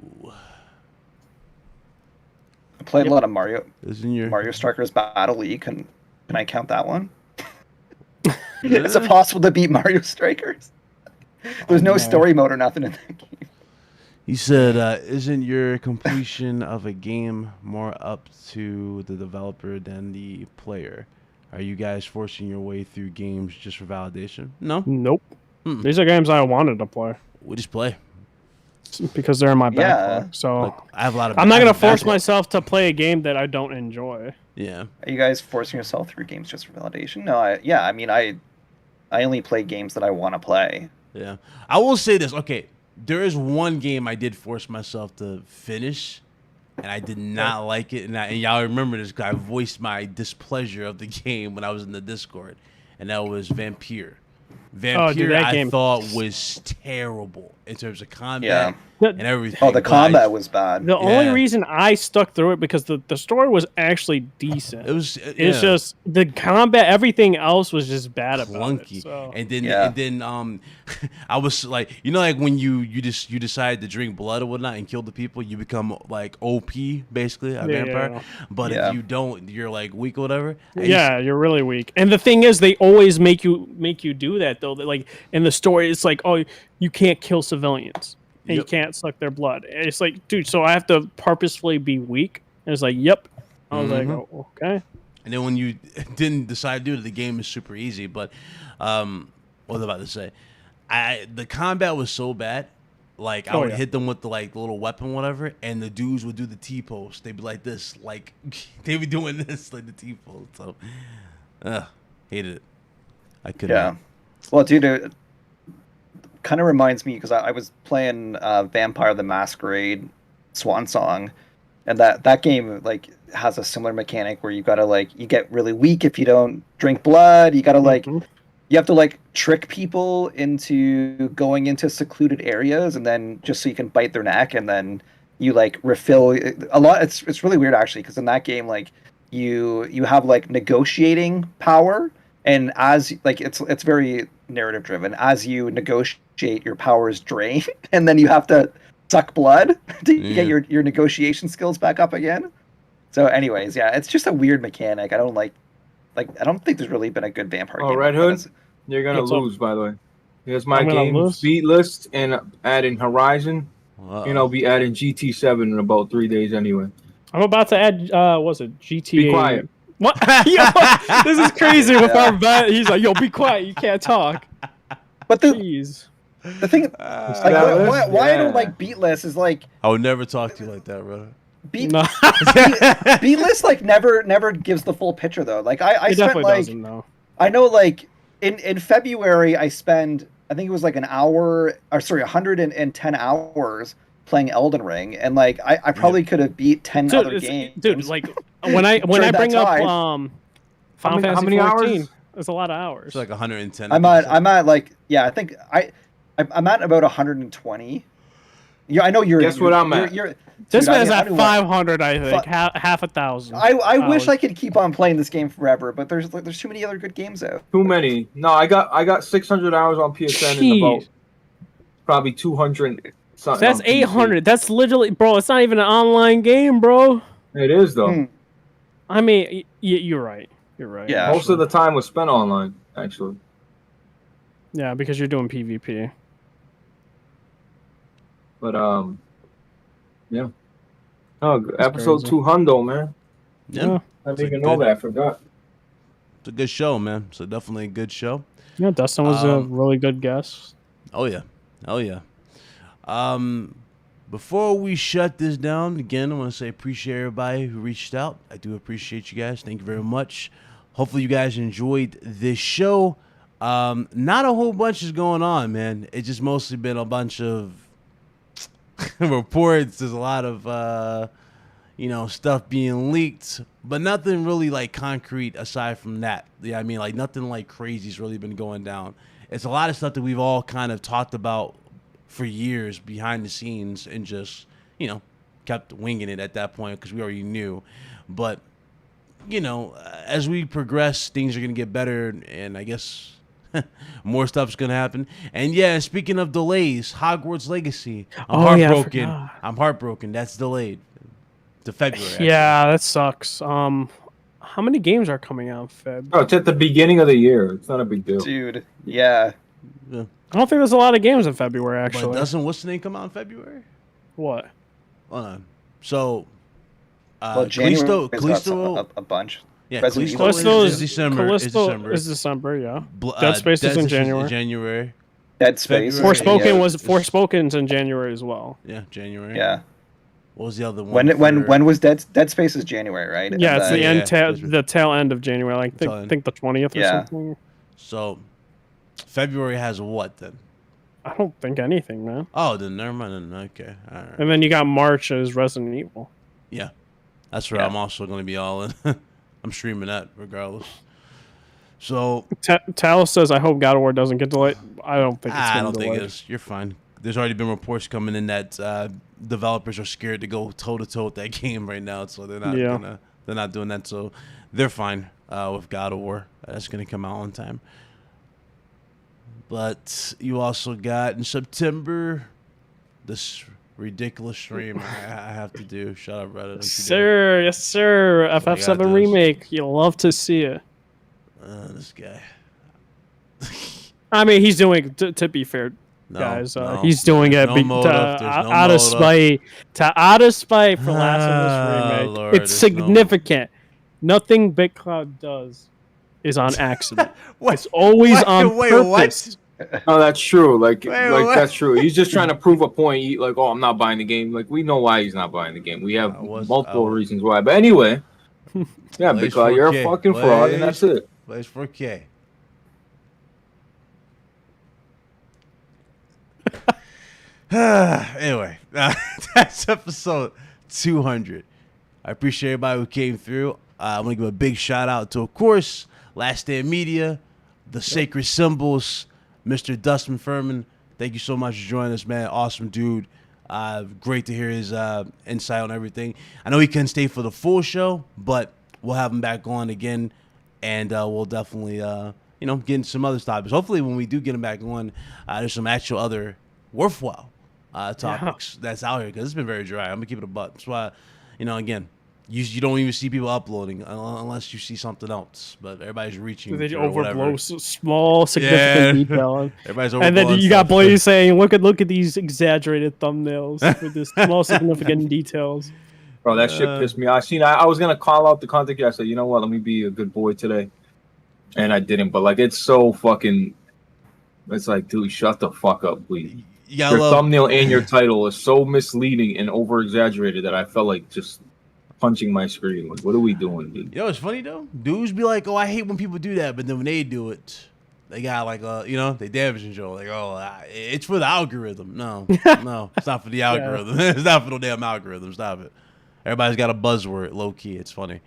B: I played a lot of Mario
C: isn't your
B: Strikers Battle League. Can I count that one? Is it possible to beat Mario Strikers? There's no story mode or nothing in that game.
C: He said, isn't your completion of a game more up to the developer than the player? Are you guys forcing your way through games just for validation? No,
E: Nope. These are games I wanted to play
C: we just play.
E: because they're in my
B: Yeah.
E: backlog. So
C: Like, I have a lot of.
E: I'm not
C: I
E: gonna
C: have a
E: force
C: backlog.
E: myself to play a game that I don't enjoy.
C: Yeah,
B: Are you guys forcing yourself through games just for validation? No, I only play games that I want to play.
C: yeah. I will say this. Okay, there is one game I did force myself to finish, and I did not like it. And y'all remember this because I voiced my displeasure of the game when I was in the Discord, and that was Vampire. Vampire,
E: that
C: I
E: game-
C: thought was terrible in terms of combat
B: Yeah.
C: and everything.
B: Oh, the
C: but
B: combat was bad.
E: The only
C: Yeah.
E: reason I stuck through it because the story was actually decent.
C: It was.
E: It's just the combat. Everything else was just bad about
C: clunky,
E: it. So.
C: and then
B: Yeah.
C: I was like, like when you decide to drink blood or whatnot and kill the people, you become like OP basically a vampire.
E: Yeah.
C: But
B: Yeah.
C: if you don't, you're like weak or whatever.
E: Yeah, you're really weak. And the thing is, they always make you do that though. Like in the story, it's like, oh, you can't kill civilians and you
C: Yep.
E: can't suck their blood. And it's like, dude, so I have to purposefully be weak. And it's like, yep. I was like, oh, okay.
C: And then when you didn't decide to do it, the game is super easy. But what was I about to say? The combat was so bad. Like I
E: Oh,
C: would
E: yeah.
C: hit them with the little weapon, whatever, and the dudes would do the T-post. They'd be like this, like they'd be doing this, like the T-post. So, hated it. I couldn't.
B: Yeah. Well, dude, it kind of reminds me because I was playing Vampire the Masquerade Swan Song, and that game like has a similar mechanic where you gotta you get really weak if you don't drink blood. You gotta you have to trick people into going into secluded areas, and then just so you can bite their neck, and then you refill a lot. It's really weird actually because in that game you have negotiating power. And as it's very narrative driven. As you negotiate, your powers drain, and then you have to suck blood to get your negotiation skills back up again. So, anyways, yeah, it's just a weird mechanic. I don't I don't think there's really been a good vampire game.
F: Red Hood,
B: That's-
F: you're gonna
E: What's up?
F: lose. By the way, here's my
E: I'm gonna
F: game
E: lose?
F: beat list, and adding Horizon,
C: Uh-oh.
F: and I'll be adding GT7 in about 3 days anyway.
E: I'm about to add, was it GTA?
F: Be quiet.
E: What? Yo, this is crazy with our bet. He's like, yo, be quiet. You can't talk.
B: But the
E: Jeez.
B: thing,
F: that
B: why
F: list?
B: I don't
F: Yeah.
B: like beat lists is
C: I would never talk to you like that, brother.
B: beat
E: No,
B: beat list never gives the full picture though. I
E: it
B: spent
E: definitely doesn't, though.
B: I know in February I spend I think it was an hour or sorry 110 hours playing Elden Ring, and I probably could have beat 10 other games.
E: Dude, when I
B: During that
E: bring up
B: time.
E: Final
F: How
E: Fantasy
F: many
E: 14,
F: hours?
E: it's a lot of hours.
C: It's like 110.
B: I'm at yeah, I think I'm at about 120 Yeah, I know you're.
F: Guess what I'm at?
E: This
B: Dude,
E: man's
B: I
E: at
B: mean,
E: 500, I think. Half a thousand.
B: I wish I could keep on playing this game forever, but there's too many other good games out.
F: Too many. No, I got 600 hours on PSN and about probably 200. Something
E: That's
F: on
E: 800. That's literally, bro. It's not even an online game, bro.
F: It is though.
E: I mean, you're right. You're right.
B: Yeah.
F: Most of the time was spent online, actually.
E: Yeah, because you're doing PvP.
F: But yeah. Oh, episode
E: crazy.
F: 200, man.
C: Yeah.
F: I didn't even know that. I forgot.
C: It's a good show, man. So definitely a good show.
E: Yeah, Dustin was a really good guest.
C: Oh yeah. Oh yeah. Before we shut this down, again, I want to say appreciate everybody who reached out. I do appreciate you guys. Thank you very much. Hopefully you guys enjoyed this show. Not a whole bunch is going on, man. It's just mostly been a bunch of reports. There's a lot of stuff being leaked, but nothing really like concrete aside from that. Yeah, I mean, like nothing like crazy's really been going down. It's a lot of stuff that we've all kind of talked about for years behind the scenes and just, kept winging it at that point because we already knew. But, as we progress, things are going to get better, and I guess more stuff's going to happen. And yeah, speaking of delays, Hogwarts Legacy. Heartbroken. I'm heartbroken. That's delayed to February. Actually.
E: Yeah, that sucks. How many games are coming out in Feb?
F: Oh, it's at the beginning of the year. It's not a big deal.
B: Dude, yeah.
E: I don't think there's a lot of games in February, actually.
C: But doesn't what's the name come out in February?
E: What?
C: Hold on. So,
B: January
C: Callisto,
B: a bunch.
C: Yeah,
B: Resident
C: Callisto
B: Evil
C: is December.
E: Callisto is December, yeah. Dead Space is in January.
C: January.
B: Dead Space.
E: Forspoken's in January as well.
C: Yeah, January.
B: Yeah.
C: What was the other one?
B: When was Dead Space is January, right?
E: Yeah, it's
B: the
E: the tail end of January. Like I think the 20th or something.
C: So February has what then?
E: I don't think anything, man.
C: Oh, then never mind. Okay, all right.
E: And then you got March as Resident Evil.
C: Yeah, that's right. Yeah. I'm also going to be all in. I'm streaming that regardless. So
E: Tal says, "I hope God of War doesn't get delayed." I don't think it's.
C: I don't think it is. You're fine. There's already been reports coming in that developers are scared to go toe to toe with that game right now, so they're not they're not doing that. So they're fine with God of War. That's going to come out on time. But you also got in September this ridiculous stream I have to do. Shut up, Reddit.
E: Yes, sir. FF7 remake. You'll love to see it.
C: This guy.
E: I mean, he's doing. To be fair, guys, he's doing it out of spite. Out of spite for Last of Us remake.
C: Lord,
E: it's significant. Nothing BitCloud does is on accident. It's always on purpose.
F: No, that's true. That's true. He's just trying to prove a point. I'm not buying the game. Like, we know why he's not buying the game. We have multiple reasons why. But anyway, yeah, because you're a fucking fraud, and that's it.
C: Plays 4K. Anyway, that's episode 200. I appreciate everybody who came through. I want to give a big shout out to, of course, Last Stand Media, the Sacred Symbols, Mr. Dustin Furman. Thank you so much for joining us, man. Awesome dude. Great to hear his insight on everything. I know he couldn't stay for the full show, but we'll have him back on again, and we'll definitely, get into some other topics. Hopefully, when we do get him back on, there's some actual other worthwhile topics that's out here, because it's been very dry. I'm going to keep it a buck. That's why, again, you don't even see people uploading unless you see something else. But everybody's reaching.
E: They overblow small, significant detail.
C: Everybody's
E: and then you got Blaze saying, "Look at these exaggerated thumbnails with this small, significant details."
F: Bro, that shit pissed me off. I was gonna call out the content. I said, you know what? Let me be a good boy today, and I didn't. But it's so fucking. It's like, dude, shut the fuck up, please. Your thumbnail and your title is so misleading and over exaggerated that I felt like just punching my screen. Like, what are we doing, dude?
C: It's funny though. Dudes be like, "Oh, I hate when people do that," but then when they do it, they got they damage control. Like, it's for the algorithm. No, it's not for the algorithm. It's not for no damn algorithm. Stop it. Everybody's got a buzzword. Low key, it's funny.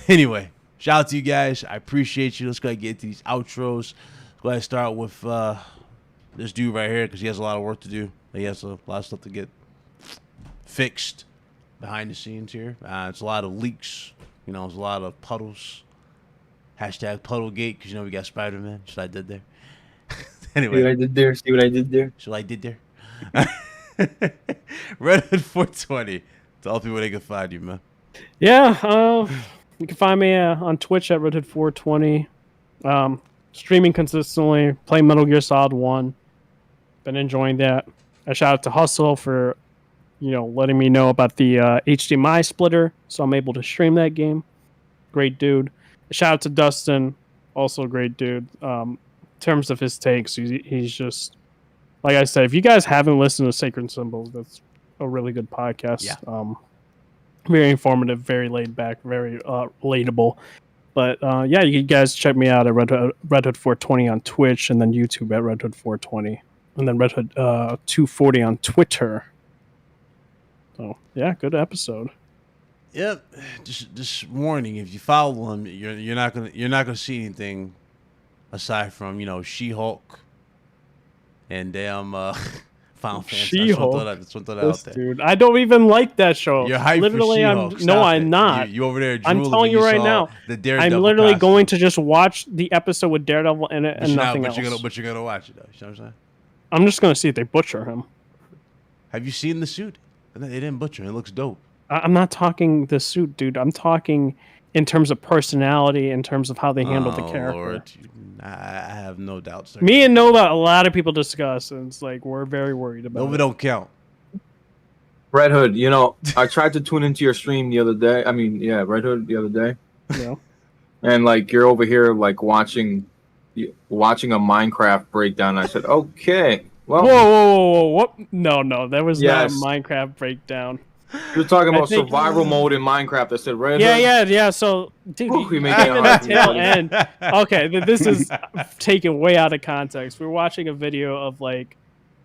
C: Anyway, shout out to you guys. I appreciate you. Let's go ahead and get into these outros. Go ahead and start with this dude right here because he has a lot of work to do. He has a lot of stuff to get fixed behind the scenes here. It's a lot of leaks. You know, it's a lot of puddles. Hashtag Puddlegate, because, you know, we got Spider-Man. That's what I did there. Anyway.
F: See what I did there? See what I did there?
C: See what I did there? Red Hood 420. Tell people they can find you, man.
E: Yeah, you can find me on Twitch at Red Hood 420. Streaming consistently, playing Metal Gear Solid 1. Been enjoying that. A shout out to Hustle for, you know, letting me know about the HDMI splitter, so I'm able to stream that game. Great dude. A shout out to Dustin, also a great dude. In terms of his takes, he's just, like I said, if you guys haven't listened to Sacred Symbols, that's a really good podcast.
C: Yeah.
E: Very informative, very laid back, very relatable. But yeah, you guys check me out at Red Hood 420 on Twitch, and then YouTube at Red Hood 420, and then Red Hood 240 on Twitter. So yeah, good episode.
C: Yep. Just warning: if you follow him, you're not gonna see anything aside from, you know, She-Hulk and damn Final Fantasy.
E: She-Hulk.
C: Just want to throw that out there.
E: Dude, I don't even like that show.
C: You're hyped
E: literally,
C: for She-Hulk.
E: I'm not.
C: You over there?
E: I'm telling you right now.
C: The Daredevil
E: I'm literally
C: costume.
E: going to just watch the episode with Daredevil in it and nothing else.
C: But you're gonna watch it though. You know what I'm saying?
E: I'm just gonna see if they butcher him.
C: Have you seen the suit? They didn't butcher him. It looks dope.
E: I'm not talking the suit, dude. I'm talking in terms of personality, in terms of how they handle the character.
C: Lord. I have no doubts.
E: Me and Nova, a lot of people discuss, and it's like we're very worried about
C: Nova
E: it.
C: don't count.
F: Red Hood, you know, I tried to tune into your stream the other day. I mean, yeah, Red Hood the other day.
E: Yeah.
F: And like you're over here like watching a Minecraft breakdown. I said, okay, well,
E: Whoa, what? No, that was
F: Yes.
E: not a Minecraft breakdown.
F: you're talking about
E: think-
F: survival mode in Minecraft. I said, Red Hood.
E: Yeah. So, dude,
F: Ooh, we
E: even
F: make it
E: the
F: hard.
E: tail end. Okay, this is taken way out of context. We're watching a video of like,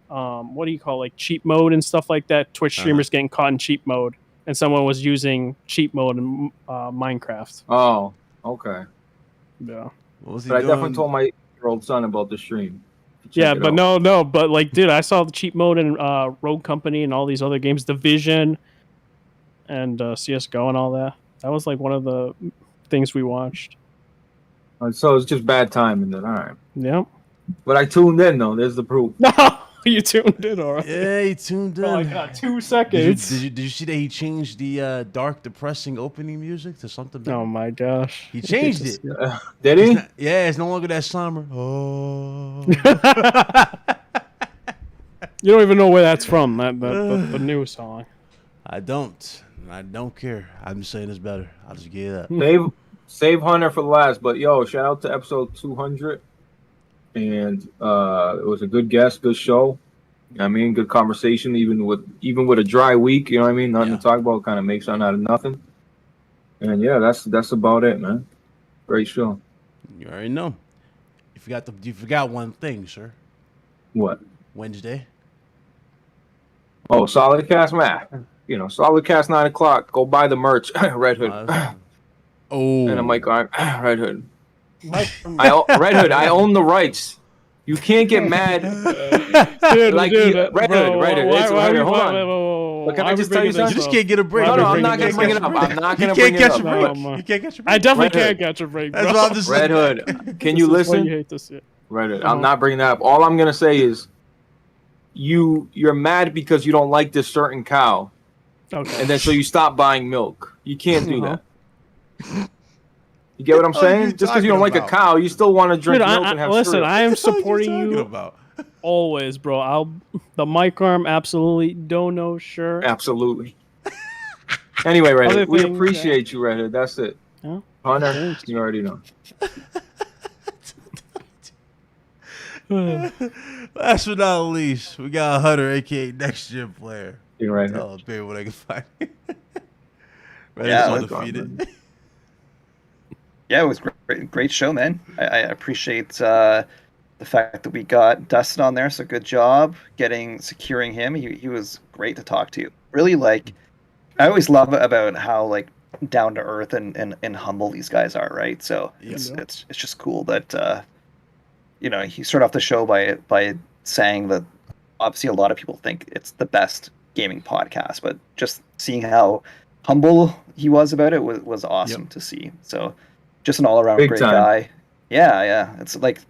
E: what do you call, like, cheat mode and stuff like that. Twitch streamers getting caught in cheat mode, and someone was using cheat mode in Minecraft.
F: Oh, okay.
E: Yeah.
C: What was he
F: But I
C: doing?
F: definitely told my 8-year-old son about the stream. Check
E: Yeah,
F: it
E: but
F: out.
E: no, but like, dude, I saw the cheat mode in Rogue Company and all these other games, Division, and CS:GO and all that. That was like one of the things we watched.
F: So it's just bad timing then. All right.
E: Yep.
F: But I tuned in though. There's the proof.
E: No, you tuned in, all right.
C: Yeah, he tuned in.
E: Oh, I got 2
C: Did
E: seconds.
C: you see that he changed the dark, depressing opening music to something better?
E: Oh my gosh.
C: He changed it.
F: Did he?
C: Yeah, it's no longer that somber. Oh.
E: You don't even know where that's from. The new song.
C: I don't care. I'm just saying it's better. I'll just give it up.
F: Save Hunter for last. But yo, shout out to episode 200. And it was a good guest, good show. I mean, good conversation, even with a dry week. You know what I mean? Nothing to talk about. Kind of make something out of nothing. And yeah, that's about it, man. Great show.
C: You already know. You forgot one thing, sir.
F: What?
C: Wednesday.
F: Oh, Solid Cast, man. You know, Solid Cast 9 o'clock. Go buy the merch. Red Hood.
C: Oh.
F: And I'm like, Red Hood.
E: Mike,
F: Red Hood. I own the rights. You can't get mad.
E: dude,
F: Like,
E: dude,
F: Red
E: bro,
F: Hood, Red Hood.
E: why-
F: It's
E: why
F: Red
E: we-
F: Hood. Hold
E: why-
F: on.
E: whoa,
F: But can I
E: why
F: just
E: we
F: tell you
E: bringing this
C: You
F: something?
C: just
E: up?
C: can't get a break.
F: No,
C: bro.
F: I'm not
C: You
F: gonna bring it
C: can't
F: up.
C: catch a
F: I'm not
C: break.
F: gonna
C: You
F: bring
C: can't
F: it
C: catch
F: up.
C: a
E: No,
C: break.
E: man.
C: You can't catch a break.
E: I definitely
F: Red
E: can't
F: Hood.
E: catch a break, bro.
C: That's what I'm just
F: Red
C: saying.
F: Hood. Can you
E: This is why
F: listen?
E: you hate this shit.
F: Red Hood. I'm not bringing that up. All I'm gonna say is, you're mad because you don't like this certain cow,
E: Okay.
F: and then so you stop buying milk. You can't do
E: Uh-huh.
F: that. You get what I'm
C: What are you
F: saying? Just because you don't
C: talking
F: like a
C: about?
F: cow, you still want to drink
E: Dude,
F: milk and have
E: listen,
F: cereal.
E: I am
C: What are
E: supporting
C: talking
E: you
C: about?
E: always, bro. The mic arm, absolutely. Don't know, sure.
F: Absolutely. Anyway, Red
E: Other
F: Hood, we
E: things,
F: appreciate you, Red Hood. That's it.
E: Yeah.
F: Hunter,
E: Thanks.
F: you already know.
C: Last but not least, we got Hunter, aka Next Gen Player.
F: You're right.
C: Tell people where they can find you.
B: Yeah,
C: Undefeated.
B: Yeah, it was great show, man. I appreciate the fact that we got Dustin on there. So good job securing him. He was great to talk to. Really, like, I always love about how like down to earth and humble these guys are, right? So it's just cool that he started off the show by saying that obviously a lot of people think it's the best gaming podcast, but just seeing how humble he was about it was awesome to see. So just an all-around
F: Big
B: great
F: time.
B: guy. Yeah. It's like,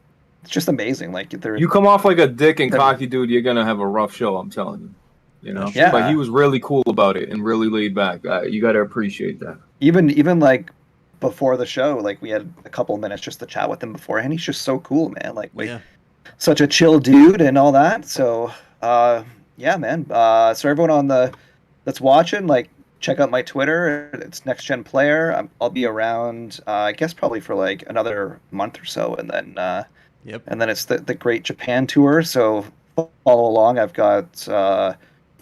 B: it's just amazing. Like
F: You come off like a dick and cocky dude, you're gonna have a rough show. I'm telling you. You know.
B: Yeah.
F: But he was really cool about it and really laid back. You got to appreciate that.
B: Even like before the show, like we had a couple of minutes just to chat with him beforehand. He's just so cool, man. Like such a chill dude and all that. So yeah, man. So everyone that's watching, like, check out my Twitter. It's Next Gen Player. I'll be around, I guess, probably for like another month or so, and then and then it's the Great Japan Tour. So follow along. I've got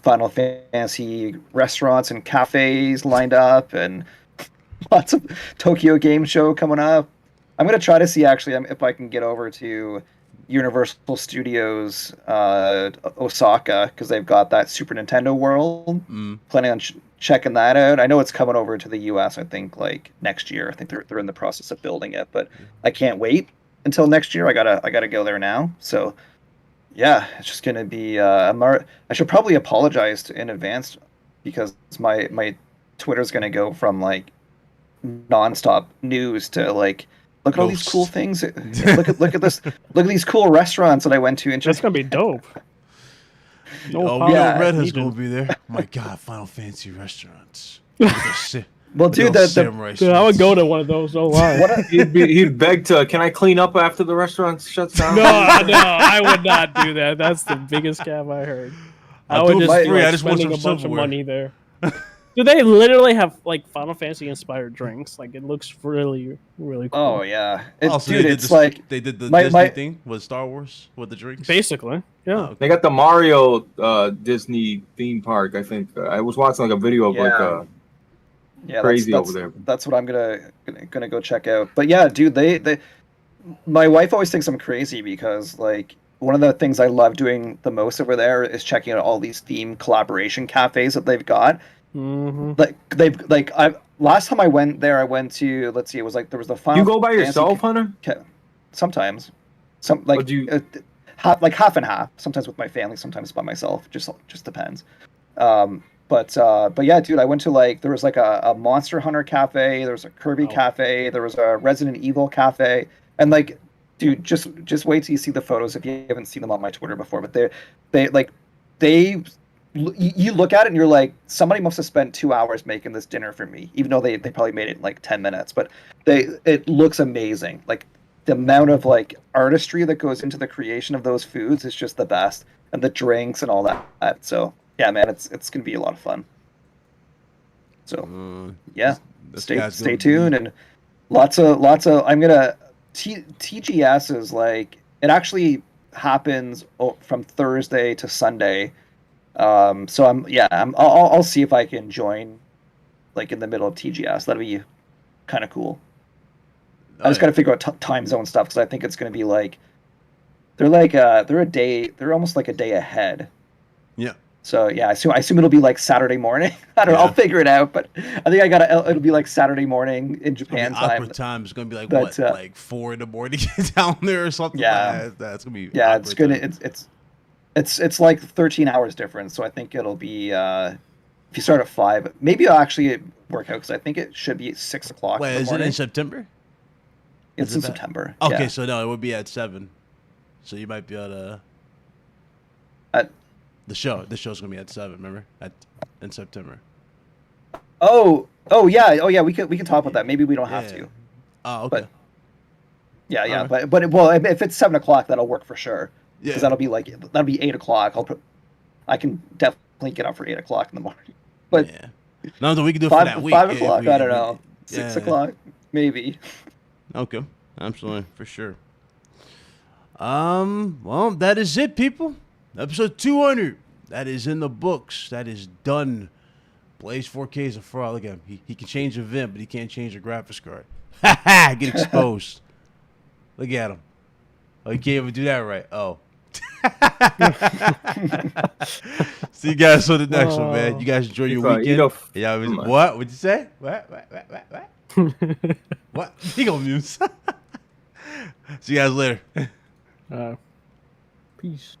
B: Final Fantasy restaurants and cafes lined up, and lots of Tokyo Game Show coming up. I'm gonna try to see actually if I can get over to Universal Studios Osaka, because they've got that Super Nintendo World. Planning on checking that out. I know it's coming over to the US, I think, like next year. I think they're in the process of building it, but I can't wait until next year. I gotta go there now. So yeah, it's just gonna be I should probably apologize in advance, because my Twitter's gonna go from like nonstop news to like, look at all these cool things. look at this. Look at these cool restaurants that I went to. And
E: That's gonna be dope.
C: Red is gonna be there. Oh my God, Final Fantasy restaurants.
B: Well, dude,
E: dude, I would go to one of those. No lie.
F: He'd beg to, can I clean up after the restaurant shuts down?
E: No, I would not do that. That's the biggest scam I heard. I would just be like, spending a bunch of money there. Do they literally have like Final Fantasy inspired drinks? Like, it looks really, really cool.
B: Oh yeah,
C: dude,
B: it's like
C: they did the Disney thing with Star Wars with the drinks.
E: Basically, yeah.
F: They got the Mario Disney theme park. I think I was watching like a video of crazy over there.
B: That's what I'm gonna go check out. But yeah, dude, they my wife always thinks I'm crazy, because like one of the things I love doing the most over there is checking out all these theme collaboration cafes that they've got. Like last time I went there, I went to, let's see, it was like there was the Final.
F: You go by yourself, Hunter?
B: Sometimes, half and half. Sometimes with my family, sometimes by myself. Just depends. But yeah, dude, I went to like, there was like a Monster Hunter cafe, there was a Kirby cafe, there was a Resident Evil cafe, and like, dude, just wait till you see the photos if you haven't seen them on my Twitter before. But they you look at it and you're like, somebody must have spent 2 hours making this dinner for me, even though they probably made it in like 10 minutes. But it looks amazing. Like the amount of like artistry that goes into the creation of those foods is just the best, and the drinks and all that. So yeah, man, it's gonna be a lot of fun. So yeah, stay tuned, and lots of I'm gonna TGS is like, it actually happens from Thursday to Sunday. So I'll see if I can join like in the middle of TGS. That'd be kind of cool. I just got to figure out time zone stuff, because I think it's going to be like they're almost like a day ahead.
C: Yeah.
B: So yeah, I assume it'll be like Saturday morning. I don't know. I'll figure it out, but I think it'll be like Saturday morning in Japan time.
C: Awkward time. It's gonna be like like 4 in the morning down there or something.
B: Yeah,
C: that's gonna be.
B: Yeah, it's gonna it's like 13 hours difference. So I think it'll be if you start at 5, maybe it'll actually work out, because I think it should be 6 o'clock.
C: Wait, is it in September?
B: It's in September.
C: Okay,
B: yeah.
C: so no, it would be at 7. So you might be able to. The show's gonna be at 7. Remember, in September.
B: Oh yeah. We can talk about that. Maybe we don't have to.
C: Oh, okay.
B: But, yeah. Right. But well, if it's 7 o'clock, that'll work for sure.
C: Yeah.
B: Because that'll be 8 o'clock. I can definitely get up for 8 o'clock in the morning. But
C: yeah. No, we can do it for that week.
B: 5 o'clock. I don't know. 6 o'clock, maybe.
C: Okay, absolutely, for sure. Well, that is it, people. Episode 200. That is in the books. That is done. Blaze 4K is a fraud. Look at him. He can change the VIM, but he can't change the graphics card. Ha ha! Get exposed. Look at him. Oh, you can't even do that right. Oh. See you guys on the next one, man. You guys enjoy your weekend. What? What'd you say? What? What? He gonna mute. See you guys later.
E: Peace.